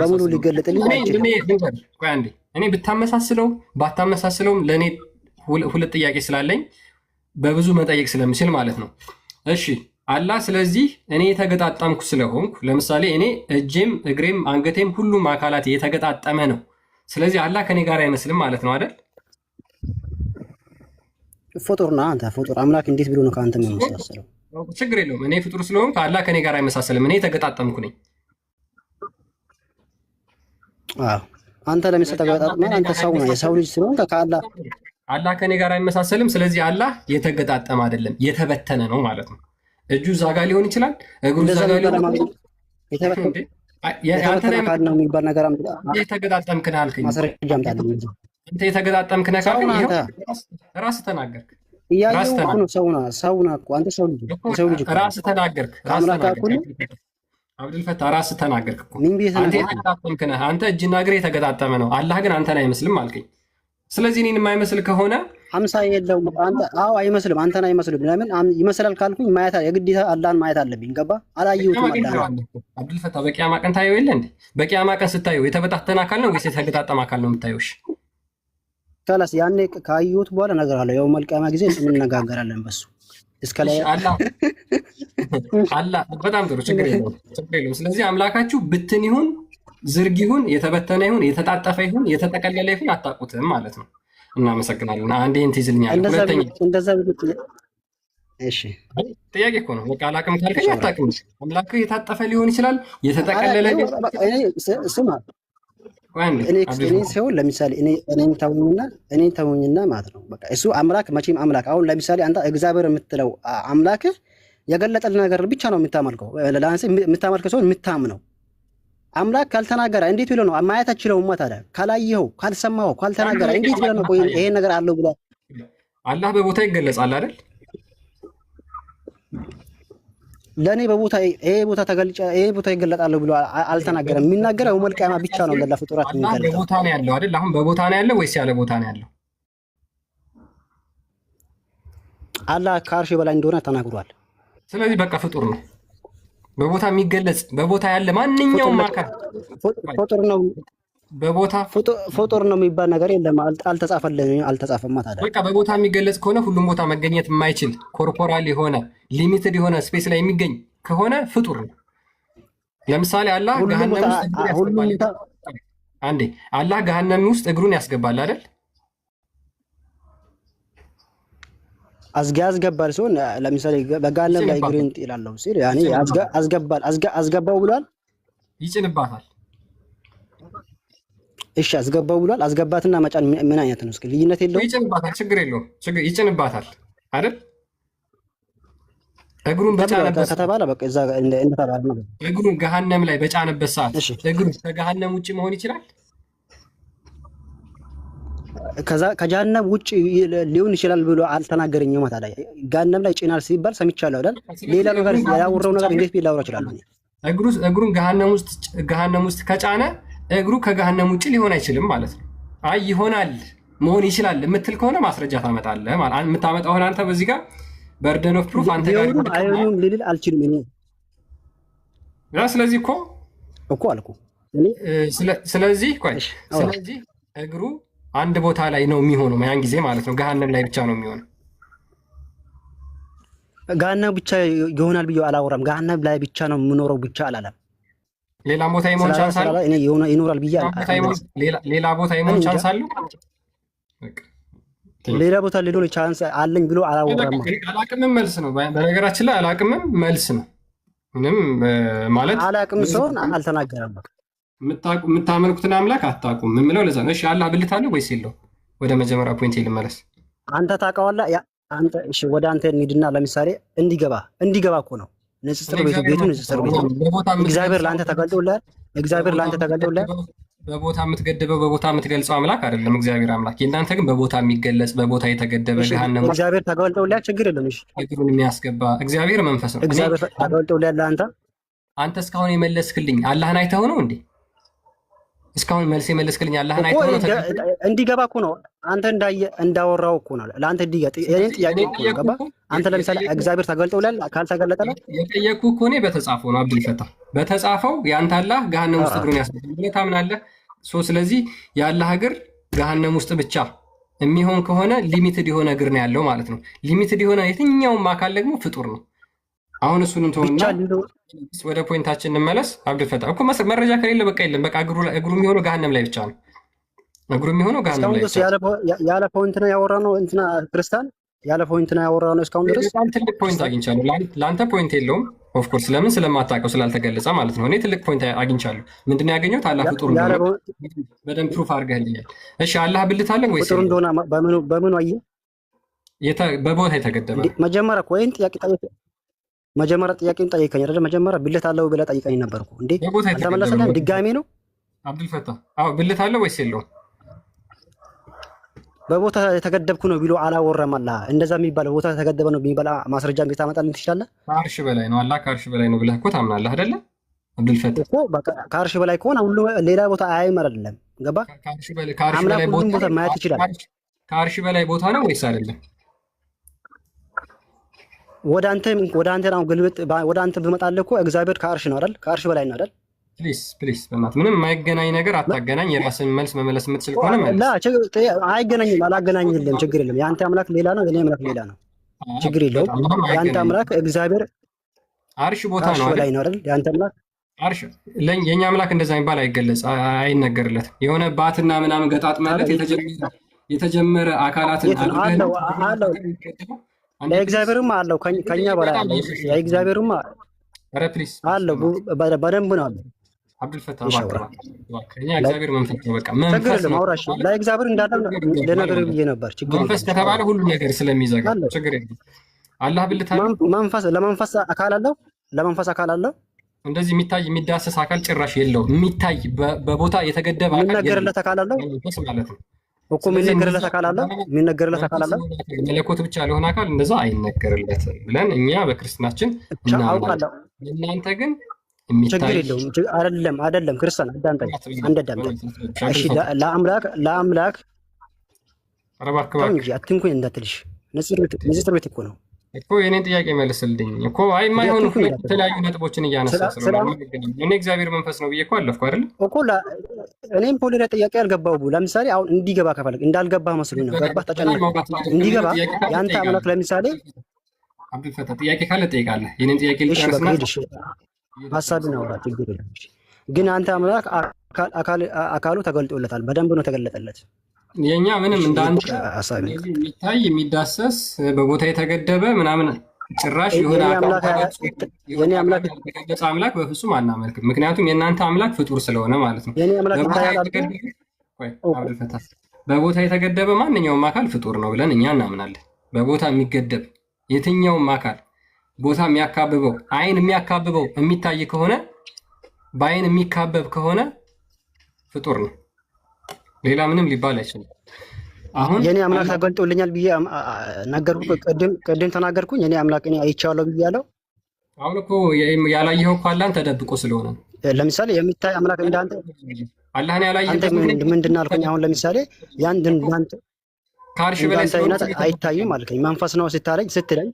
በሙሉ ሊገለጥልኝ አይችልም። እኔ ብታመሳስለው ባታመሳስለውም ለእኔ ሁለት ጥያቄ ስላለኝ በብዙ መጠየቅ ስለምችል ማለት ነው። እሺ አላህ ስለዚህ እኔ የተገጣጠምኩ ስለሆንኩ ለምሳሌ እኔ እጄም እግሬም አንገቴም ሁሉም አካላት የተገጣጠመ ነው። ስለዚህ አላህ ከኔ ጋር አይመስልም ማለት ነው አይደል? ፍጡር ነህ አንተ። ፍጡር አምላክ እንዴት ብሎ ነው ከአንተ የሚመሳሰለው? ችግር የለውም። እኔ ፍጡር ስለሆንኩ አላህ ከኔ ጋር አይመሳሰልም። እኔ የተገጣጠምኩ ነኝ። አንተ ለምሳሌ ተገጣጥመህ አንተ ሰው ነህ። የሰው ልጅ ስለሆንክ አላህ ከኔ ጋር አይመሳሰልም። ስለዚህ አላህ የተገጣጠመ አይደለም፣ የተበተነ ነው ማለት ነው። እጁ እዛ ጋር ሊሆን ይችላል፣ እግሩ እዛ ጋር ሊሆን ይችላል። የሚባል ነገር የተገጣጠምክ ነህ አልከኝ። ማስረጃ አምጣልኝ። አንተ የተገጣጠምክ ነህ ካልከኝ ራስህ ተናገርክ። እያየሁ ነው። ሰው ነህ እኮ አንተ ሰው ልጅ ራስህ ተናገርክ። አብዱልፈታህ ራስህ ተናገርክ እኮ አንተ የተገጣጠምክ ነህ። አንተ እጅና እግር የተገጣጠመ ነው። አላህ ግን አንተን አይመስልም አልከኝ። ስለዚህ እኔን የማይመስል ከሆነ አምሳ የለውም። አይመስልም፣ አንተን አይመስልም። ለምን ይመስላል ካልኩኝ ማየት የግዴታ አላህን ማየት አለብኝ። ገባ? አላየሁትም። አብዱልፈታህ በቂያማ ቀን ታየው የለ እንዴ? በቂያማ ቀን ስታየው የተበታተነ አካል ነው ወይስ የተገጣጠመ አካል ነው የምታየው? ከላስ ያኔ ካየሁት በኋላ ነገር አለ። ያው መልቂያማ ጊዜ እንነጋገራለን በሱ እስከ ላይ አላህ በጣም ጥሩ። ችግር የለውም። ስለዚህ አምላካችሁ ብትን ይሁን ዝርግ ይሁን የተበተነ ይሁን የተጣጠፈ ይሁን የተጠቀለለ ይሁን አታውቁትም ማለት ነው። እናመሰግናለን። አንዴ እንትን ይዝልኛል። ሁለተኛ እሺ ጥያቄ እኮ ነው። በቃ አላውቅም ካልከኝ አታውቅም። አምላክህ የታጠፈ ሊሆን ይችላል፣ የተጠቀለለ ስማ እኔ ሲሆን ለምሳሌ እኔ ተውኝና ማለት ነው። በቃ እሱ አምላክ መቼም አምላክ አሁን ለምሳሌ አንተ እግዚአብሔር የምትለው አምላክህ የገለጠልህ ነገር ብቻ ነው የምታመልከው። የምታመልከው ሰው የምታምነው አምላክ ካልተናገረ እንዴት ብሎ ነው ማየት አችለውማ? ታዲያ ካላየኸው፣ ካልሰማኸው፣ ካልተናገረ እንዴት ብሎ ነው ቆይ ይሄን ነገር አለው ብሎ አላህ በቦታ ይገለጻል አይደል? ለእኔ በቦታ ይሄ ቦታ ተገልጫ ይሄ ቦታ ይገለጣል ብሎ አልተናገረም። የሚናገረው መልቂያማ ብቻ ነው ለፍጡራት የሚገለጠው። በቦታ ነው ያለው አይደል? አሁን በቦታ ነው ያለው ወይስ ያለ ቦታ ነው ያለው? አላህ ከአርሽ በላይ እንደሆነ ተናግሯል። ስለዚህ በቃ ፍጡር ነው። በቦታ የሚገለጽ በቦታ ያለ ማንኛውም አካል ፍጡር ነው። በቦታ ፍጡር ነው የሚባል ነገር የለም። አልተጻፈማ። ታዲያ በቃ በቦታ የሚገለጽ ከሆነ ሁሉም ቦታ መገኘት የማይችል ኮርፖራል የሆነ ሊሚትድ የሆነ ስፔስ ላይ የሚገኝ ከሆነ ፍጡር ነው። ለምሳሌ አላህ ገሃነም ውስጥ እግሩን ያስገባል አይደል? አስገባል ሲሆን ለምሳሌ በገሃነም ላይ እግሩን ይላለው ሲል ያኔ አስገባው ብሏል። ይጭንባታል። እሺ አስገባው ብሏል። አስገባትና መጫን ምን አይነት ነው? እስኪ ልዩነት የለውም? ይጭንባታል። ችግር የለውም። ይጭንባታል አይደል? እግሩን በጫነበት ከተባለ በቃ እዛ እንደተባለ ነው። እግሩን ገሃነም ላይ በጫነበት ሰዓት እግሩ ከገሃነም ውጪ መሆን ይችላል። ከጀሃነም ውጭ ሊሆን ይችላል ብሎ አልተናገረኝም። ታዲያ ገሃነም ላይ ጭናል ሲባል ሰምቻለሁ አይደል? ሌላ ነገር ያወራው ነገር እንዴት ቢላወራ ይችላል? እግሩን ገሃነም ውስጥ ከጫነ እግሩ ከገሃነም ውጭ ሊሆን አይችልም ማለት ነው። አይ ይሆናል መሆን ይችላል የምትል ከሆነ ማስረጃ ታመጣለህ ማለት የምታመጣው ሆነ አንተ በዚህ ጋር በርደን ኦፍ ፕሩፍ አንተ ጋር አይሆንም ልል አልችልም እኔ። ስለዚህ እኮ አልኩ። ስለዚህ እግሩ አንድ ቦታ ላይ ነው የሚሆነው ያን ጊዜ ማለት ነው። ገሃነም ላይ ብቻ ነው የሚሆነው። ገሃነም ብቻ ይሆናል ብዬ አላወራም። ገሃነም ላይ ብቻ ነው የምኖረው ብቻ አላለም። ሌላ ቦታ የመሆን ቻንስ አለው። ይኖራል ብዬ ሌላ ቦታ የመሆን ቻንስ አለው። ሌላ ቦታ ሊኖር ቻንስ አለኝ ብሎ አላወራም። አላቅምም መልስ ነው። በነገራችን ላይ አላቅምም መልስ ነው። ምንም ማለት አላቅም ሰውን አልተናገረም። የምታመልኩትን አምላክ አታውቁም የምለው ለዛ ነው። እሺ አላህ ብልት አለው ወይስ የለው? ወደ መጀመሪያ ፖይንት ልመለስ። አንተ ታውቀዋለህ። አንተ እሺ፣ ወደ አንተ እንሂድና ለምሳሌ እንዲገባ እኮ ነው ንጽጽር ቤቱ ንጽጽር ቤቱ እግዚአብሔር ለአንተ ተገልጦልሃል። እግዚአብሔር ለአንተ ተገልጦልሃል። በቦታ የምትገድበው በቦታ የምትገልጸው አምላክ አይደለም እግዚአብሔር አምላክ። የእናንተ ግን በቦታ የሚገለጽ በቦታ የተገደበ ገሃነም እግዚአብሔር ተገልጦልሃል። ችግር የለም። እሺ እግሩን የሚያስገባ እግዚአብሔር መንፈስ ነው። እግዚአብሔር ተገልጦልሃል። አንተ እስካሁን የመለስክልኝ አላህን አይተኸው ነው እንዴ? እስካሁን መልስ የመለስክልኝ አላህን አይተኸው ነው? እንዲገባ እኮ ነው። አንተ እንዳወራው እኮ ነው። ለአንተ የኔን ጥያቄ እኮ ነው። ገባ? አንተ ለምሳሌ እግዚአብሔር ተገልጦልሃል ካልተገለጠልህ የጠየቅኩህ እኮ እኔ በተጻፈው ነው። አብዱልፈታህ በተጻፈው የአንተ አላህ ገሃነም ውስጥ እግሩን ያስገባል ብለህ ታምናለህ። ስለዚህ የአላህ እግር ገሃነም ውስጥ ብቻ የሚሆን ከሆነ ሊሚትድ የሆነ እግር ነው ያለው ማለት ነው። ሊሚትድ የሆነ የትኛውም አካል ደግሞ ፍጡር ነው። አሁን እሱን እንተውና ወደ ፖይንታችን እንመለስ። አብዱልፈታህ እኮ መረጃ ከሌለ በቃ የለም። በቃ እግሩ የሚሆነው ገሃነም ላይ ብቻ ነው። እግሩ የሚሆነው ገሃነም ላይ ብቻ ያለ ፖይንት ነው ያወራነው። እንትና ክርስቲያን ያለ ፖይንት ነው ያወራነው እስካሁን ድረስ። በጣም ትልቅ ፖይንት አግኝቻለሁ። ለአንተ ፖይንት የለውም ኦፍኮርስ፣ ለምን ስለማታውቀው ስላልተገለጸ ማለት ነው። እኔ ትልቅ ፖይንት አግኝቻለሁ። ምንድን ነው ያገኘሁት? አላህ ፍጡር እንደሆነ በደንብ ፕሩፍ አድርገህልኛል። እሺ አላህ ብልት አለ ወይስ ፍጡር እንደሆነ በምኑ አየህ? በቦታ የተገደበ መጀመሪያ እኮ ይሄን ጥያቄ ጠየቀኝ። መጀመሪያ ጥያቄን ጠየቀኝ አይደል? መጀመሪያ ብልት አለው ብለህ ጠይቀኝ ነበርኩ እንዴ? አልተመለሰልህም? ድጋሜ ነው አብዱልፈታህ። አዎ ብልት አለ ወይስ የለውም? በቦታ የተገደብኩ ነው ቢሎ አላወራም። አላህ እንደዛ የሚባለው ቦታ የተገደበ ነው የሚባል ማስረጃ እንዴት ታመጣልኝ ትችላለህ? ከአርሽ በላይ ነው አላህ ከአርሽ በላይ ነው ብለህ እኮ ታምናለህ አይደለ አብዱልፈታህ? እኮ ከአርሽ በላይ ከሆነ ሁሉ ሌላ ቦታ አያይም አይደለም። ገባ? አምላክ ሁሉም ቦታ ማየት ይችላል። ከአርሽ በላይ ቦታ ነው ወይስ አይደለም? ወደ አንተ ነው ግልብጥ። ወደ አንተ ብመጣልህ እኮ እግዚአብሔር ከአርሽ ነው አይደል? ከአርሽ በላይ ነው አይደል? ፕሊዝ በእናትህ ምንም የማይገናኝ ነገር አታገናኝ። የራስን መልስ መመለስ የምትችል ከሆነ አይገናኝም። አላገናኝልም። ችግር የለም። የአንተ አምላክ ሌላ ነው፣ የኔ አምላክ ሌላ ነው። ችግር የለውም። የአንተ አምላክ እግዚአብሔር አርሽ ቦታ ነው በላይ ነው አይደል? የአንተ አምላክ አርሽ። የእኛ አምላክ እንደዛ የሚባል አይገለጽ፣ አይነገርለትም። የሆነ ባትና ምናምን ገጣጥመለት የተጀመረ አካላትን አለው። ለእግዚአብሔርም አለው፣ ከኛ በላይ አለው። የእግዚአብሔርም አለው፣ በደንብ ነው አለው። አብዱልፈታህ እግዚአብሔር መንፈስ ነው። በቃ መንፈስ ማውራሽ ለእግዚአብሔር እንዳለ ለነገር ብዬ ነበር። ችግር መንፈስ ከተባለ ሁሉ ነገር ስለሚዘጋ ችግር የለም። አላህ ብልት አለ። ለመንፈስ አካል አለው። ለመንፈስ አካል አለው። እንደዚህ የሚታይ የሚዳሰስ አካል ጭራሽ የለውም። የሚታይ በቦታ የተገደበ አካል የሚነገርለት አካል አለው ማለት ነው እኮ። የሚነገርለት አካል አለው። የሚነገርለት አካል አለው። መለኮት ብቻ ለሆነ አካል እንደዛ አይነገርለትም ብለን እኛ በክርስትናችን እናውቃለን። እናንተ ግን ችግር የለውም። አይደለም ክርስቲያን አዳምጠኝ፣ እሺ ለአምላክ እንጂ አትንኩኝ እንዳትልሽ። ንጽጽር ቤት እኮ ነው እኮ የኔን ጥያቄ መልስልኝ እኮ። አይ የማይሆኑ የተለያዩ ነጥቦችን እያነሳ ስለሆነ እኔ እግዚአብሔር መንፈስ ነው ብዬ እኮ አለፍኩ አይደል እኮ። እኔም ፖሊላ ጥያቄ አልገባው። ለምሳሌ አሁን እንዲገባ ከፈለግ እንዳልገባ መስሎኝ ነው። ገባህ? ተጨነቅ እንዲገባ የአንተ አምላክ ለምሳሌ አብዱልፈታህ ጥያቄ ካለ ጠይቃለህ። የኔን ጥያቄ ልጨርስና ሀሳብን አውራ። ችግር የለም። ግን አንተ አምላክ አካሉ ተገልጦለታል። በደንብ ነው ተገለጠለት። የኛ ምንም እንዳንተ የሚታይ የሚዳሰስ በቦታ የተገደበ ምናምን ጭራሽ የሆነ አምላክ በፍጹም አናመልክም። ምክንያቱም የእናንተ አምላክ ፍጡር ስለሆነ ማለት ነው። በቦታ የተገደበ ማንኛውም አካል ፍጡር ነው ብለን እኛ እናምናለን። በቦታ የሚገደብ የትኛውም አካል ቦታ የሚያካብበው አይን የሚያካብበው የሚታይ ከሆነ በአይን የሚካበብ ከሆነ ፍጡር ነው። ሌላ ምንም ሊባል አይችልም። አሁን የኔ አምላክ ተገልጦልኛል ብዬ ነገርኩ። ቅድም ተናገርኩኝ። የኔ አምላክ እኔ አይቼዋለሁ ብያለሁ። አሁን እኮ ያላየኸው እኮ አላህን ተደብቆ ስለሆነ ለምሳሌ የሚታይ አምላክ እንዳንተ አላህን ያላየኸው ምንድን ነው አልከኝ? አሁን ለምሳሌ ያን እንዳንተ ከአርሽ በላይ አይታይም አልከኝ። መንፈስ ነው ስትለኝ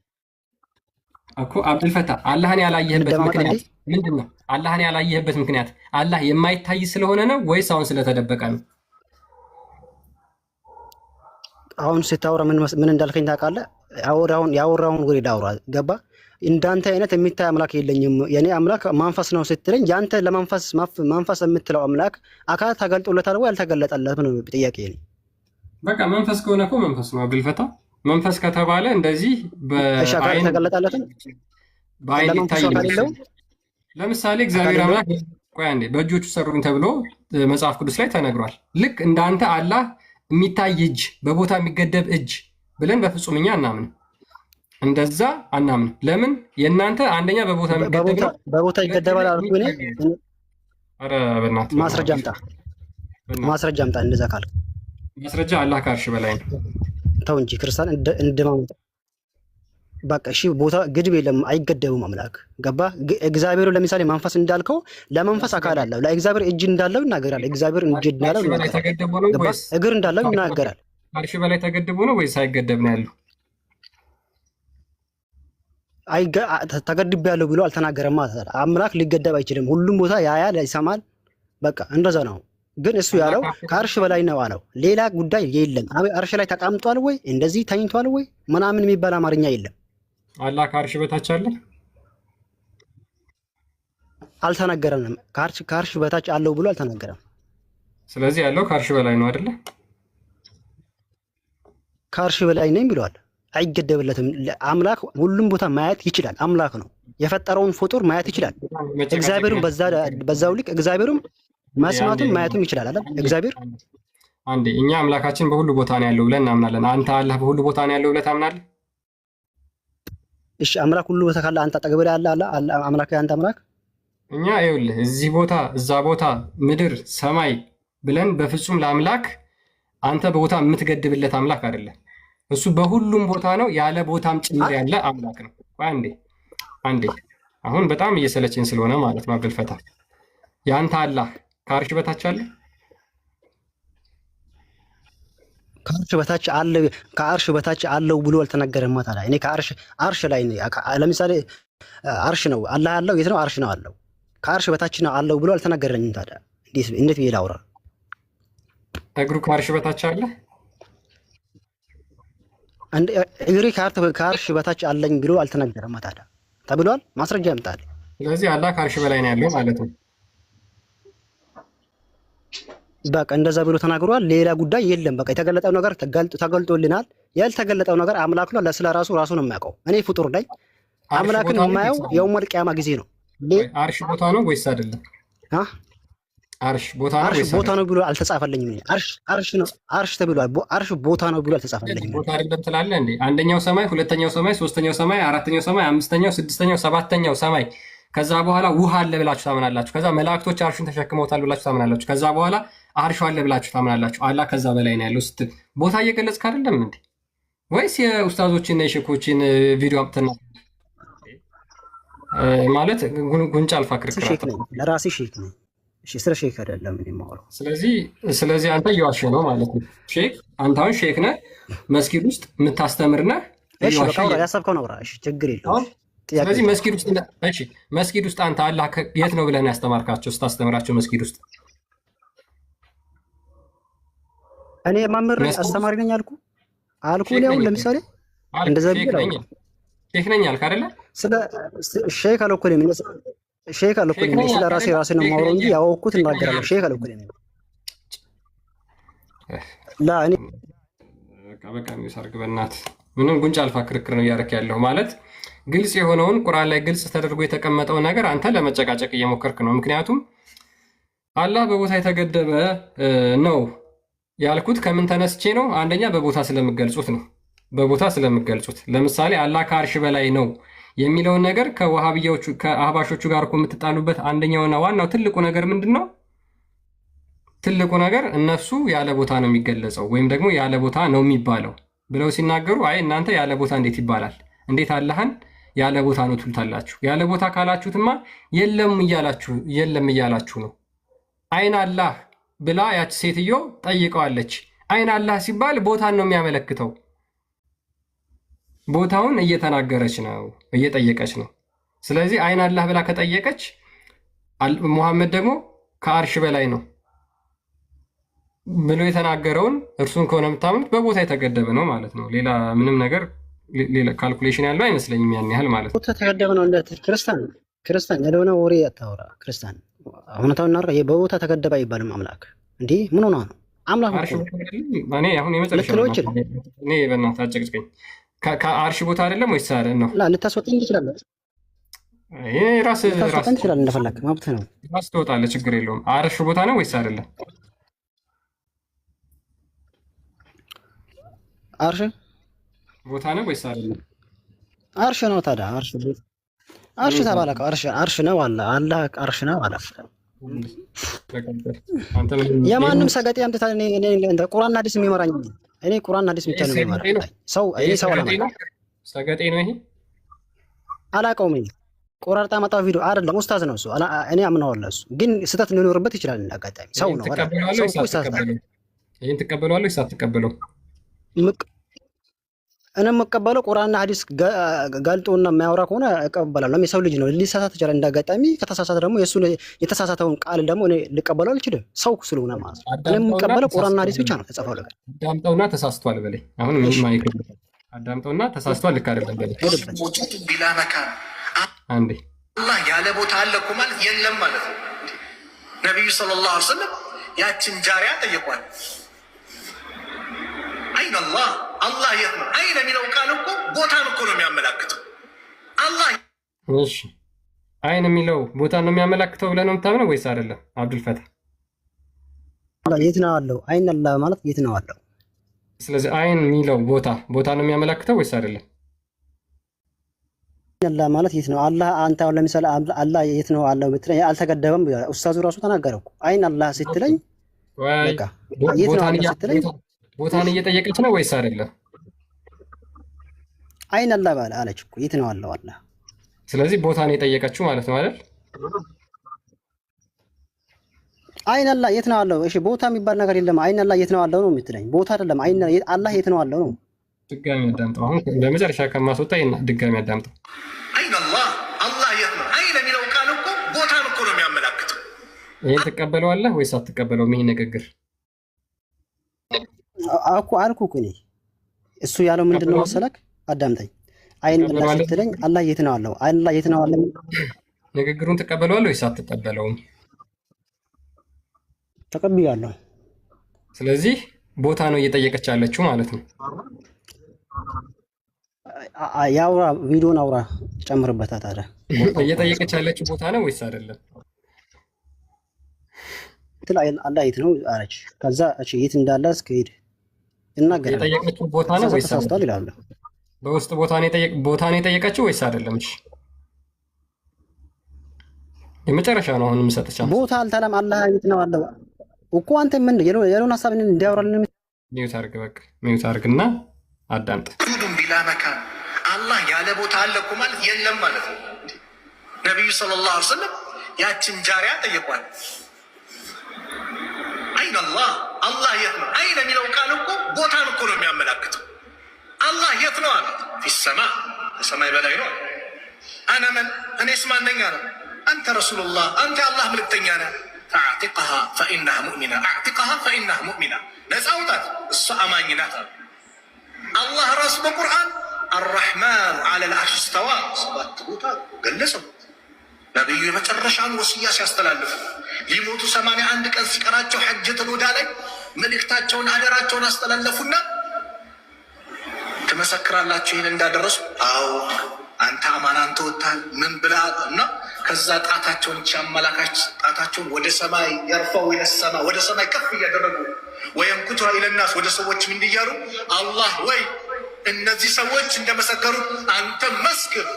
እኮ አብዱልፈታህ አላህን ያላየህበት ምክንያት ምንድን ነው? አላህን ያላየህበት ምክንያት አላህ የማይታይ ስለሆነ ነው ወይስ አሁን ስለተደበቀ ነው? አሁን ስታወራ ምን እንዳልከኝ ታውቃለህ? ያወራውን ወሬ ዳውራ ገባ። እንዳንተ አይነት የሚታይ አምላክ የለኝም፣ የኔ አምላክ መንፈስ ነው ስትለኝ ያንተ መንፈስ የምትለው አምላክ አካል ተገልጦለታል ወይ አልተገለጠለትም ነው ጥያቄ። በቃ መንፈስ ከሆነ እኮ መንፈስ ነው አብዱልፈታ። መንፈስ ከተባለ እንደዚህ በአይን ተገለጠለትም በአይን ይታያል። ለምሳሌ እግዚአብሔር አምላክ ቆይ አንዴ በእጆቹ ሰሩኝ ተብሎ መጽሐፍ ቅዱስ ላይ ተነግሯል። ልክ እንዳንተ አላህ የሚታይ እጅ፣ በቦታ የሚገደብ እጅ ብለን በፍጹም እኛ አናምን፣ እንደዛ አናምን። ለምን? የእናንተ አንደኛ በቦታ የሚገደብ ነው። በቦታ ይገደባል አልኩ እኔ። ኧረ በእናትህ ማስረጃ አምጣ። እንደዛ ካልክ ማስረጃ አላህ ከአርሽ በላይ ነው። ተው እንጂ ክርስቲያን እንደማመጣ በቃ እሺ፣ ቦታ ግድብ የለም፣ አይገደቡም አምላክ ገባ። እግዚአብሔር ለምሳሌ መንፈስ እንዳልከው ለመንፈስ አካል አለው፣ ለእግዚአብሔር እጅ እንዳለው ይናገራል። እግዚአብሔር እጅ እንዳለው ይናገራል፣ እግር እንዳለው ይናገራል። ከአርሽ በላይ ተገድቦ ነው ወይስ አይገደብ ነው ያለው? ተገድብ ያለው ብሎ አልተናገረም ማለት አምላክ ሊገደብ አይችልም። ሁሉም ቦታ ያያል፣ ይሰማል። በቃ እንደዛ ነው። ግን እሱ ያለው ከአርሽ በላይ ነው አለው። ሌላ ጉዳይ የለም። አርሽ ላይ ተቀምጧል ወይ እንደዚህ ተኝቷል ወይ ምናምን የሚባል አማርኛ የለም። አላህ ከአርሽ በታች አለ አልተናገረንም። ከአርሽ በታች አለው ብሎ አልተናገረም። ስለዚህ ያለው ከአርሽ በላይ ነው አይደለ? ከአርሽ በላይ ነኝ ብሏል። አይገደብለትም። አምላክ ሁሉም ቦታ ማየት ይችላል። አምላክ ነው። የፈጠረውን ፍጡር ማየት ይችላል። እግዚአብሔርም በዛው ልክ እግዚአብሔርም መስማቱም ማየቱም ይችላል አይደል? እግዚአብሔር አንዴ እኛ አምላካችን በሁሉ ቦታ ነው ያለው ብለን እናምናለን። አንተ አላህ በሁሉ ቦታ ነው ያለው ብለህ ታምናለህ? እሺ አምላክ ሁሉ ቦታ ካለ አንተ አጠገብ ላይ አለ አምላክ አንተ አምላክ እኛ ይኸውልህ እዚህ ቦታ እዛ ቦታ ምድር ሰማይ ብለን በፍጹም ለአምላክ አንተ በቦታ የምትገድብለት አምላክ አይደለም። እሱ በሁሉም ቦታ ነው፣ ያለ ቦታም ጭምር ያለ አምላክ ነው። አንዴ አሁን በጣም እየሰለችኝ ስለሆነ ማለት ነው አብዱልፈታ፣ የአንተ አላህ ከአርሽ በታች አለ? ከአርሽ በታች አለው ብሎ አልተነገረም። ታዲያ እኔ አርሽ ላይ ለምሳሌ አርሽ ነው አላህ ያለው የት ነው? አርሽ ነው አለው። ከአርሽ በታች ነው አለው ብሎ አልተነገረኝም። ታዲያ እንዴት ብዬ ላውራ? እግሩ ከአርሽ በታች አለ? እግሬ ከአርሽ በታች አለኝ ብሎ አልተነገረም። ታዲያ ተብሏል። ማስረጃ ያምጣል። ስለዚህ አላህ ከአርሽ በላይ ነው ያለው ማለት ነው። በቃ እንደዛ ብሎ ተናግሯል። ሌላ ጉዳይ የለም። በቃ የተገለጠው ነገር ተገልጦልናል። ያልተገለጠው ነገር አምላክ ነው። ስለ ራሱ ነው የሚያውቀው። እኔ ፍጡር ነኝ። አምላክን የማየው የውመል ቂያማ ጊዜ ነው። አርሽ ቦታ ነው ወይስ አይደለም? አርሽ ቦታ ነው ብሎ አልተጻፈልኝም። አርሽ ተብሏል። አርሽ ቦታ ነው ብሎ አልተጻፈልኝም። ቦታ አይደለም ትላለህ እንዴ? አንደኛው ሰማይ፣ ሁለተኛው ሰማይ፣ ሶስተኛው ሰማይ፣ አራተኛው ሰማይ፣ አምስተኛው፣ ስድስተኛው፣ ሰባተኛው ሰማይ ከዛ በኋላ ውሃ አለ ብላችሁ ታምናላችሁ። ከዛ መላእክቶች አርሹን ተሸክመውታል ብላችሁ ታምናላችሁ። ከዛ በኋላ አርሹ አለ ብላችሁ ታምናላችሁ። አላህ ከዛ በላይ ነው ያለው ስትል ቦታ እየገለጽክ አይደለም እንዴ? ወይስ የኡስታዞችና የሼኮችን ቪዲዮ አምጥተና ማለት ጉንጫ አልፋ ክርክር ለራሴ ሼክ ነው። እሺ ስለ ሼክ አይደለም እኔ የማወራው። ስለዚህ አንተ እየዋሸህ ነው ማለት ነው። ሼክ አንተ አሁን ሼክ ነህ፣ መስጊድ ውስጥ የምታስተምር ነህ። እሺ በቃ ያሰብከው ነው። እሺ ችግር የለውም። ስለዚህ መስጊድ ውስጥ አንተ አላህ የት ነው ብለን ያስተማርካቸው ስታስተምራቸው? መስጊድ ውስጥ እኔ መምህር አስተማሪ ነኝ አልኩ። እኔ አሁን ለምሳሌ እንደዛ ሼክ ነኝ አልክ አይደለ? ስለ ሼክ አልኩኝ። ስለ ራሴ ነው የማወራው እንጂ ያወቅኩት እናገራለሁ። ሼክ አልኩኝ። እኔ በቃ የሚሰርግ በእናትህ ምንም ጉንጭ አልፋ ክርክር ነው እያደረክ ያለው ማለት ግልጽ የሆነውን ቁርአን ላይ ግልጽ ተደርጎ የተቀመጠውን ነገር አንተ ለመጨቃጨቅ እየሞከርክ ነው። ምክንያቱም አላህ በቦታ የተገደበ ነው ያልኩት ከምን ተነስቼ ነው? አንደኛ በቦታ ስለምገልጹት ነው። በቦታ ስለምገልጹት ለምሳሌ አላህ ከአርሽ በላይ ነው የሚለውን ነገር ከዋሃብያዎቹ ከአህባሾቹ ጋር እኮ የምትጣሉበት አንደኛውና ዋናው ትልቁ ነገር ምንድን ነው? ትልቁ ነገር እነሱ ያለ ቦታ ነው የሚገለጸው ወይም ደግሞ ያለ ቦታ ነው የሚባለው ብለው ሲናገሩ፣ አይ እናንተ ያለ ቦታ እንዴት ይባላል? እንዴት አላህን ያለ ቦታ ነው ትሉታላችሁ? ያለ ቦታ ካላችሁትማ የለም እያላችሁ ነው። አይን አላህ ብላ ያች ሴትዮ ጠይቀዋለች። አይን አላህ ሲባል ቦታን ነው የሚያመለክተው። ቦታውን እየተናገረች ነው፣ እየጠየቀች ነው። ስለዚህ አይን አላህ ብላ ከጠየቀች ሙሐመድ ደግሞ ከአርሽ በላይ ነው። ብሎ የተናገረውን እርሱን ከሆነ የምታምኑት በቦታ የተገደበ ነው ማለት ነው። ሌላ ምንም ነገር ሌላ ካልኩሌሽን ያለው አይመስለኝም ያን ያህል ማለት ነው። ቦታ ተገደበ ነው እንደ ክርስቲያን ያልሆነ ወሬ አታወራ። ክርስቲያን እውነታውን እናውራ። በቦታ ተገደበ አይባልም። አምላክ እንዲህ ምን ሆነ ነው? አምላክ እኔ አሁን የመጨረሻ እኔ በእናትህ አጨቅጭቀኝ። ከአርሽ ቦታ አይደለም ወይስ አይደል ነው? ልታስወጣኝ ትችላለህ። ራስህ ትችላለህ፣ እንደፈለግ መብትህ ነው። ራስህ ትወጣለህ፣ ችግር የለውም። አርሽ ቦታ ነው ወይስ አይደለም? አርሽ ቦታ ነው ወይስ አይደለም? አርሽ ነው። ታዲያ አርሽ ተባለ። አርሽ ነው አለ አላህ አርሽ ነው አለ። የማንም ሰገጤ አምጥታ እኔ ቁርአንና ሐዲስ የሚመራኝ እኔ ቁርአንና ሐዲስ ብቻ ነው የሚመራኝ። ሰው ሰገጤ ነው ይሄ አላውቀውም። ቆራርጣ መጣው ቪዲዮ አይደለም፣ ኡስታዝ ነው እሱ። እኔ አምነዋለሁ። እሱ ግን ስህተት ሊኖርበት ይችላል። አጋጣሚ ሰው ነው። ሰው እኮ ይሳሳታል። ይሄን ትቀበለዋለህ ወይስ አትቀበለው? እኔ የምቀበለው ቁርአንና ሐዲስ ገልጦና የሚያወራ ከሆነ እቀበላለሁ። የሰው ልጅ ነው፣ ሊሳሳት ይችላል። እንዳጋጣሚ ከተሳሳተ ደግሞ የእሱ የተሳሳተውን ቃል ደግሞ እኔ ልቀበለው አልችልም፣ ሰው ስለሆነ ማለት ነው። እኔ የምቀበለው ቁርአንና ሐዲስ ብቻ ነው። ተጻፈው ነገር አዳምጠውና ተሳስቷል በለኝ። አሁን ምንም አይከብድም። አዳምጠውና ተሳስቷል ልክ አይደለም በለኝ። ቢላ መካን አንዴ አላህ ያለ ቦታ አለ እኮ ማለት የለም ማለት ነው። ነቢዩ ሰለላሁ ዐለይሂ ወሰለም ያችን ጃሪያ ጠየቋል። አይን አላህ አላህ የት ነው? አይን የሚለው ቃል እኮ ቦታን እኮ ነው የሚያመላክተው። አላህ እሺ፣ አይን የሚለው ቦታ ነው የሚያመላክተው ብለህ ነው የምታምነው ወይስ አይደለም? አብዱልፈታህ የት ነው አለው? አይን አላህ ማለት የት ነው አለው? ስለዚህ አይን የሚለው ቦታ ነው የሚያመላክተው ወይስ አይደለም? አላህ ማለት የት ነው? አላህ አንተ አሁን ለምሳሌ አላህ የት ነው አለው ብትለኝ አልተገደበም ብለህ ኡስታዙ ራሱ ተናገረ እኮ። አይን አላህ ስትለኝ በቃ የት ነው አላህ ስትለኝ ቦታን እየጠየቀች ነው ወይስ አይደለም? አይን አላህ ባለ አለች እኮ የት ነው አለው አላህ። ስለዚህ ቦታን የጠየቀችው ማለት ነው አይደል? አይን አላህ የት ነው አለው። እሺ ቦታ የሚባል ነገር የለም። አይን አላህ የት ነው አለው ነው የምትለኝ። ቦታ አይደለም። አይን አላህ የት ነው አለው ነው። ድጋሚ አዳምጠው። አሁን በመጨረሻ ከማስወጣ ድጋሚ አዳምጠው። አይን አላህ አላህ የት ነው? አይን የሚለው ቃል እኮ ቦታን እኮ ነው የሚያመላክተው። ይሄን ትቀበለዋለህ ወይስ አትቀበለውም? ይሄ ንግግር አልኩ እኮ እኔ እሱ ያለው ምንድን ነው መሰለክ? አዳምጠኝ። አይን አላህ ስትለኝ አላህ የት ነው አለው። አይን አላህ የት ነው አለው። ንግግሩን ትቀበለዋለህ ወይስ አትቀበለውም? ተቀብያለሁ። ስለዚህ ቦታ ነው እየጠየቀች ያለችው ማለት ነው። ያውራ፣ ቪዲዮን አውራ፣ ጨምርበታ። ታዲያ እየጠየቀች ያለችው ቦታ ነው ወይስ አይደለም? አላህ የት ነው አለች። ከዛ እሺ የት እንዳለ እስከሄድ እናገራለሁ። የጠየቀችው ቦታ ነው ወይስ ተሳስቷል ይላሉ። በውስጥ ቦታ ነው የጠየቀችው ወይስ አይደለም? እሺ የመጨረሻ ነው አሁን የምሰጥቻ ቦታ አልተለም። አላህ የት ነው አለው እኮ። አንተ ምን የለውን ሐሳብ እንዲያወራልን ሚዩት አድርግ፣ በቃ ሚዩት አድርግና አዳምጥ። ሁሉም ቢላ መካን አላህ ያለ ቦታ አለ እኮ ማለት የለም ማለት ነው። ነቢዩ ሰለላሁ ዐለይሂ ወሰለም ያችን ጃሪያ ጠየቋል። አይን አላህ አላህ የት ነው? አይን የሚለው ቃል እኮ ቦታን እኮ ነው የሚያመላክተው። አላህ የት ነው አለ። ፊሰማ ከሰማይ በላይ ነው። አነ መን እኔስ ማን ነኝ አለ። አንተ ረሱሉላህ አንተ የአላህ ምልክተኛ ነህ። ፈአዕቲቅሃ ፈኢነሃ ሙእሚና አዕቲቅሃ ፈኢነሃ ሙእሚና ነፃ አውጣት እሷ አማኝ ናት አለ። አላህ ራሱ በቁርአን አርረሕማን ዐለል ዐርሽ እስተዋ 7 ቦታ ገለጸው። ነቢዩ የመጨረሻን ወስያ ሲያስተላልፉ ሊሞቱ 81 ቀን ሲቀራቸው ሐጀቱል ወዳ ላይ መልእክታቸውን አደራቸውን አስተላለፉና ትመሰክራላችሁ ይህን እንዳደረሱ? አዎ አንተ አማናን ተወጥተሃል። ምን ብላ እና ከዛ ጣታቸውን አመላካች ጣታቸውን ወደ ሰማይ የርፈው ይለሰማ ወደ ሰማይ ከፍ እያደረጉ ወየንኩቱ ኢለናስ ወደ ሰዎች ምን እንዲያሉ አላህ ወይ እነዚህ ሰዎች እንደመሰከሩ አንተ መስክር።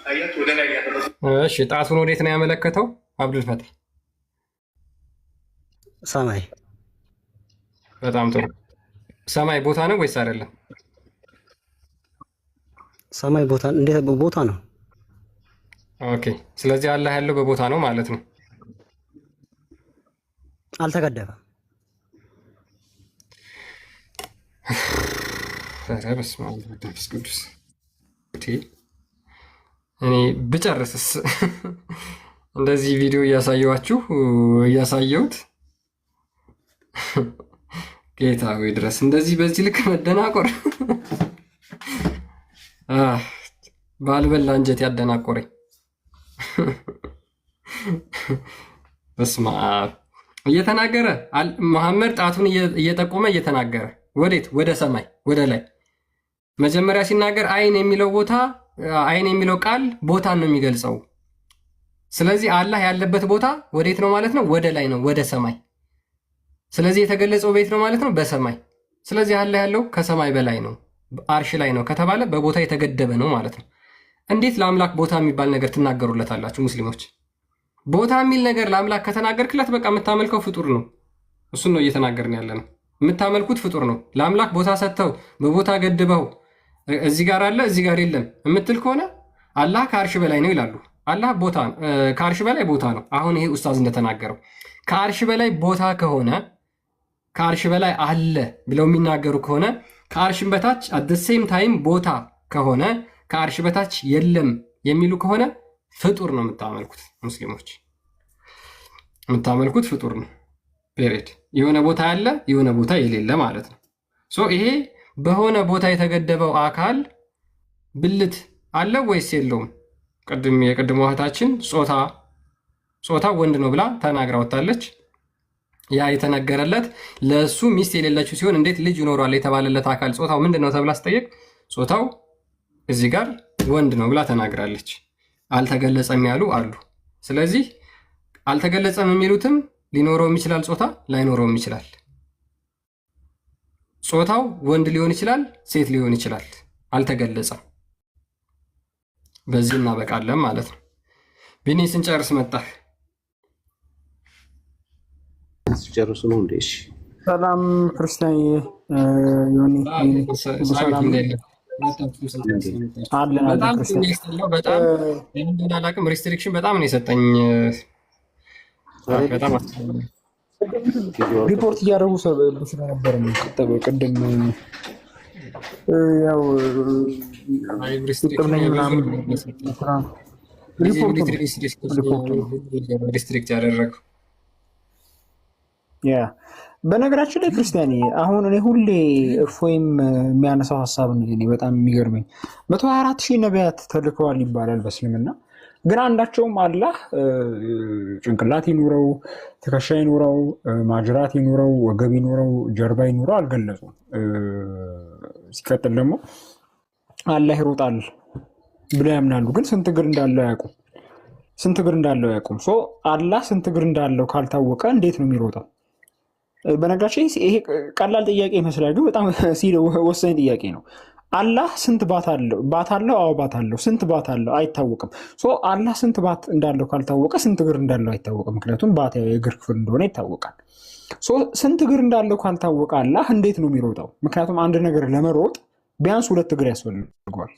አያት ወደ ላይ ያደረጉ። እሺ ጣቱን ወዴት ነው ያመለከተው አብዱልፈታህ? ሰማይ። በጣም ጥሩ። ሰማይ ቦታ ነው ወይስ አይደለም? ሰማይ ቦታ እንዴት ቦታ ነው? ኦኬ ስለዚህ አላህ ያለው በቦታ ነው ማለት ነው። አልተገደበም። ኧረ በስመ አብ ወመንፈስ ቅዱስ። እኔ ብጨርስስ እንደዚህ ቪዲዮ እያሳየኋችሁ እያሳየሁት ጌታ ወይ ድረስ እንደዚህ በዚህ ልክ መደናቆር ባልበላ አንጀት ያደናቆረኝ። በስመ አብ እየተናገረ መሐመድ ጣቱን እየጠቆመ እየተናገረ ወዴት? ወደ ሰማይ ወደ ላይ። መጀመሪያ ሲናገር አይን የሚለው ቦታ አይን የሚለው ቃል ቦታን ነው የሚገልጸው። ስለዚህ አላህ ያለበት ቦታ ወዴት ነው ማለት ነው? ወደ ላይ ነው፣ ወደ ሰማይ። ስለዚህ የተገለጸው ቤት ነው ማለት ነው፣ በሰማይ። ስለዚህ አላህ ያለው ከሰማይ በላይ ነው፣ አርሽ ላይ ነው ከተባለ በቦታ የተገደበ ነው ማለት ነው። እንዴት ለአምላክ ቦታ የሚባል ነገር ትናገሩለታላችሁ ሙስሊሞች? ቦታ የሚል ነገር ለአምላክ ከተናገርክለት በቃ የምታመልከው ፍጡር ነው። እሱን ነው እየተናገርን ያለ ነው። የምታመልኩት ፍጡር ነው። ለአምላክ ቦታ ሰጥተው በቦታ ገድበው እዚህ ጋር አለ እዚህ ጋር የለም የምትል ከሆነ አላህ ከአርሽ በላይ ነው ይላሉ። አላህ ቦታ ከአርሽ በላይ ቦታ ነው። አሁን ይሄ ኡስታዝ እንደተናገረው ከአርሽ በላይ ቦታ ከሆነ ከአርሽ በላይ አለ ብለው የሚናገሩ ከሆነ ከአርሽን በታች አት ሴም ታይም ቦታ ከሆነ ከአርሽ በታች የለም የሚሉ ከሆነ ፍጡር ነው የምታመልኩት። ሙስሊሞች የምታመልኩት ፍጡር ነው። ፔሬድ። የሆነ ቦታ ያለ የሆነ ቦታ የሌለ ማለት ነው። ሶ ይሄ በሆነ ቦታ የተገደበው አካል ብልት አለ ወይስ የለውም? የቅድሞ እህታችን ጾታ ወንድ ነው ብላ ተናግራ ወጣለች። ያ የተነገረለት ለእሱ ሚስት የሌለችው ሲሆን እንዴት ልጅ ይኖሯል የተባለለት አካል ጾታው ምንድን ነው ተብላ ስጠየቅ ጾታው እዚህ ጋር ወንድ ነው ብላ ተናግራለች። አልተገለጸም ያሉ አሉ። ስለዚህ አልተገለጸም የሚሉትም ሊኖረውም ይችላል ጾታ፣ ላይኖረውም ይችላል። ጾታው ወንድ ሊሆን ይችላል፣ ሴት ሊሆን ይችላል። አልተገለጸም። በዚህ እናበቃለን ማለት ነው። ቢኒ ስንጨርስ መጣህ። ጨርሱ ነው እንዴ? እሺ ሰላም ክርስቲያን ዮኒ ሰላም በጣም ሪስትሪክሽን በጣም ነው የሰጠኝ። በጣም ሪፖርት እያደረጉ ስለነበር ቅድም ያው ሪስትሪክት ያደረገው በነገራችን ላይ ክርስቲያኒ አሁን እኔ ሁሌ እፎይም የሚያነሳው ሀሳብ ነው በጣም የሚገርመኝ 124,000 ነቢያት ተልከዋል ይባላል በእስልምና። ግን አንዳቸውም አላህ ጭንቅላት ይኑረው፣ ትከሻ ይኑረው፣ ማጅራት ይኑረው፣ ወገብ ይኑረው፣ ጀርባ ይኑረው አልገለጹም። ሲቀጥል ደግሞ አላህ ይሮጣል ብለው ያምናሉ። ግን ስንት እግር እንዳለው አያውቁም። አላህ ስንት እግር እንዳለው ካልታወቀ እንዴት ነው የሚሮጠው? በነገራችን ይሄ ቀላል ጥያቄ ይመስላል፣ ግን በጣም ወሳኝ ጥያቄ ነው። አላህ ስንት ባት አለው? አዎ ባት አለው። ስንት ባት አለው? አይታወቅም። አላህ ስንት ባት እንዳለው ካልታወቀ ስንት እግር እንዳለው አይታወቅም። ምክንያቱም ባት የእግር ክፍል እንደሆነ ይታወቃል። ስንት እግር እንዳለው ካልታወቀ አላህ እንዴት ነው የሚሮጠው? ምክንያቱም አንድ ነገር ለመሮጥ ቢያንስ 2 እግር ያስፈልገዋል።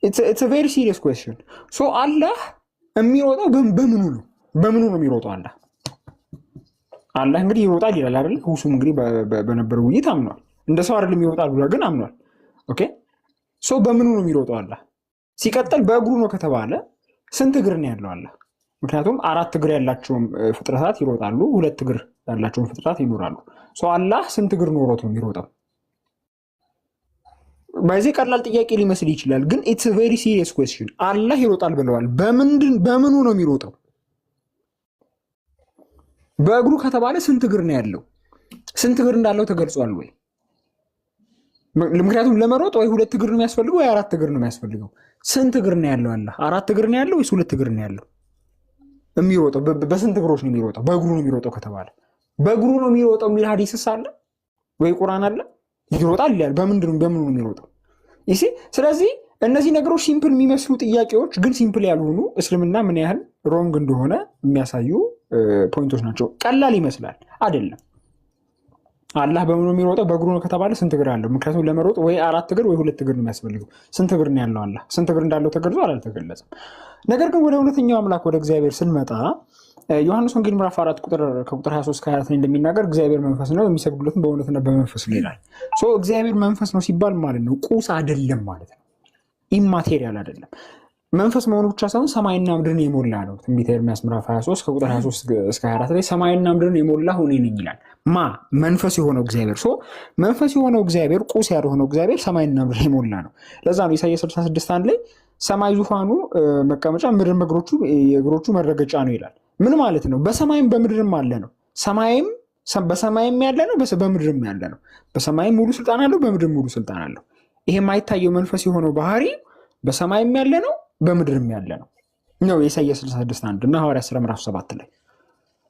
ኢትስ አ ቬሪ ሲሪየስ ኩዌስችን። አላህ የሚሮጠው በምኑ ነው የሚሮጠው? አላህ እንግዲህ ይሮጣል ይላል አይደል? ሁሱም እንግዲህ በነበረው ውይይት አምኗል። እንደ ሰው አይደለም ይሮጣል ብሎ ግን አምኗል። ኦኬ በምኑ ነው የሚሮጠው አላህ? ሲቀጥል በእግሩ ነው ከተባለ ስንት እግር ነው ያለው አላህ? ምክንያቱም 4 እግር ያላቸውም ፍጥረታት ይሮጣሉ፣ 2 እግር ያላቸውም ፍጥረታት ይኖራሉ። አላህ ስንት እግር ኖሮት ነው የሚሮጠው? በዚህ ቀላል ጥያቄ ሊመስል ይችላል፣ ግን ኢትስ አ ቬሪ ሲሪየስ ኩዌስችን። አላህ ይሮጣል ብለዋል። በምኑ ነው የሚሮጠው? በእግሩ ከተባለ ስንት እግር ነው ያለው? ስንት እግር እንዳለው ተገልጿል ወይ? ምክንያቱም ለመሮጥ ወይ 2 እግር ነው የሚያስፈልገው ወይ 4 እግር ነው የሚያስፈልገው። ስንት እግር ነው ያለው አላህ? 4 እግር ነው ያለው ወይስ 2 እግር ነው ያለው? የሚሮጠው በስንት እግሮች ነው የሚሮጠው? በእግሩ ነው የሚሮጠው ከተባለ በእግሩ ነው የሚሮጠው የሚል ሐዲስስ አለ ወይ ቁርአን አለ? ይሮጣል ይላል። በምኑ ነው የሚሮጠው? ይሲ ስለዚህ እነዚህ ነገሮች ሲምፕል የሚመስሉ ጥያቄዎች ግን ሲምፕል ያልሆኑ እስልምና ምን ያህል ሮንግ እንደሆነ የሚያሳዩ ፖይንቶች ናቸው። ቀላል ይመስላል፣ አይደለም። አላህ በምኑ የሚሮጠው? በእግሩ ነው ከተባለ ስንት እግር አለው? ምክንያቱም ለመሮጥ ወይ 4 እግር ወይ 2 እግር ነው የሚያስፈልገው። ስንት እግር ነው ያለው አላህ? ስንት እግር እንዳለው ተገልጿል? አልተገለጸም። ነገር ግን ወደ እውነተኛው አምላክ ወደ እግዚአብሔር ስንመጣ ዮሐንስ ወንጌል ምዕራፍ 4 ከቁጥር 23-24 እንደሚናገር እግዚአብሔር መንፈስ ነው፣ የሚሰግዱለትም በእውነትና በመንፈስ ነው ይላል። እግዚአብሔር መንፈስ ነው ሲባል ማለት ነው ቁስ አይደለም ማለት ነው። ኢማቴሪያል አይደለም። መንፈስ መሆኑ ብቻ ሳይሆን ሰማይና ምድርን የሞላ ነው። ትንቢተ ኤርምያስ ምዕራፍ 23 ከቁጥር 23 እስከ 24 ላይ ሰማይና ምድርን የሞላ እኔ ነኝ ይላል። መንፈስ የሆነው እግዚአብሔር። መንፈስ የሆነው እግዚአብሔር፣ ቁስ ያልሆነው እግዚአብሔር ሰማይና ምድርን የሞላ ነው። ለዛ ነው ኢሳይያስ 66:1 ላይ ሰማይ ዙፋኑ መቀመጫ፣ ምድር የእግሮቹ መረገጫ ነው ይላል። ምን ማለት ነው? በሰማይም በምድርም አለ ነው። በሰማይም ያለ ነው፣ በምድርም ያለ ነው። በሰማይም ሙሉ ስልጣን አለው፣ በምድርም ሙሉ ስልጣን አለው። ይሄ የማይታየው መንፈስ የሆነው ባህሪ በሰማይም ያለ ነው፣ በምድርም ያለ ነው የኢሳይያስ 66:1 እና ሐዋርያት ሥራ ምዕራፍ 7 ላይ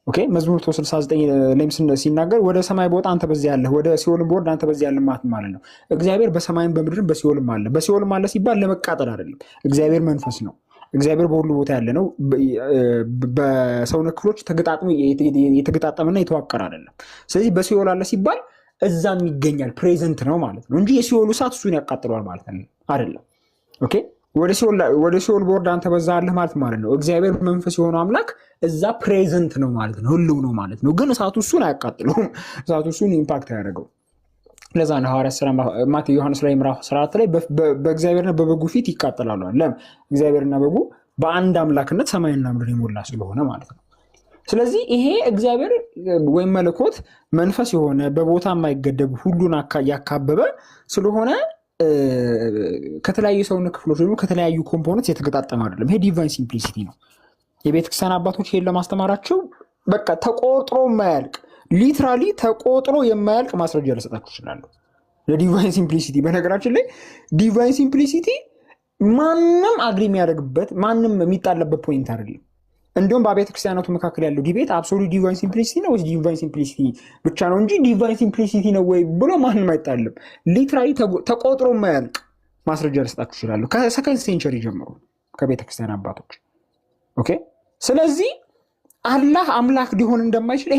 ኦኬ። መዝሙር 69 ላይም ሲናገር ወደ ሰማይ በወጣ አንተ በዚያ ያለህ፣ ወደ ሲኦልም በወርድ አንተ በዚያ ያለህ ማለት ነው። እግዚአብሔር በሰማይም በምድርም በሲኦልም አለ። በሲኦልም አለ ሲባል ለመቃጠል አይደለም። እግዚአብሔር መንፈስ ነው። እግዚአብሔር በሁሉ ቦታ ያለ ነው። በሰውነት ክፍሎች የተገጣጠመና የተዋቀረ አይደለም። ስለዚህ በሲኦል አለ ሲባል እዛም ይገኛል፣ ፕሬዘንት ነው ማለት ነው እንጂ የሲኦሉ እሳት እሱን ያቃጥለዋል ማለት አይደለም። ኦኬ። ወደ ሲኦል ቦርድ አንተ በዛ አለህ ማለት ነው። እግዚአብሔር መንፈስ የሆነው አምላክ እዛ ፕሬዘንት ነው ማለት ነው፣ ህልው ነው ማለት ነው። ግን እሳቱ እሱን አያቃጥለውም፣ እሳቱ እሱን ኢምፓክት አያደርገው። ለዛ ነው ሐዋርያት ሥራ ዮሐንስ ላይ ምዕራፍ 4 ላይ በእግዚአብሔርና በበጉ ፊት ይቃጠላሉ። ለምን? እግዚአብሔርና በጉ በአንድ አምላክነት ሰማይና ምድር የሞላ ስለሆነ ማለት ነው። ስለዚህ ይሄ እግዚአብሔር ወይም መለኮት መንፈስ የሆነ በቦታ የማይገደብ ሁሉን ያካበበ ስለሆነ ከተለያዩ የሰውነት ክፍሎች ደግሞ ከተለያዩ ኮምፖነንት የተገጣጠመ አይደለም። ይሄ ዲቫይን ሲምፕሊሲቲ ነው። የቤተክርስቲያን አባቶች ይሄን ለማስተማራቸው በቃ ተቆጥሮ የማያልቅ ሊትራሊ ተቆጥሮ የማያልቅ ማስረጃ ልሰጣችሁ ይችላሉ ለዲቫይን ሲምፕሊሲቲ። በነገራችን ላይ ዲቫይን ሲምፕሊሲቲ ማንም አግሪ የሚያደርግበት ማንም የሚጣለበት ፖይንት አይደለም። እንዲሁም በአብያተ ክርስቲያናቱ መካከል ያለው ዲቤት አብሶሉት ዲቫይን ሲምፕሊሲቲ ነው ወይስ ዲቫይን ሲምፕሊሲቲ ብቻ ነው እንጂ ዲቫይን ሲምፕሊሲቲ ነው ወይ ብሎ ማንም አይጣልም። ሊትራሊ ተቆጥሮ የማያልቅ ማስረጃ ልሰጣችሁ ይችላሉ ከሰከንድ ሴንቸሪ ጀምሮ ከቤተ ክርስቲያን አባቶች። ኦኬ። ስለዚህ አላህ አምላክ ሊሆን እንደማይችል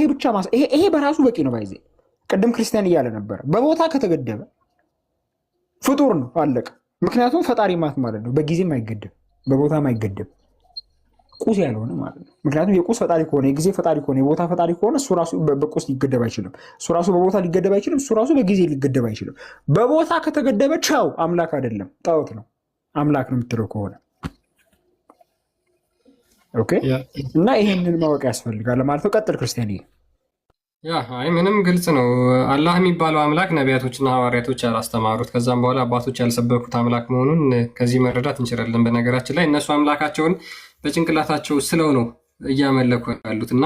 ይሄ በራሱ በቂ ነው። ባይዜ ቅድም ክርስቲያን እያለ ነበር፣ በቦታ ከተገደበ ፍጡር ነው አለቀ። ምክንያቱም ፈጣሪ ማለት ነው በጊዜም አይገደብ በቦታም አይገደብ ቁስ ያልሆነ ማለት ነው። ምክንያቱም የቁስ ፈጣሪ ከሆነ የጊዜ ፈጣሪ ከሆነ የቦታ ፈጣሪ ከሆነ እሱ ራሱ በቁስ ሊገደብ አይችልም። እሱ ራሱ በቦታ ሊገደብ አይችልም። እሱ ራሱ በጊዜ ሊገደብ አይችልም። በቦታ ከተገደበ ቻው አምላክ አይደለም ጣዖት ነው። አምላክ ነው የምትለው ከሆነ ኦኬ። እና ይሄንን ማወቅ ያስፈልጋል ማለት ነው። ቀጥል ክርስቲያን። ምንም ግልጽ ነው። አላህ የሚባለው አምላክ ነቢያቶችና ሐዋርያቶች ያላስተማሩት ከዛም በኋላ አባቶች ያልሰበኩት አምላክ መሆኑን ከዚህ መረዳት እንችላለን። በነገራችን ላይ እነሱ አምላካቸውን በጭንቅላታቸው ስለው ነው እያመለኩ ያሉት እና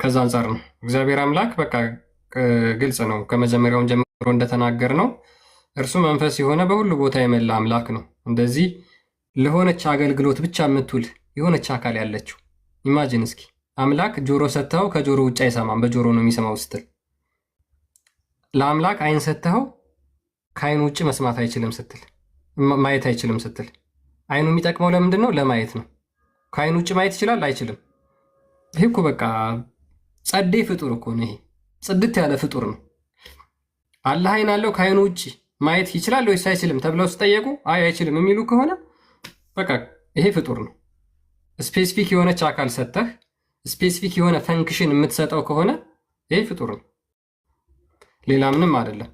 ከዛ አንጻር ነው እግዚአብሔር አምላክ በቃ ግልጽ ነው። ከመጀመሪያውን ጀምሮ እንደተናገር ነው እርሱ መንፈስ የሆነ በሁሉ ቦታ የመላ አምላክ ነው። እንደዚህ ለሆነች አገልግሎት ብቻ የምትውል የሆነች አካል ያለችው ኢማጂን እስኪ አምላክ ጆሮ ሰጥተው ከጆሮ ውጭ አይሰማም በጆሮ ነው የሚሰማው ስትል፣ ለአምላክ አይን ሰጥተው ከአይኑ ውጭ መስማት አይችልም ስትል፣ ማየት አይችልም ስትል፣ አይኑ የሚጠቅመው ለምንድን ነው? ለማየት ነው። ከአይኑ ውጭ ማየት ይችላል? አይችልም። ይህ እኮ በቃ ጸዴ ፍጡር እኮ ነው። ይሄ ጽድት ያለ ፍጡር ነው። አላህ አይን አለው ከአይኑ ውጭ ማየት ይችላል ወይስ አይችልም ተብለው ሲጠየቁ አይ አይችልም የሚሉ ከሆነ በቃ ይሄ ፍጡር ነው። ስፔሲፊክ የሆነች አካል ሰጥተህ ስፔሲፊክ የሆነ ፈንክሽን የምትሰጠው ከሆነ ይሄ ፍጡር ነው፣ ሌላ ምንም አይደለም።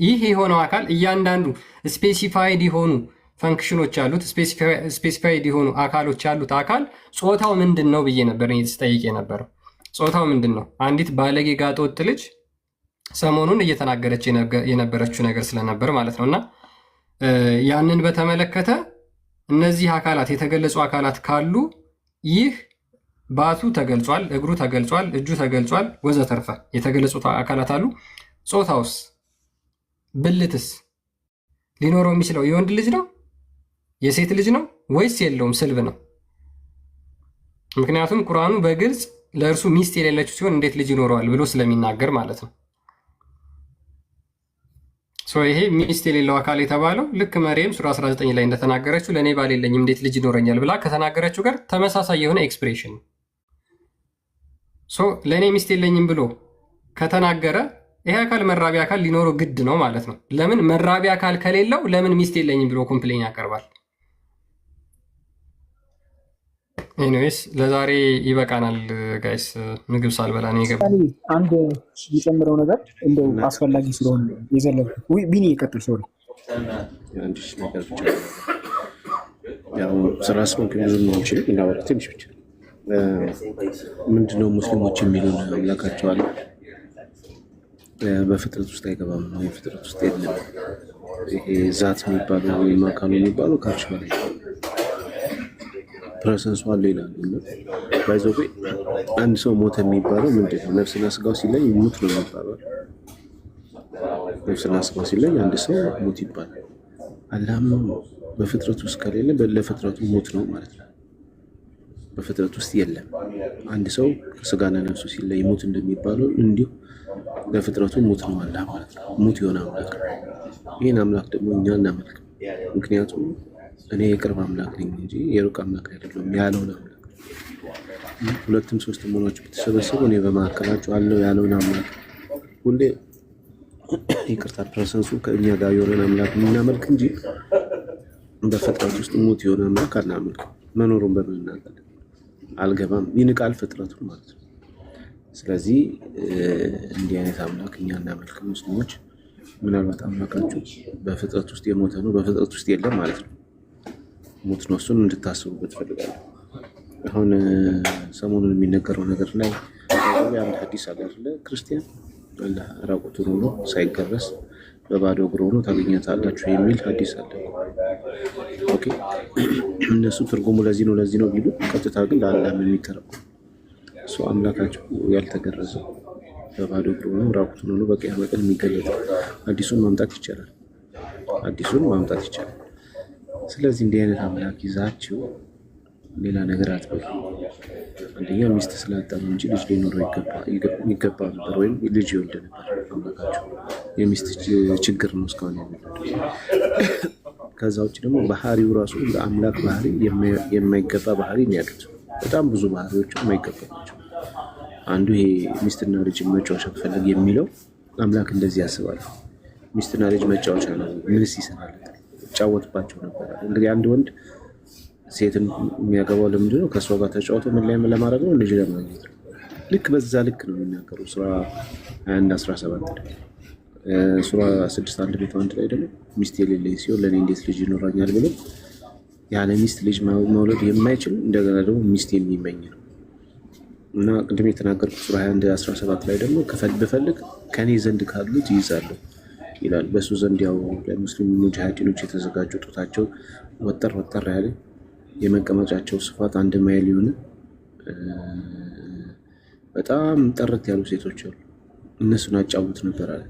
ይህ የሆነው አካል እያንዳንዱ ስፔሲፋይድ የሆኑ ፈንክሽኖች ያሉት ስፔሲፋይድ የሆኑ አካሎች ያሉት አካል ጾታው ምንድን ነው ብዬ ነበር ስጠይቅ የነበረው። ጾታው ምንድን ነው? አንዲት ባለጌ ጋጠ ወጥ ልጅ ሰሞኑን እየተናገረች የነበረችው ነገር ስለነበር ማለት ነው። እና ያንን በተመለከተ እነዚህ አካላት የተገለጹ አካላት ካሉ ይህ ባቱ ተገልጿል፣ እግሩ ተገልጿል፣ እጁ ተገልጿል፣ ወዘተርፈ የተገለጹት አካላት አሉ። ጾታውስ ብልትስ ሊኖረው የሚችለው የወንድ ልጅ ነው የሴት ልጅ ነው ወይስ የለውም? ስልብ ነው። ምክንያቱም ቁርአኑ በግልጽ ለእርሱ ሚስት የሌለችው ሲሆን እንዴት ልጅ ይኖረዋል ብሎ ስለሚናገር ማለት ነው። ይሄ ሚስት የሌለው አካል የተባለው ልክ መርየም ሱራ 19 ላይ እንደተናገረችው ለእኔ ባል የለኝም እንዴት ልጅ ይኖረኛል ብላ ከተናገረችው ጋር ተመሳሳይ የሆነ ኤክስፕሬሽን ነው። ለእኔ ሚስት የለኝም ብሎ ከተናገረ ይሄ አካል መራቢ አካል ሊኖረው ግድ ነው ማለት ነው። ለምን መራቢ አካል ከሌለው ለምን ሚስት የለኝም ብሎ ኮምፕሌን ያቀርባል? ኤኒዌይስ ለዛሬ ይበቃናል ጋይስ። ምግብ ሳልበላ ነው የገባው። አንድ የሚጨምረው ነገር እንደው አስፈላጊ ስለሆነ የዘለልኩት ቢኒ ይቀጥል። ሶሪ ስራስ ብዙ ነው እንችል እናወራ ትንሽ ብቻ ምንድነው ሙስሊሞች የሚሉን አምላካቸው አለ በፍጥረት ውስጥ አይገባም ነው የፍጥረት ውስጥ የለም። ይሄ ዛት የሚባለው ወይም አካሉ የሚባለው ካርሽ በላይ ፕሬሰንሱ አለ ይላሉ። ባይዘው አንድ ሰው ሞተ የሚባለው ምንድነው? ነፍስና ስጋው ሲለይ ሙት ነው የሚባለው። ነፍስና ስጋው ሲለይ አንድ ሰው ሙት ይባላል። አላህም በፍጥረት ውስጥ ከሌለ ለፍጥረቱ ሙት ነው ማለት ነው። በፍጥረት ውስጥ የለም። አንድ ሰው ከስጋና ነፍሱ ሲለይ ሙት እንደሚባለው እንዲሁ ለፍጥረቱ ሙት ነው አላህ ማለት ነው። ሙት የሆነ አምላክ ነው። ይህን አምላክ ደግሞ እኛ እናመልክ። ምክንያቱም እኔ የቅርብ አምላክ ነኝ እንጂ የሩቅ አምላክ አይደለም ያለውን አምላክ ሁለትም ሶስትም ሆናችሁ ብትሰበሰቡ እኔ በመካከላችሁ አለው ያለውን አምላክ ሁሌ ይቅርታ ፕሬሰንሱ ከእኛ ጋር የሆነን አምላክ የምናመልክ እንጂ በፍጥረት ውስጥ ሙት የሆነ አምላክ አናመልክ። መኖሩን በምናቀል አልገባም ይንቃል ፍጥረቱን ማለት ነው። ስለዚህ እንዲህ አይነት አምላክ እኛ እናመልክ ሙስሊሞች። ምናልባት አምላካችሁ በፍጥረት ውስጥ የሞተ ነው በፍጥረት ውስጥ የለም ማለት ነው። ሞት ነው። እሱን እንድታስቡበት ፈልጋለሁ። አሁን ሰሞኑን የሚነገረው ነገር ላይ አንድ ሐዲስ አለ አይደለ? ክርስቲያን አላህ ራቁቱን ሆኖ ሳይገረስ በባዶ እግሩ ሆኖ ታገኛታላችሁ የሚል ሐዲስ አለ። ኦኬ እነሱ ትርጉሙ ለዚህ ነው ቢሉ ቀጥታ ግን ለአላህ የሚተረጉም እሱ አምላካቸው ያልተገረዘው በባዶ እግሩ ሆኖ ራቁቱን ሆኖ በቂያማ ቀን የሚገለጥ አዲሱን ማምጣት ይቻላል። ስለዚህ እንዲህ አይነት አምላክ ይዛችሁ ሌላ ነገር አትበሉ። አንደኛ ሚስት ስላጣ ነው እንጂ ልጅ ሊኖረው ይገባ ነበር፣ ወይም ልጅ ይወልድ ነበር። አምላካችሁ የሚስት ችግር ነው እስካሁን የሚወልድ። ከዛ ውጭ ደግሞ ባህሪው ራሱ ለአምላክ ባህሪ የማይገባ ባህሪ ያሉት በጣም ብዙ ባህሪዎች የማይገባ ናቸው። አንዱ ይሄ ሚስትና ልጅ መጫወቻ ፈልግ የሚለው አምላክ እንደዚህ ያስባል። ሚስትና ልጅ መጫወቻ ነው፣ ምንስ ይሰራል? ጫወትባቸው ነበር። እንግዲህ አንድ ወንድ ሴትን የሚያገባው ለምንድን ነው? ከእሷ ጋር ተጫወቶ ምን ላይ ለማድረግ ነው? ልጅ ለማግኘት ነው። ልክ በዛ ልክ ነው የሚናገሩ ሱራ 21:17 ሱራ 6:1 ላይ ደግሞ ሚስት የሌለኝ ሲሆን ለእኔ እንዴት ልጅ ይኖራኛል ብሎ ያለ ሚስት ልጅ መውለድ የማይችል እንደገና ደግሞ ሚስት የሚመኝ ነው። እና ቅድም የተናገርኩት ሱራ 21:17 ላይ ደግሞ ብፈልግ ከኔ ዘንድ ካሉት ይይዛለሁ ይላል። በሱ ዘንድ ያው ለሙስሊም ሙጃሂዲኖች የተዘጋጁ ጡታቸው ወጠር ያለ የመቀመጫቸው ስፋት 1 ማይል የሆነ በጣም ጥርት ያሉ ሴቶች አሉ። እነሱን አጫውት ነበር አለ።